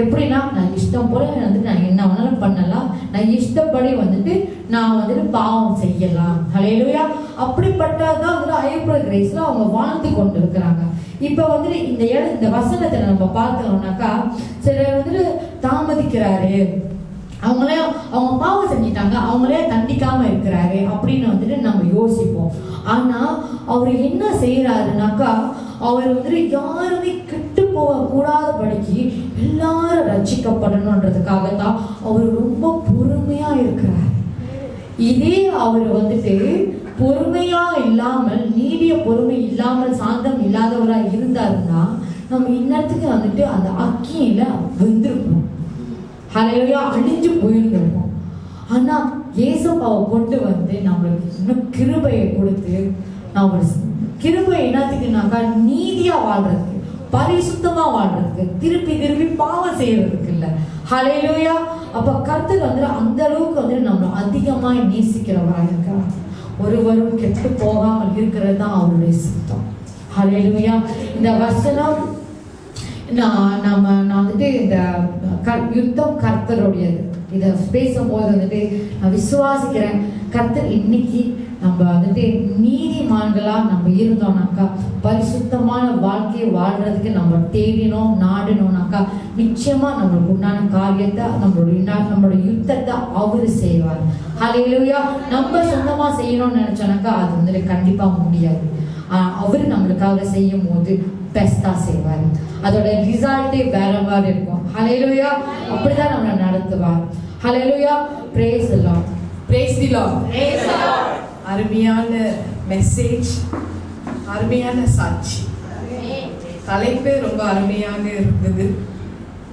எப்படின்னா, நான் இஷ்டம் போல வந்துட்டு நான் என்ன வேணாலும் பண்ணலாம், நான் இஷ்டப்படி வந்துட்டு நான் வந்துட்டு பாவம் செய்யலாம். ஹல்லேலூயா. அப்படிப்பட்டதான் வந்துட்டு ஹைப்பர் கிரேஸ்ல அவங்க வாழ்ந்து கொண்டு இருக்கிறாங்க. இப்ப வந்துட்டு இந்த வசனத்தை நம்ம பார்த்தோம்னாக்கா, சிலர் வந்துட்டு தாமதிக்கிறாரு, அவங்க பாவம் செஞ்சிட்டாங்க, அவங்களே தண்டிக்காம இருக்கிறாரு அப்படின்னு வந்துட்டு நம்ம யோசிப்போம். ஆனா அவர் என்ன செய்யறாருனாக்கா, அவர் வந்துட்டு யாருமே கெட்டு போக கூடாதபடிக்கு எல்லாரும் ரட்சிக்கப்படணுன்றதுக்காகத்தான் அவர் ரொம்ப பொறுமையா இருக்கிறார். இதே அவர் வந்துட்டு பொறுமையா இல்லாமல், நீடிய பொறுமை இல்லாமல், சாந்தம் இல்லாதவரா இருந்தாருன்னா நம்ம இன்னத்துக்கு வந்துட்டு அந்த அக்கியில வெந்திருக்கணும். ஹல்லேலூயா, அழிஞ்சு போயிருந்திருப்போம். ஆனா இயேசுவை கொண்டு வந்து நம்மளுக்கு இன்னும் கிருபையை கொடுத்து, நம்ம கிருபை என்னத்துக்குனாக்கா நீதியா வாழ்றதுக்கு, பரிசுத்தமா வாழ்றதுக்கு, திருப்பி பாவம் செய்யறதுக்கு இல்ல. ஹல்லேலூயா. அப்ப கர்த்தர் வந்து அந்த அளவுக்கு வந்து நம்ம அதிகமா நேசிக்கிறவரா இருக்கிறார். ஒருவரும் கெட்டு போகாமல் இருக்கிறது தான் அவருடைய சித்தம். ஹல்லேலூயா. இந்த வசனம் நான் வந்துட்டு இந்த யுத்தம் கர்த்தருடையது இதை பேசும்போது வந்துட்டு நான் விசுவாசிக்கிறேன், கர்த்தர் இன்னைக்கு நம்ம வந்துட்டு நீதிமான்களா நம்ம இருந்தோம்னாக்கா, பரிசுத்தமான வாழ்க்கையை வாழ்றதுக்கு நம்ம தேடினோம் நாடினோம்னாக்கா, நிச்சயமா நம்மளுக்கு உண்டான காரியத்தை நம்மளுடைய யுத்தத்தை அவரு செய்வார். ஹல்லேலூயா. நம்ம சொந்தமா செய்யணும்னு நினைச்சோம்னாக்கா அது வந்துட்டு கண்டிப்பா முடியாது. அவரு நம்மளுக்காக செய்யும் போது பெஸ்டா செய்வார். அதோட ரிசல்ட்டே வேற மாதிரி இருக்கும். ஹல்லேலூயா. அப்படிதான் நம்மளை நடத்துவார். Hallelujah. Praise the Lord. Praise the Lord. Praise the Lord. அருமையான மெசேஜ், அருமையான சாட்சி. தலைப்பே ரொம்ப அருமையாக இருக்குது.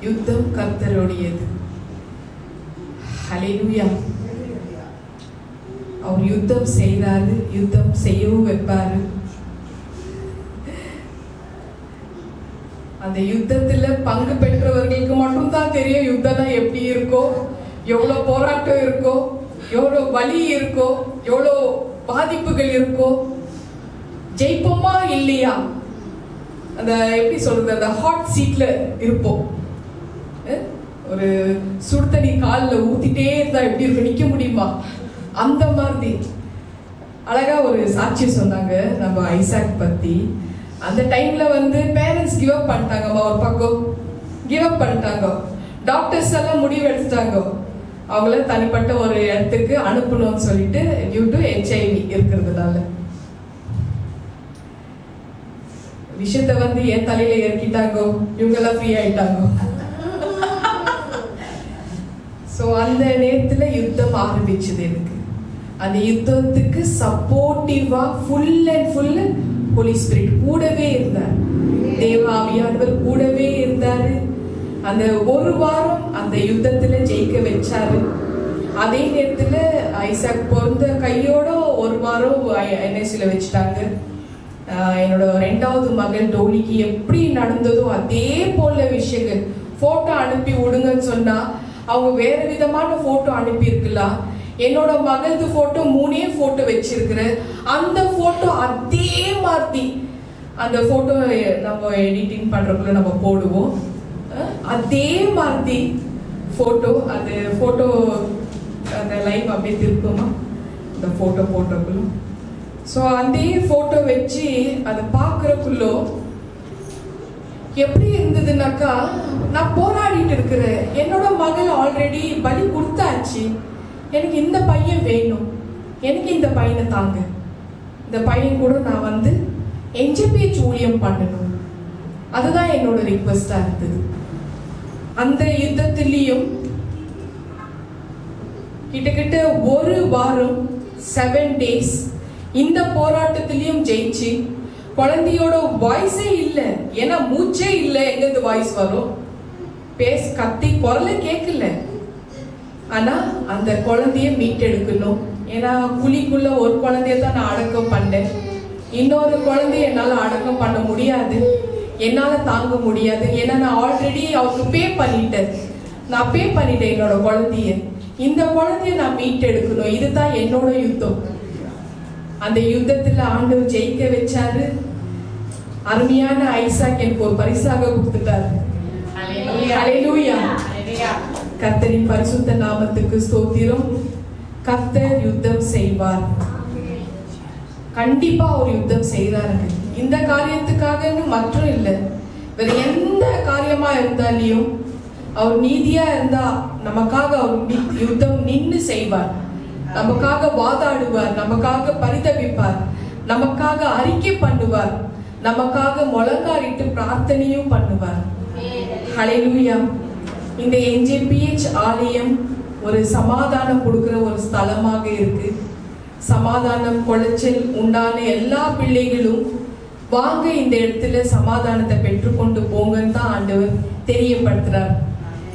யுத்தம் கர்த்தருடையது. ஹல்லேலூயா. அவர் யுத்தம் செய்தாரு, யுத்தம் செய்யவும் வைப்பாரு. அந்த யுத்தத்துல பங்கு பெற்றவர்களுக்கு மட்டும்தான் தெரியும் யுத்தம் எப்படி இருக்கோ, எவ்வளவு போராட்டம் இருக்கோ, எவ்வளவு வலி இருக்கோ, எவ்வளவு பாதிப்புகள் இருக்கோ, ஜெயிப்போமா இல்லையா, அந்த எப்படி சொல்றது, அந்த ஹாட் சீட்ல இருப்போம். ஒரு சுடுதண்ணி காலில் ஊத்திட்டே இருந்தா எப்படி இருக்கு, நிக்க முடியுமா? அந்த மாதிரி அழகா ஒரு சாட்சி சொன்னாங்க நம்ம ஐசாக் பத்தி. அந்த டைம்ல வந்து பேரண்ட்ஸ் கிவ் அப் பண்ணிட்டாங்கம்மா, ஒரு பக்கம் கிவ் அப் பண்ணிட்டாங்க. டாக்டர்ஸ் எல்லாம் முடிவு எடுத்துட்டாங்க அவங்கள தனிப்பட்ட ஒரு இடத்துக்கு அனுப்பணும்னு சொல்லிட்டு, டியூ டு HIV இருக்கிறதுனால. விஷயத்தை வந்து என் தலையில இறக்கிட்டாங்க, இவங்கெல்லாம் ஃப்ரீ ஆயிட்டாங்க. ஸோ அந்த நேரத்துல யுத்தம் ஆரம்பிச்சது எனக்கு. அந்த யுத்தத்துக்கு சப்போர்ட்டிவா full and full Holy Spirit கூடவே இருந்தார். தேவாவியானவர் கூடவே இருந்தாரு. அந்த ஒரு வாரம் அந்த யுத்தத்துல ஜெயிக்க வச்சாரு. அதே நேரத்துல ஐசாக் பிறந்த கையோட ஒரு வாரம் NICல வச்சுட்டாங்க. என்னோட 2வது மகள் டோலிக்கு எப்படி நடந்ததோ அதே போல விஷயங்கள். போட்டோ அனுப்பி விடுங்கன்னு சொன்னா அவங்க வேற விதமான போட்டோ அனுப்பி இருக்கலாம். என்னோட மகளது போட்டோ 3 போட்டோ வச்சிருக்கிறேன். அந்த போட்டோ அதே மாதிரி அந்த போட்டோ நம்ம எடிட்டிங் பண்றதுக்குள்ள நம்ம போடுவோம். அதே மாதிரி போட்டோ, அந்த போட்டோ அந்த லைவ் அப்படியே திருப்புமா அந்த போட்டோ போட்டோக்குள்ள. ஸோ அதே போட்டோ வச்சு அதை பார்க்கறக்குள்ள எப்படி இருந்ததுனாக்கா, நான் போராடிட்டு இருக்கிறேன். என்னோட மகள் ஆல்ரெடி பலி கொடுத்தாச்சு. எனக்கு இந்த பையன் வேணும், எனக்கு இந்த பையனை தாங்க, இந்த பையன் கூட நான் வந்து என்ஜிபி ஊழியம் பண்ணணும். அதுதான் என்னோட ரிக்வெஸ்டா இருந்தது. அந்த யுத்தத்திலையும் கிட்டத்தட்ட ஒரு வாரம் 7 days இந்த போராட்டத்திலையும் ஜெயிச்சு, குழந்தையோட வாய்ஸே இல்லை, ஏன்னா மூச்சே இல்லை, எங்கிருந்து வாய்ஸ் வரும், கத்தி குரலை கேட்கல. ஆனா அந்த குழந்தைய மீட்டெடுக்கணும். ஏன்னா குழிக்குள்ள ஒரு குழந்தைய தான் நான் அடக்கம் பண்ணேன், இன்னொரு குழந்தைய என்னால அடக்கம் பண்ண முடியாது, என்னால தாங்க முடியாது. ஏன்னா நான் ஆல்ரெடி அவருக்கு பே பண்ணிட்டேன் என்னோட குழந்தைய. இந்த குழந்தைய நான் மீட்டெடுக்கணும். இதுதான் என்னோட யுத்தம். அந்த யுத்தத்துல ஆண்டவர் ஜெயிக்க வச்சாரு. அருமையான ஐசாக் எனக்கு ஒரு பரிசாக கொடுத்துட்டாரு. ஹல்லேலூயா. கர்த்தரின் பரிசுத்த நாமத்துக்கு ஸ்தோத்திரம். கர்த்தர் யுத்தம் செய்வார். கண்டிப்பா அவர் யுத்தம் செய்தாருங்க. இந்த காரியத்துக்காகன்னு மற்றும் இல்லை, வேற எந்த காரியமா இருந்தாலையும் அவர் நீதியா இருந்தா நமக்காக அவர் யுத்தம் நின்று செய்வார். நமக்காக வாதாடுவார், நமக்காக பரிதபிப்பார், நமக்காக அறிக்கை பண்ணுவார், நமக்காக முழங்காரிட்டு பிரார்த்தனையும் பண்ணுவார். ஹல்லேலூயா. இந்த NJPH ஆலயம் ஒரு சமாதானம் கொடுக்கிற ஒரு ஸ்தலமாக இருக்கு. சமாதானம் குலைச்சல் உண்டான எல்லா பிள்ளைகளும் வாங்க இந்த இடத்துல சமாதானத்தை பெற்றுக்கொண்டு போங்கன்னு தான் ஆண்டவர் தெரியப்படுத்துறார்.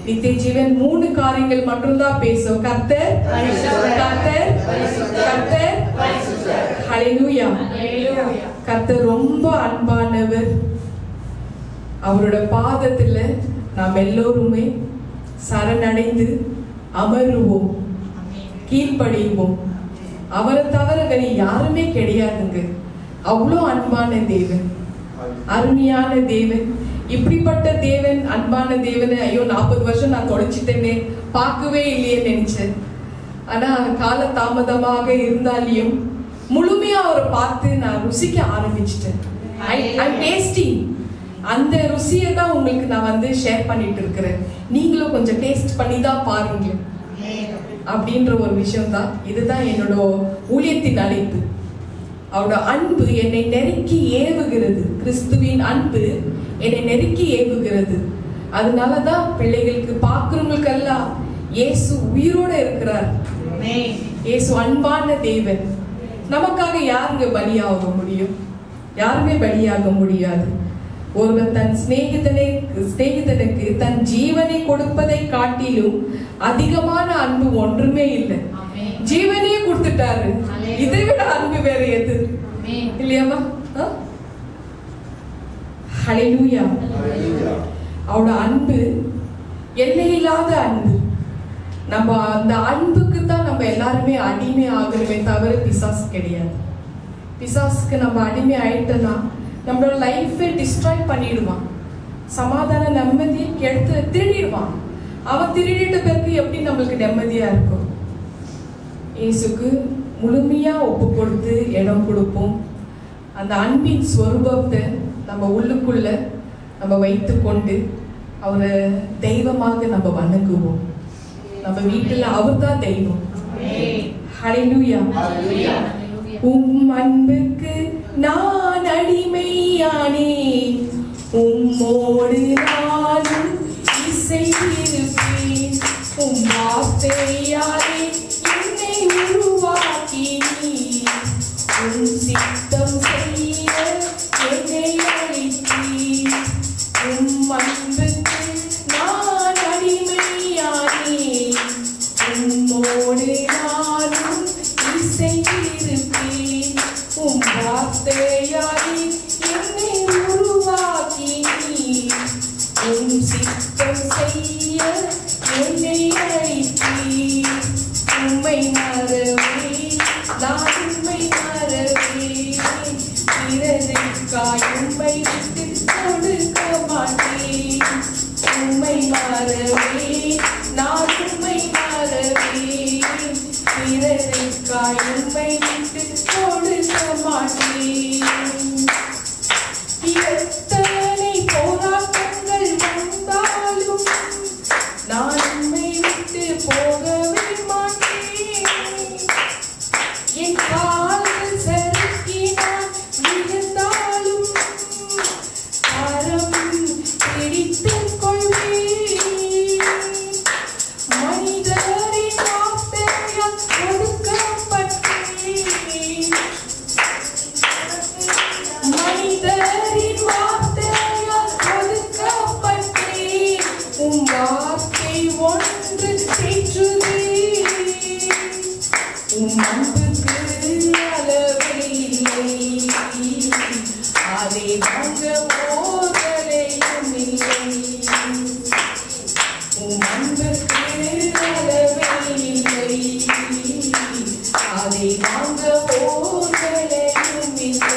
நித்திய ஜீவன் 3 காரியங்கள் மட்டும்தான் பேசும். கர்த்தர், கர்த்தர், கர்த்தர். ஹல்லேலூயா. கர்த்தர் ரொம்ப அன்பானவர். அவரோட பாதத்துல நாம் எல்லோருமே சரணடைந்து அமருவோம், கீழ்ப்படிவோம். அவரை தவிர வேற யாருமே கிடையாதுங்க. அவ்வளோ அன்பான தேவன், அருமையான தேவன். இப்படிப்பட்ட தேவன், அன்பான தேவனை ஐயோ 40 வருஷம் நான் தொலைச்சிட்டேனே, பார்க்கவே இல்லையே நினைச்சேன். ஆனா கால தாமதமாக இருந்தாலையும் முழுமையா அவரை பார்த்து நான் ருசிக்க ஆரம்பிச்சிட்டேன். I'm tasting. அந்த ருசியை தான் உங்களுக்கு நான் ஷேர் பண்ணிட்டு இருக்கிறேன். நீங்களும் கொஞ்சம் டேஸ்ட் பண்ணி தான் பாருங்க அப்படின்ற ஒரு விஷயம் தான். இதுதான் என்னோட ஊழியத்தின் அழைப்பு. அவரோட அன்பு என்னை நெருக்கி ஏவுகிறது. கிறிஸ்துவின் அன்பு என்னை நெருக்கி ஏவுகிறது. அதனாலதான் பிள்ளைகளுக்கு பார்க்கிறவங்களுக்கெல்லாம் இயேசு உயிரோட இருக்கிறார். இயேசு அன்பான தேவன். நமக்காக யாருங்க பலியாக முடியும்? யாருமே பலியாக முடியாது. ஒருவன் தன் சிநேகிதனுக்கு தன் ஜீவனை கொடுப்பதை காட்டிலும் அதிகமான அன்பு ஒன்றுமே இல்லை. ஜீவனையே கொடுத்துட்டாரு. இதை விட அன்பு வேற எது இல்லையாமா? ஹல்லேலூயா. அவரோட அன்பு எல்லையில்லாத அன்பு. நம்ம அந்த அன்புக்கு தான் நம்ம எல்லாருமே அடிமை ஆகணுமே தவிர பிசாசு கிடையாது. பிசாசுக்கு நம்ம அடிமை ஆயிட்டோம்னா நம்மளோட லைஃபை டிஸ்ட்ராய் பண்ணிடுவான். சமாதான நிம்மதியை கெடுத்து திருடிடுவான். அவன் திருடிட்ட பிறகு எப்படி நம்மளுக்கு நிம்மதியா இருக்கும்? இயேசுக்கு முழுமையா ஒப்பு கொடுத்து இடம் கொடுப்போம். அந்த அன்பின் ஸ்வரூபத்தை நம்ம உள்ளுக்குள்ள நம்ம வைத்து கொண்டு அவரை தெய்வமாக நம்ம வணங்குவோம். நம்ம வீட்டுல அவர் தான் தெய்வம். ஹல்லேலூயா. உம் அன்புக்கு நான் அடிமையானேன், உம்மோடு நானும் இசைந்திருப்பேன். உம் வார்த்தையாலே என்னை உருவாக்கி உம் சித்தம் செய்ய என்னை அளித்தீர். உம் அன்புக்கு நான் அடிமையானேன், உம்மோடு நானும் இசைந்திருப்பேன். உம் வார்த்தையாலே என்னை உருவாக்கி உம் சித்தம் செய்ய என்னை அழைத்தீர். உம்மை மறவே நான் உம்மை மறவே, பிறருக்காய் உம்மை விட்டு கொடுக்க மாட்டேன். உம்மை மறவே நான் உம்மை மறவே, பிறருக்காய் உம்மை விட்டு கொடுக்க மாட்டேன். எத்தனை போராட்டங்கள் வந்தாலும் நான் உம்மை விட்டு போகவே மாட்டேன். என் காலில் சறுக்கி நான் விழுந்தாலும் கரம் பிடித்துக் கொள்வேன். மனிதரின் வார்த்தையால் ஒடுக்கப்பட்டேன். மனிதரின் வார்த்தையால் ஒடுக்கப்பட்டேன். உம் வார்த்தை ஒன்று தேற்றுதே. உம் அன்புக்கு அளவே இல்லை, அதை வாங்க போதலையும் இல்லை. உம் அன்புக்கு அளவே இல்லை, அதை வாங்க போதலையும் இல்லை.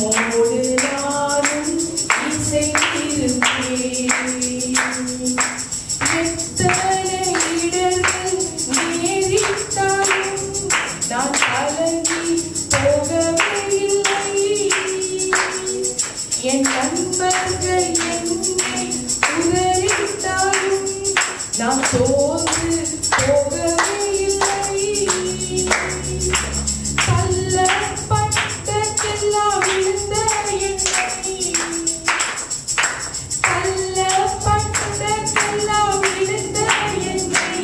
உம்மோடு நானும் இசைந்திருப்பேன். எத்தனை இடர்கள் நேரிட்டாலும் நான் கலங்கி போகவே இல்லை. என் நண்பர்கள் என்னை உதறிட்டாலும் நான் சோர்ந்து போகவே இல்லை. தள்ளப்பட்டதெல்லாம் விழுந்த என்னை, தள்ளப்பட்டதெல்லாம் விழுந்த என்னை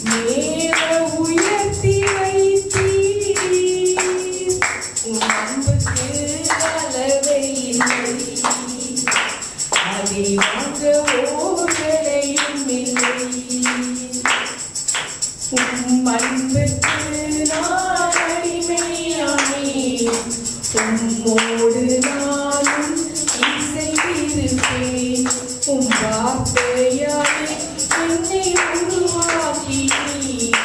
மேல உயர்த்தி வைத்தீர். உன் அன்புக்கு அளவே இல்லை, அதை வாங்க ஓரலையும் இல்லை. உம் அன்புக்கு நான் அடிமையானேன், உம்மோடு நானும் இசைந்திருப்பேன். உம் வார்த்தையாலே என்னை உருவாக்கினீர்.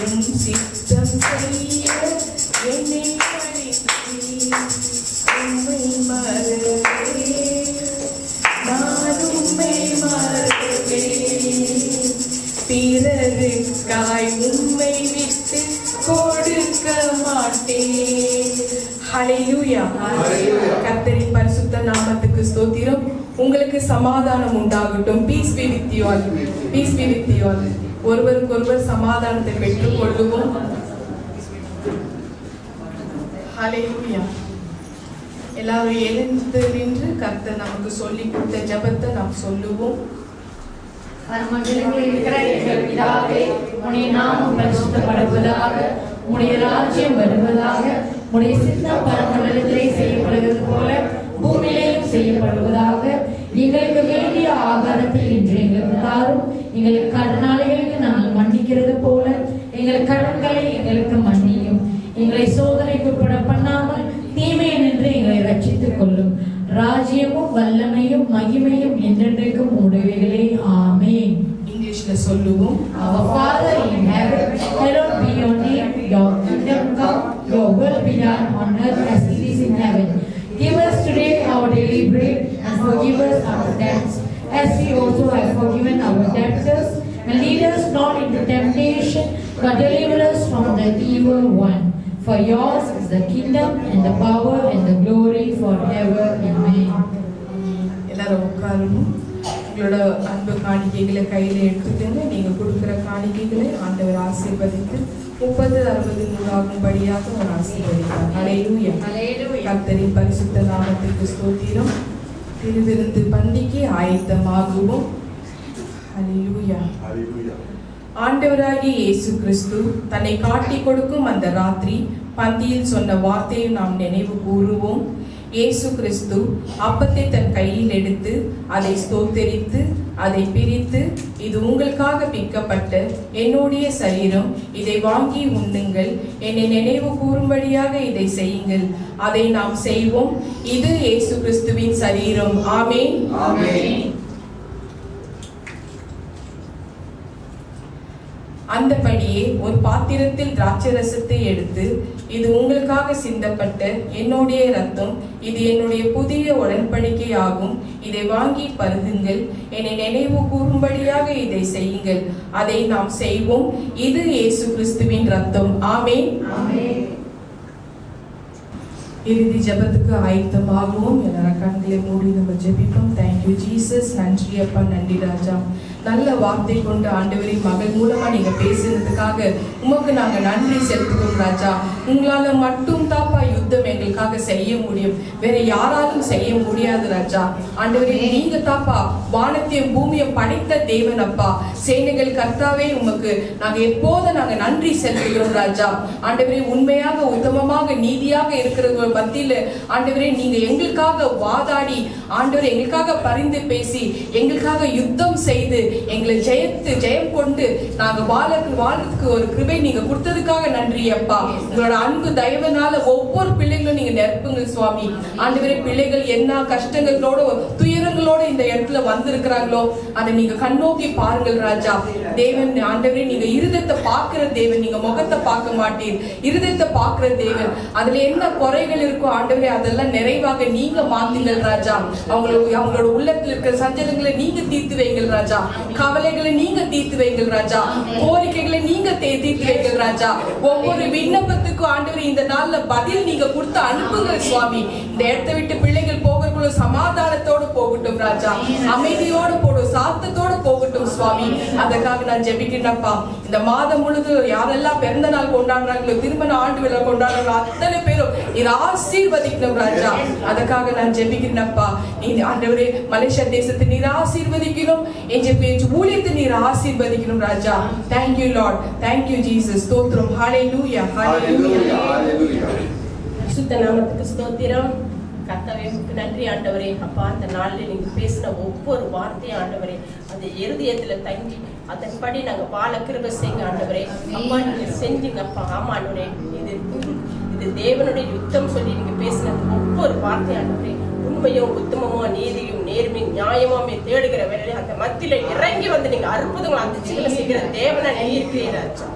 உம் சித்தம் செய்ய என்னை அழைத்தீர். உம்மை மறவேன், நான் உம்மை மறவேன். பிறருக்காய் உம்மை விட்டு கொடுக்க மாட்டேன். ஹல்லேலூயா. கர்த்தரின் பரிசுத்த நாமத்துக்கு ஸ்தோத்திரம். உங்களுக்கு சமாதானம் உண்டாகட்டும். Piece be with you all. Piece be with you all. ஒருவருக்கொருவர் சமாதானத்தை பெற்றுக் கொள்வோம். ஹல்லேலூயா. எல்லாரும் எழுந்து நின்று கர்த்தர் நமக்கு சொல்லி கொடுத்த ஜெபத்தை நாம் சொல்லுவோம். பரமண்டலங்களில் இருக்கிற எங்கள் பிதாவே, உம்முடைய நாமம் பரிசுத்தப்படுவதாக, உம்முடைய ராஜ்யம் வருவதாக, உம்முடைய சித்தம் பரமண்டலத்திலே செய்யப்படுவது போல பூமியிலேயும் செய்யப்படுவதாக. எங்களுக்கு வேண்டிய ஆகாரத்தை இன்று எங்களுக்கு தாரும். எங்களுக்கு கடனாளிகளுக்கு நாங்கள் மன்னிக்கிறது போல எங்கள் கடன்களை எங்களுக்கு மன்னியும். எங்களை சோதனைக்கு உட்பட பண்ணாமல் தீமையை நின்று எங்களை ரட்சித்துக் கொள்ளும். ராஜ்யமும் வல்லமையும் மகிமையும் என்றென்றைக்கும் உடையவைகளே. ஆமென். இங்கிலீஷ்ல சொல்லுவோம். Our Father in heaven, hallowed be your name. Your kingdom come. Your will be done on earth as it is in heaven. Give us today our daily bread and forgive us our debts, as we also have forgiven our debtors. And lead us not into temptation, but deliver us from the evil one. For yours is the kingdom and the power and the glory forever. Amen. எல்லாரும் உட்காரணும். உங்களோட அன்பு காணிக்கைகளை கையில எடுத்துக்கங்க. நீங்க கொடுக்கிற காணிக்கைகளை ஆண்டவர் ஆசீர்வதித்து 30, 60, 100 ஆகும்படியாக அவர் ஆசீர்வதித்தார். ஹல்லேலூயா. கர்த்தரின் பரிசுத்த நாமத்துக்கு ஸ்தோத்திரம். திருவிருந்து பண்டிகை ஆயத்தமாகுவோம். ஹல்லேலூயா. ஆண்டவராகிய இயேசு கிறிஸ்து தன்னை காட்டி கொடுக்கும் அந்த ராத்திரி பந்தியில் சொன்ன வார்த்தையை நாம் நினைவு கூறுவோம். இயேசு கிறிஸ்து அப்பத்தை தன் கையில் எடுத்து அதை ஸ்தோத்தரித்து அதை பிரித்து, இது உங்களுக்காக பிக்கப்பட்ட என்னுடைய சரீரம், இதை வாங்கி உண்ணுங்கள், என்னை நினைவு கூறும்படியாக இதை செய்யுங்கள். அதை நாம் செய்வோம். இது இயேசு கிறிஸ்துவின் சரீரம். ஆமென். ஆமென். அந்தபடியே ஒரு பாத்திரத்தில் திராட்சரசத்தை எடுத்து, இது உங்களுக்காக சிந்தப்பட்ட என்னுடைய இரத்தம், இது என்னுடைய புதிய உடன்படிக்கை ஆகும், இதை வாங்கி பருகுங்கள், என்னை நினைவு கூறும்படியாக இதை செய்யுங்கள். அதை நாம் செய்வோம். இது இயேசு கிறிஸ்துவின் இரத்தம். ஆமென். இறுதி ஜெபத்துக்கு ஆயத்தமாகவும் எல்லாரும் கண்களை மூடி நம்ம ஜெபிப்போம். Thank you Jesus. நன்றி அப்பா, நன்றி ராஜா. நல்ல வார்த்தை கொண்டு ஆண்டவரே மகள் மூலமா நீங்க பேசுறதுக்காக உமக்கு நாங்க நன்றி செலுத்துகிறோம் ராஜா. உங்களால மட்டும் தாப்பா யுத்தம் எங்களுக்காக செய்ய முடியும், வேற யாராலும் செய்ய முடியாது ராஜா. ஆண்டவரே நீங்க தாப்பா வானத்தையும் பூமியும் படைத்த தேவன் அப்பா. சேனைகள் கர்த்தாவே உமக்கு நாங்க எப்போதும் நாங்க நன்றி செலுத்துகிறோம் ராஜா. ஆண்டவரே உண்மையாக உத்தமமாக நீதியாக இருக்கிறவங்க மத்தியில ஆண்டவரே நீங்க எங்களுக்காக வாதாடி ஆண்டவரே எங்களுக்காக பரிந்து பேசி எங்களுக்காக யுத்தம் செய்து எங்களை ஜெயம் கொண்டு நாங்க வாழ்றதுக்கு ஒரு கிருபை நீங்க கொடுத்ததுக்காக நன்றி அப்பா. உங்களோட அன்பு தயவுனால ஒவ்வொரு பிள்ளைகளும் நீங்க நிரப்புங்க சுவாமி. ஆண்டவரே பிள்ளைகள் என்ன கஷ்டங்களோட துயரங்களோட இந்த இடத்துல வந்திருக்கிறாங்களோ அதை நீங்க கண்ணோக்கி பாருங்கள் ராஜா. தேவன் ஆண்டவரே, நீங்க இருதயத்தை பார்க்கிற தேவன், நீங்க முகத்தை பார்க்க மாட்டீர், இருதயத்தை பார்க்கிற தேவன். அதுல என்ன குறைகள் இருக்கோ ஆண்டவரே, அதெல்லாம் நிறைவாக நீங்க மாத்துங்கள் ராஜா. அவங்களோட உள்ளத்துல இருக்கிற சஞ்சலங்களை நீங்க தீர்த்து வைங்கள் ராஜா. கவலைகளை நீங்க தீர்த்து வைங்கள் ராஜா. கோரிக்கைகளை நீங்க தீர்த்து வைங்கள் ராஜா. ஒவ்வொரு விண்ணப்பத்துக்கும் ஆண்டவரே இந்த நாள்ல பதில் நீங்க கொடுத்து அனுப்புங்கள் சுவாமி. இந்த இடத்தை விட்டு பிள்ளைகள் போகக்குள்ள சமாதானத்தோடு போகட்டும் ராஜா, அமைதியோடு போடும், சாத்தத்தோடு போகட்டும் சுவாமி. அதற்காக நான் ஜெபிக்கிறேன்ப்பா. இந்த மாதம் முழுது யாரெல்லாம் பிறந்த நாள் கொண்டாடுறாங்களோ, திருமண ஆண்டு விழா கொண்டாடுறாங்களோ, அத்தனை பேரும் நீர் ஆசீர்வதிக்கணும் ராஜா. அதற்காக நான் ஜெபிக்கிறேன்ப்பா. நீ ஆண்டவரே மலேசியா தேசத்தை நீர் ஆசீர்வதிக்கணும், என் ஊழியத்தை நீர் ஆசீர்வதிக்கணும் ராஜா. Thank you Lord, thank you Jesus. ஸ்தோத்திரம். ஹல்லேலூயா, ஹல்லேலூயா, ஹல்லேலூயா. சுத்த நாமத்துக்கு ஸ்தோத்திரம். கர்த்தாவே நன்றி ஆண்டவரே. அப்பா, அந்த நாளில் நீங்க பேசின ஒவ்வொரு வார்த்தையும் ஆண்டவரே அந்த இருதயத்துல தங்கி அதன்படி நாங்க வாழ கிருபை செய்யுங்க ஆண்டவரே. அப்பா, நீங்க செஞ்சீங்க அப்பா. ஆமா ஆண்டவரே, இது தேவனுடைய யுத்தம் சொல்லி நீங்க பேசின ஒவ்வொரு வார்த்தையும் ஆண்டவரே உண்மையும் உத்தமமோ நீதியும் நேர்மையும் நியாயமாமே தேடுகிற வேலையை அந்த மத்தியில இறங்கி வந்து நீங்க அற்புதங்களை அதிர்ச்சிகளை செய்கிற தேவனை நீ இருக்கிறீராச்சா.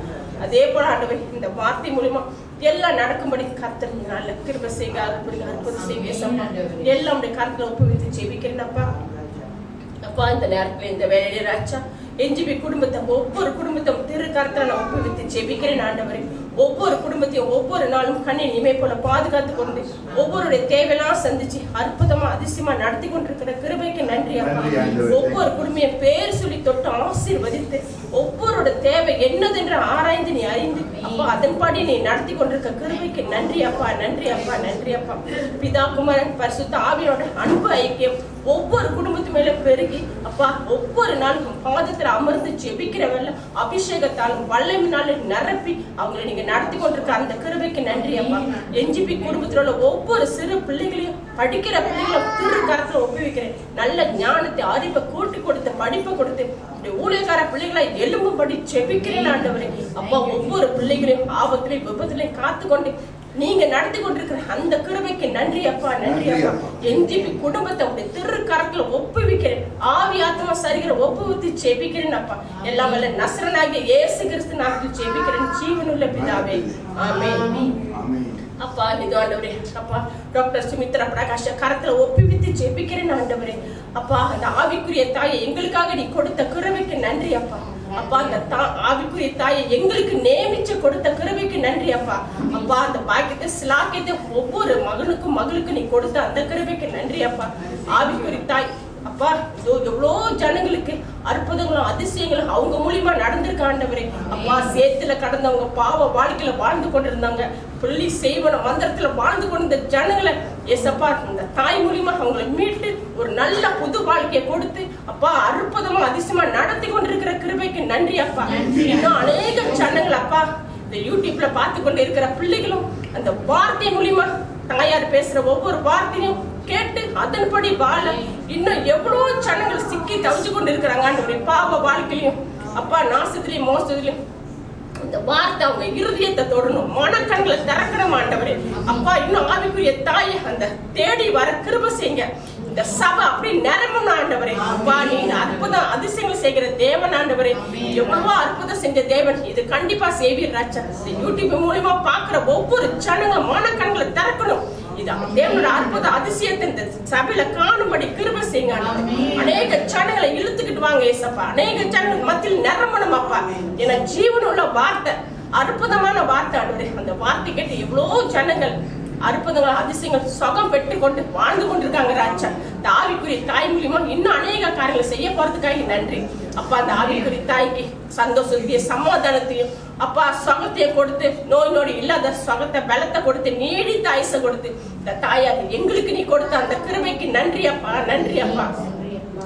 அதே போல ஆண்டவரே இந்த வார்த்தை மூலமா எல்லாம் நடக்கும்படி கர்த்தர் நல்ல கிருபை செய்யுங்க, அற்புதம் செய்யுங்க. எல்லாம் உடைய கருத்துல ஒப்புவித்து ஜெபிக்கிறேன் அப்பா. அப்பா, இந்த நேரத்துல இந்த வேலையில ராஜா எஞ்சிபி குடும்பத்தை ஒவ்வொரு குடும்பத்தையும் திரு கருத்துல நான் ஒப்புவித்து ஜெபிக்கிறேன் ஆண்டவரே. ஒவ்வொரு குடும்பத்தையும் ஒவ்வொரு நாளும் கண்ணின் இமை போல பாதுகாத்து கொண்டு ஒவ்வொருடைய தேவையெல்லாம் சந்திச்சு அற்புதமா அதிசயமா நடத்தி கொண்டிருக்கிற கிருபைக்கு நன்றி அப்பா. ஒவ்வொரு குடும்பையும் பேர் சொல்லி தொட்டு ஆசீர்வதித்து ஒவ்வொருட தேவை என்னதென்று ஆராய்ந்து நீ அறிந்து அப்பா அதன்படி நீ நடத்தி கொண்டிருக்க கிருபைக்கு நன்றி அப்பா, நன்றி அப்பா, நன்றி அப்பா. பிதா குமாரன் பரிசுத்த ஆவியோட அன்பு ஐக்கியம் ஒவ்வொரு குடும்பத்து மேல பெருகி அப்பா ஒவ்வொரு நாளும் பாதத்துல அமர்ந்து ஜெபிக்கிற வேலை அபிஷேகத்தாலும் வல்லமினாலும் நிரப்பி அவங்களை நீங்க நடத்தி கொண்டிருக்க அந்த கிருபைக்கு நன்றி அப்பா. என்ஜிபி குடும்பத்தில் உள்ள ஒவ்வொரு சிறு பிள்ளைகளையும் படிக்கிற பிள்ளைகளும் திரு கரத்துல ஒப்புவிக்கிறேன். நல்ல ஞானத்தை அறிவை கூட்டி கொடுத்து படிப்பை கொடுத்து ஊழியக்கார பிள்ளைகளை எலும்பும்படி ஜெபிக்கிறேன் ஆண்டவரே. அப்பா, ஒவ்வொரு பிள்ளைகளையும் ஆபத்திலையும் விபத்திலையும் காத்து கொண்டு நீங்க நடத்தி கொண்டிருக்கிற அந்த கிருபைக்கு நன்றி அப்பா, நன்றி அப்பா. என்ஜிபி குடும்பத்தை உடைய திரு கரத்துல ஒப்புவிக்கிறேன். ஆவி ஆத்மா சரிகிற ஒப்புவித்து ஜெபிக்கிறேன் அப்பா. எல்லாம் வல்ல நசரனாகிய இயேசு கிறிஸ்து நாமத்தில் ஜெபிக்கிறேன் ஜீவனுள்ள பிதாவே, ஆமென். அப்பா, இது ஆண்டவரே. அப்பா, டாக்டர் சுமித்ரா பிரகாஷ் கரத்துல ஒப்புவித்து ஜெபிக்கிறேன் ஆண்டவரே. அப்பா, அந்த ஆவிக்குரிய தாயை எங்களுக்காக நீ கொடுத்த கிருபைக்கு நன்றி அப்பா. அப்பா, அந்த ஆவிக்குரிய தாயை எங்களுக்கு நியமிச்சு கொடுத்த கிருபைக்கு நன்றி அப்பா. அப்பா, அந்த பாக்கியத்தை சிலாக்கியத்தை ஒவ்வொரு மகனுக்கும் மகளுக்கு நீ கொடுத்த அந்த கிருபைக்கு நன்றி அப்பா. ஆவிக்குரிய தாய் அப்பா, எவ்வளோ ஜனங்களுக்கு அற்புதங்களும் அதிசயங்களும் அவங்க மூலியமா நடந்திருக்க ஆண்டவரே. அப்பா, சேத்துல கடந்தவங்க பாவ வாழ்க்கையில வாழ்ந்து கொண்டிருந்தாங்க, புள்ளி செய்வன மந்திரத்துல வாழ்ந்து கொண்டிருந்த ஜனங்களை ஏசப்பா இந்த தாய் மூலியமா அவங்களை மீட்டு ஒரு நல்ல புது வாழ்க்கையை கொடுத்து அப்பா அற்புதமா அதிசயமா நடத்தி கொண்டிருக்கிற கிருபைக்கு நன்றி அப்பா. இன்னும் அநேக ஜனங்கள் அப்பா இந்த யூடியூப்ல பார்த்து கொண்டு இருக்கிற பிள்ளைகளும் அந்த வார்த்தை மூலியமா தாயார் பேசுற ஒவ்வொரு வார்த்தையும் கேட்டு அதன்படி வாழ இன்னும் எவ்வளவு ஜனங்கள் சிக்கி தவிச்சு கொண்டு இருக்கிறாங்க பாவ வாழ்க்கையிலும் அப்பா நாசத்திலையும் மோசத்திலையும். இந்த வார்த்தை அவங்க இருதயத்தை தொடரணும், மனக்கண்களை திறக்கணும் ஆண்டவரே. அப்பா, இன்னும் ஆவிக்குரிய தாயை அந்த தேடி வர கிருபை செய்யுங்க. இந்த சபை அப்படி நிரம்பணும் ஆண்டவரே. அப்பா, நீங்க அற்புதம் அதிசயங்கள் செய்கிற தேவன் ஆண்டவரே. எவ்வளவோ அற்புதம் செஞ்ச தேவன் இது கண்டிப்பா செய்வீர் ராஜா. இந்த யூடியூப் மூலமா பாக்குற ஒவ்வொரு ஜனங்களும் மனக்கண்களை திறக்கணும். இது தேவனோட அற்புத அதிசயத்தை இந்த சபையில காணும்படி கிருபை செய்யுங்க. அநேக ஜனங்களை இழுத்துக்கிட்டு வாங்க ஏசப்பா. அநேக ஜனங்களுக்கு மத்தியில் நிரம்பணும் அப்பா. ஏன்னா ஜீவன் உள்ள வார்த்தை, அற்புதமான வார்த்தை ஆண்டவரே. அந்த வார்த்தை கேட்டு எவ்வளவு ஜனங்கள் அற்புதங்கள் அதிசயங்கள் சுகம் பெற்று கொண்டு வாழ்ந்து கொண்டிருக்காங்க ராஜா. இந்த ஆவிக்குரிய தாய் மூலியமா இன்னும் அநேக காரியங்களை செய்ய போறதுக்காக நன்றி அப்பா. அந்த ஆவிக்குரிய தாய்க்கு சந்தோஷத்தையும் சமாதானத்தையும் அப்பா சுகத்தையும் கொடுத்து நோய் நோடி இல்லாத சுகத்தை பலத்தை கொடுத்து நீடித்த ஆயுசை கொடுத்து இந்த தாயார் எங்களுக்கு நீ கொடுத்த அந்த கிருபைக்கு நன்றி அப்பா, நன்றி அப்பா.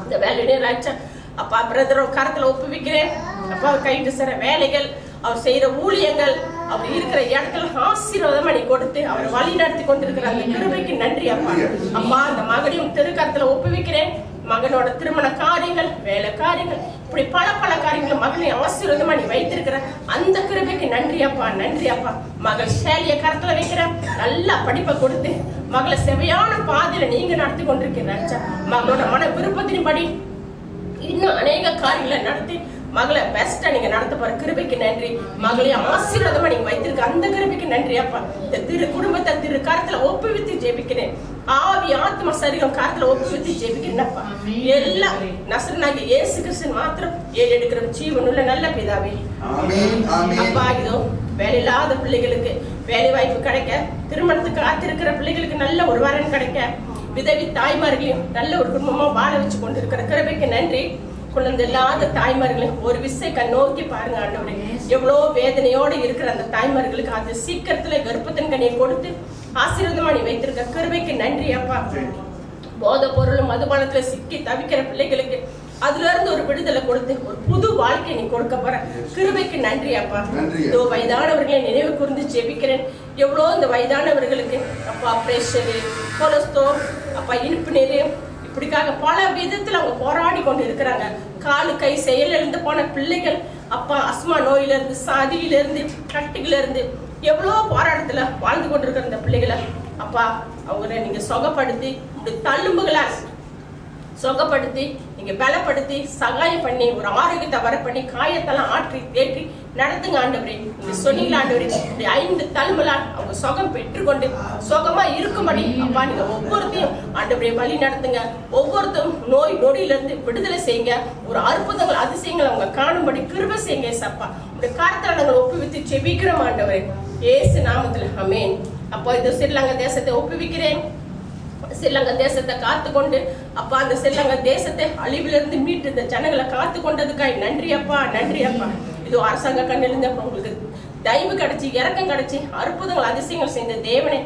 இந்த வேலையிலே ராஜா அப்பா பிரதரோ கரத்துல ஒப்புவிக்கிறேன் அப்பா. கைட்டு சிற வேலைகள் அவர் செய்யற ஊழியங்கள் அவர் இருக்கிற இடத்துல ஆசீர்வாதமா நீ கொடுத்து அவர் வழி நடத்தி கொண்டிருக்கிற அந்த கிருபைக்கு நன்றி அப்பா. அப்பா, அந்த மகனையும் திருக்கரத்துல ஒப்புவிக்கிறேன். மகனோட திருமண காரியங்கள், வேலை காரியங்கள், இப்படி பல பல காரியங்கள் மகனை ஆசீர்வாதமா நீ வைத்திருக்கிற அந்த கிருபைக்கு நன்றி அப்பா, நன்றி அப்பா. மகள் சேலிய கரத்துல வைக்கிற நல்லா படிப்பை கொடுத்து மகளை செவையான பாதையில நீங்க நடத்தி கொண்டிருக்கிற மகளோட மன விருப்பத்தின்படி இன்னும் அநேக காரியங்களை நடத்தி மகளை பெஸ்டா நீங்க நடத்த போற கிருபைக்கு நன்றி. மகளையும் ஆசீர்வாதமா நீங்க வைத்திருக்க அந்த கிருபைக்கு நன்றி அப்பா. இந்த திரு குடும்பத்தை திரு கரத்துல ஒப்புவித்து ஜெபிக்கிறேன். ஆவி ஆத்மா சரீரம் கரத்துல ஒப்புவித்து ஜெபிக்கிறேன் அப்பா. எல்லாம் நசரனாகிய இயேசு கிறிஸ்து மாத்திரம் ஏறெடுக்கிற ஜீவனுள்ள நல்ல பிதாவே. அப்பா இதோ வேலையில்லாத பிள்ளைகளுக்கு வேலை வாய்ப்பு கிடைக்க, திருமணத்துக்கு காத்திருக்கிற பிள்ளைகளுக்கு நல்ல ஒரு வரன் கிடைக்க, விதவி தாய்மார்களையும் நல்ல ஒரு குடும்பமா வாழ வச்சு கொண்டு இருக்கிற கிருபைக்கு நன்றி. குழந்தை இல்லாத தாய்மார்களையும் ஒரு விசை நோக்கி பாருங்க ஆண்டவரே. எவ்வளவு வேதனையோடு இருக்கிற அந்த தாய்மார்களுக்கு அது சீக்கிரத்துல கர்ப்பத்தின் கனியை கொடுத்து ஆசீர்வாதமா நீ வைத்திருக்க கிருபைக்கு நன்றி அப்பா. போதை பொருளும் மதுபானத்துல சிக்கி தவிக்கிற பிள்ளைகளுக்கு அதுல இருந்து ஒரு விடுதலை கொடுத்து ஒரு புது வாழ்க்கை நீ கொடுக்க போற கிருபைக்கு நன்றி அப்பா. இதோ வயதானவர்களை நினைவு கூர்ந்து ஜெபிக்கிறேன். எவ்வளோ இந்த வயதானவர்களுக்கு அப்பா பிரஷரு, கொலஸ்ட்ரால், அப்பா இனிப்பு நீர் இப்படிக்காக பல விதத்துல அவங்க போராடி கொண்டு இருக்கிறாங்க. காலு கை செயலிழந்து போன பிள்ளைகள் அப்பா அஸ்மா நோயில இருந்து, சாதியில இருந்து, கட்டில இருந்து எவ்வளோ போராட்டத்துல வாழ்ந்து கொண்டிருக்கிற இந்த பிள்ளைகளை அப்பா அவங்கள நீங்க சொகப்படுத்தி தள்ளும்புகளா சொகப்படுத்தி நீங்க பலப்படுத்தி சகாயம் பண்ணி ஒரு ஆரோக்கியத்தை வர பண்ணி காயத்தெல்லாம் ஆற்றி தேற்றி நடத்துங்க ஆண்டவரே. நீங்க சொன்னீங்களா ஆண்டவரே, 5 தழும்புலாம் அவங்க சுகம் பெற்றுக்கொண்டு சுகமா இருக்கும்படி அப்பா நீங்க ஒவ்வொருத்தையும் ஆண்டவரே வழி நடத்துங்க. ஒவ்வொருத்தரும் நோய் நொடியில இருந்து விடுதலை செய்யுங்க. ஒரு அற்புதங்கள் அதிசயங்களை அவங்க காணும்படி கிருபை செய்யுங்க சப்பா. உங்களுடைய கருத்தை நாங்கள் ஒப்புவித்து செபிக்கிறோம் ஆண்டவரே இயேசு நாமத்துல ஆமென். அப்போ இந்த ஸ்ரீலங்கா தேசத்தை ஒப்புவிக்கிறேன். ஸ்ரீலங்கா தேசத்தை காத்து கொண்டு அப்பா அந்த ஸ்ரீலங்கா தேசத்தை அழிவிலிருந்து மீட்டு இந்த ஜனங்களை காத்து கொண்டதுக்காய் நன்றி அப்பா, நன்றி அப்பா. இது அரசாங்க கண்ணிலிருந்து அப்ப உங்களுக்கு தயவு கிடைச்சி இறக்கம் கிடைச்சி அற்புதங்கள் அதிசயங்கள் செய்த தேவனே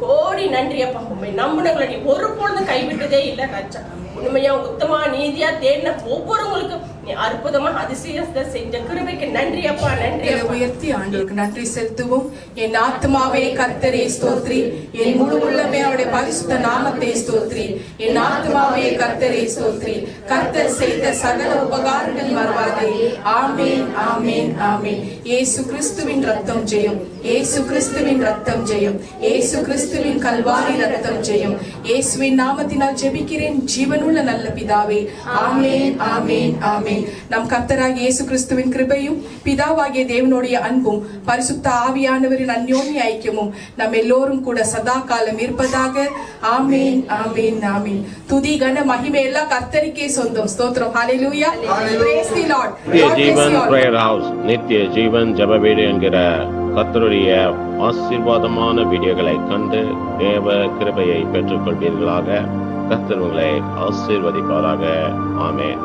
கோடி நன்றி அப்பா. உண்மை நம்பினங்களை நீ ஒரு பொழுதும் கைவிட்டதே இல்லை ராஜா. உண்மையா உத்தமா நீதியா தேடின ஒவ்வொருவங்களுக்கும் நீ அற்புதமா அதிசயத்தை செஞ்ச கிருபைக்கு நன்றி அப்பா, நன்றி. உயர்த்தி ஆண்டவருக்கு நன்றி செலுத்துவோம். என் ஆத்மாவே கர்த்தரை ஸ்தோத்ரி, என் முழு உள்ளமே அவருடைய பரிசுத்த நாமத்தை ஸ்தோத்ரி. என் ஆத்மாவே கர்த்தரை ஸ்தோத்ரி, கர்த்தர் செய்த சகல உபகாரங்கள் மறவாதே. ஆமேன், ஆமேன், ஆமேன். இயேசு கிறிஸ்துவின் ரத்தம் ஜெயம், இயேசு கிறிஸ்துவின் ரத்தம் ஜெயம், இயேசு கிறிஸ்துவின் கல்வாரி ரத்தம் ஜெயம். இயேசுவின் நாமத்தினால் ஜெபிக்கிறேன் ஜீவனுள்ள நல்ல பிதாவே. ஆமேன், ஆமேன், ஆமேன். நம் கர்த்தராகிய இயேசு கிறிஸ்துவின் கிருபையும் பிதாவாகிய தேவனுடைய அன்பும் பரிசுத்த ஆவியானவரின் அந்யோன்ய ஐக்கியமும் நம் எல்லோரும் கூட சதா காலம் இருப்பதாக. ஆமேன், ஆமேன், ஆமேன். துதி கன மகிமை எல்லாம் கர்த்தருக்கே சொந்தம். ஸ்தோத்திரம். ஹalleluya. Praise the Lord. நித்திய ஜீவன் பிரேயர் ஹவுஸ், நித்திய ஜீவன் ஜெப வீடு என்கிற கர்த்தருடைய ஆசீர்வாதமான வீடியோகளை கண்டு தேவ கிருபையை பெற்றுக் கொள்வீர்களாக. கர்த்தர் உங்களை ஆசீர்வதிப்பாராக. ஆமென்.